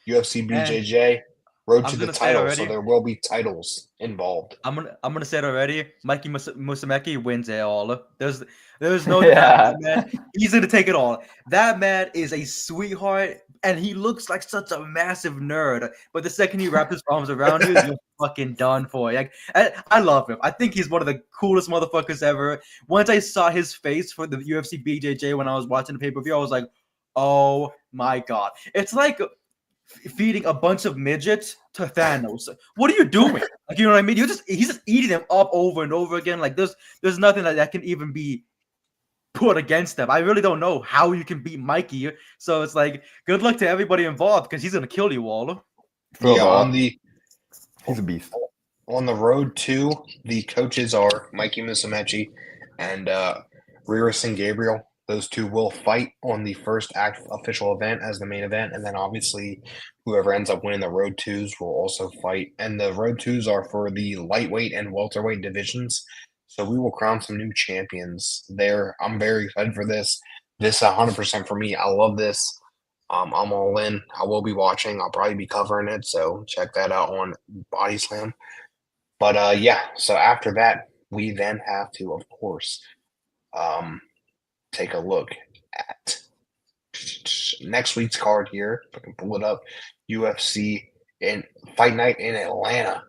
UFC BJJ Road I to was the gonna say it title, so already. there will be titles involved. I'm gonna say it already. Mikey Musumeci wins it all. There's no Yeah. denying that man. He's gonna take it all. That man is a sweetheart, and he looks like such a massive nerd. But the second he wraps his arms around you, you're fucking done for. Like I love him. I think he's one of the coolest motherfuckers ever. Once I saw his face for the UFC BJJ when I was watching the pay-per-view, I was like, oh my god. It's like feeding a bunch of midgets to Thanos. What are you doing? Like, you know what I mean? He's just eating them up over and over again. Like there's nothing that can even be put against them. I really don't know how you can beat Mikey. So it's like good luck to everybody involved because he's gonna kill you all. Yeah, He's a beast. on the Road to, the coaches are Mikey Musumeci and Rira Gabriel. Those two will fight on the first official event as the main event, and then obviously whoever ends up winning the Road Twos will also fight. And the Road Twos are for the lightweight and welterweight divisions. So we will crown some new champions there. I'm very excited for this. This 100% for me. I love this. I'm all in. I will be watching. I'll probably be covering it. So check that out on Body Slam. But yeah, so after that, we then have to, of course, take a look at next week's card here. If I can pull it up, UFC in Fight Night in Atlanta,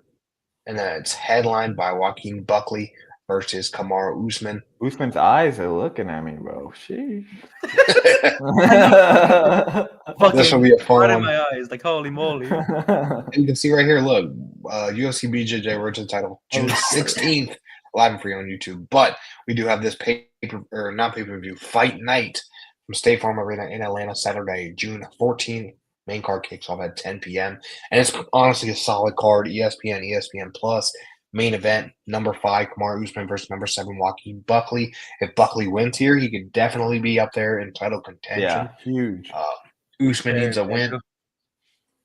and then it's headlined by Joaquin Buckley versus Kamaru Usman. Usman's eyes are looking at me, bro. Sheesh. This will be a fun Right in one. my eyes, like holy moly. You can see right here. Look, UFC BJJ Road to the Title, June 16th, live and free on YouTube. But we do have this not pay-per-view, Fight Night from State Farm Arena in Atlanta, Saturday, June 14th. Main card kicks off at 10 p.m. And it's honestly a solid card. ESPN Plus. Main event, number 5, Kamaru Usman versus number 7, Joaquin Buckley. If Buckley wins here, he could definitely be up there in title contention. Yeah, huge. Usman needs a win.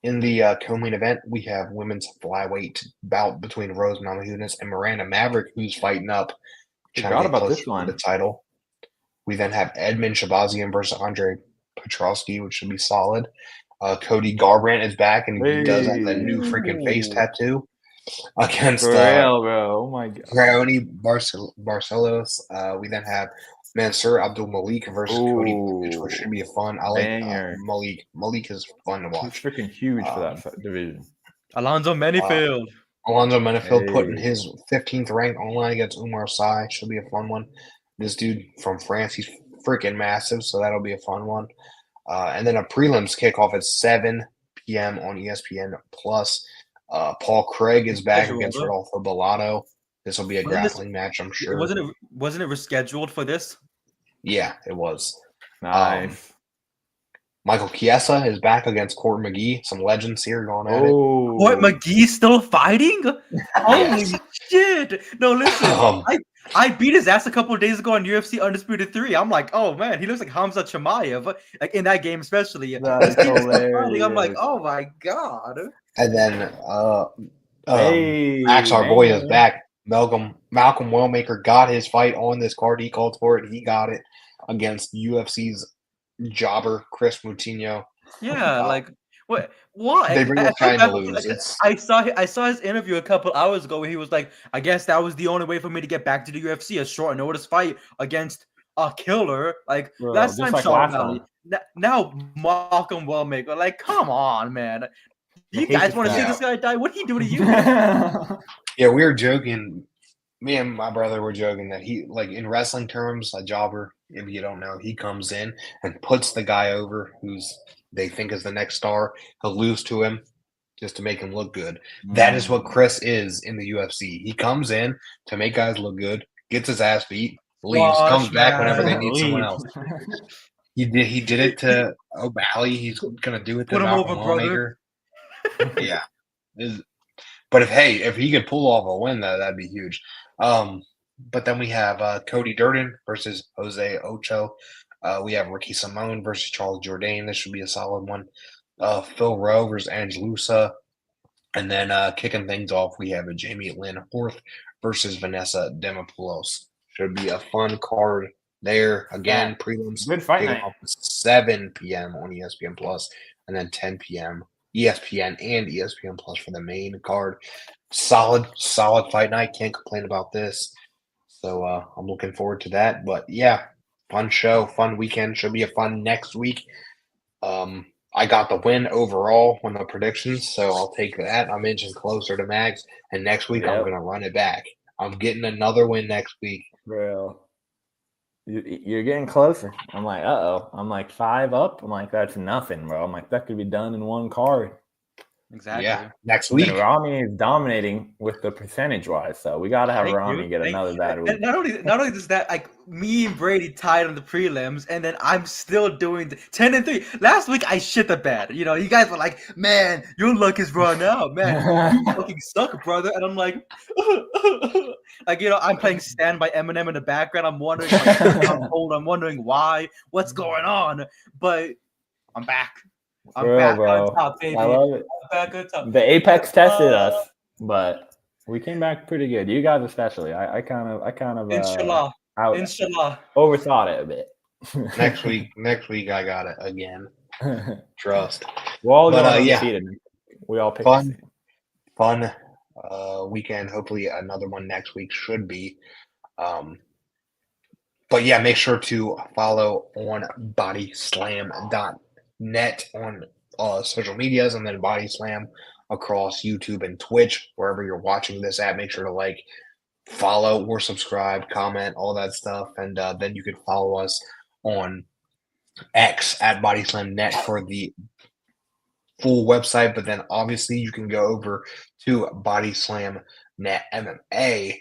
In the co-main event, we have women's flyweight bout between Rose Namajunas and Miranda Maverick, who's fighting up. Forgot about this one. The title. We then have Edmund Shabazian versus Andre Petrosky, which should be solid. Cody Garbrandt is back, and he does have that new freaking face tattoo against For real, bro. Oh my god. Raoni Barcelos. We then have Mansour Abdul Malik versus Cody, which should be fun. I like Malik. Malik is fun to watch. He's freaking huge for that division. Alonzo Menifield. Alonzo Menifield putting his 15th rank online against Umar Sy. Should be a fun one. This dude from France, he's freaking massive, so that'll be a fun one. And then a prelims kickoff at 7 p.m. on ESPN Plus. Paul Craig is back against Rodolfo Bellato. This will be a grappling match, I'm sure. Wasn't it rescheduled for this? Yeah, it was. Nice. Michael Chiesa is back against Court McGee. Some legends here going at it. Court McGee still fighting? Holy shit! No, listen. I beat his ass a couple of days ago on UFC Undisputed 3. I'm like, oh man, he looks like Hamza Chimaev, like in that game especially. That's hilarious. I'm like, oh my god. And then Max, our boy, is back. Malcolm Wellmaker got his fight on this card. He called for it. He got it against UFC's jobber Chris Moutinho. Yeah, like what? Why? They were trying to lose. I saw his interview a couple hours ago where he was like, I guess that was the only way for me to get back to the UFC, a short notice fight against a killer. Like last time, Sean Valley. Now Malcolm Wellmaker. Like, come on, man. You guys want to see this guy die? What did he do to you? Yeah, we were joking. Me and my brother were joking that he, like in wrestling terms, a jobber, if you don't know, he comes in and puts the guy over who's they think is the next star. He'll lose to him just to make him look good. That is what Chris is in the UFC. He comes in to make guys look good, gets his ass beat, leaves, comes back whenever they need someone else. He did it to O'Malley. He's gonna do it to Malcolm Wellmaker. Yeah. But if he could pull off a win, that'd be huge. But then we have Cody Durden versus Jose Ocho. We have Ricky Simone versus Charles Jourdain. This should be a solid one. Phil Rowe versus Angelusa. And then kicking things off, we have a Jamie Lynn Horth versus Vanessa Demopoulos. Should be a fun card there. Again, prelims Good fight kicking night. off at 7 p.m. on ESPN Plus, and then 10 p.m. ESPN and ESPN Plus for the main card. Solid fight night. Can't complain about this. So I'm looking forward to that. But yeah, fun show, fun weekend. Should be a fun next week. I got the win overall on the predictions, so I'll take that. I'm inching closer to Max, and next week I'm Yep. going to run it back. I'm getting another win next week. Bro, you're getting closer. I'm like, uh-oh. I'm like 5 up. I'm like, that's nothing, bro. I'm like, that could be done in one card. Exactly. Yeah, next And week. then Rami is dominating with the percentage-wise, so we got to have Thank Rami you. get Thank another you. bad week. And not only does that, like me and Brady tied on the prelims, and then I'm still doing 10-3. Last week I shit the bed. You know, you guys were like, "Man, your luck is run out, man. You fucking suck, brother." And I'm like, like I'm playing "Stand" by Eminem in the background. I'm wondering, like, I'm cold. I'm wondering why. What's going on? But I'm back. I'm For real, back bro. on top, baby. I love it. I'm back on top. The Apex tested us, but we came back pretty good. You guys especially. I kind of Inshallah. Inshallah. overthought it a bit. Next week I got it again. Trust. We're all But, going yeah. undefeated. We all picked Fun. the same. Fun weekend. Hopefully another one next week should be. But yeah, make sure to follow on bodyslam.net on social medias, and then Body Slam across YouTube and Twitch, wherever you're watching this at. Make sure to like, follow, or subscribe, comment, all that stuff. And then you can follow us on X at BodySlamNet for the full website. But then obviously you can go over to BodySlamNet MMA,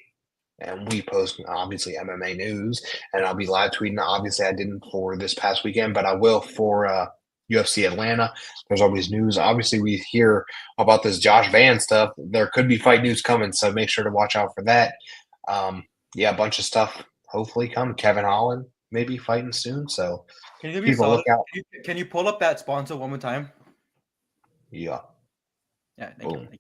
and we post obviously MMA news, and I'll be live tweeting. Obviously I didn't for this past weekend, but I will for UFC Atlanta. There's always news. Obviously we hear about this Josh Van stuff. There could be fight news coming, so make sure to watch out for that. Yeah, a bunch of stuff hopefully come. Kevin Holland maybe fighting soon, so Can you give me a people solid? look out. Can you pull up that sponsor one more time? Yeah. Yeah, thank Boom. you.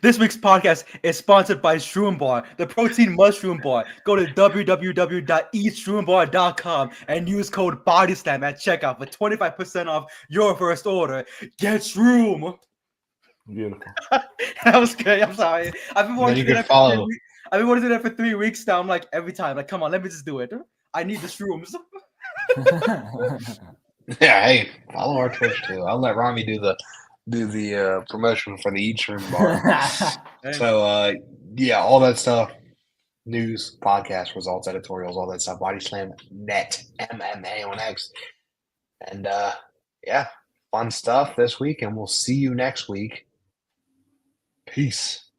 This week's podcast is sponsored by Shroom Bar, the protein mushroom bar. Go to www.eatshroombar.com and use code BODYSLAM at checkout for 25% off your first order. Get Shroom. Beautiful. That was good. I'm sorry. I've been wanting to do that for 3 weeks. I've been wanting to do that for 3 weeks now. I'm like, every time, like, come on, let me just do it. I need the shrooms. Yeah, hey, follow our Twitch too. I'll let Rami do the promotion for the Eat Shroom Bar. So yeah, all that stuff, news, podcast, results, editorials, all that stuff. Body Slam Net MMA on X. And yeah, fun stuff this week, and we'll see you next week. Peace.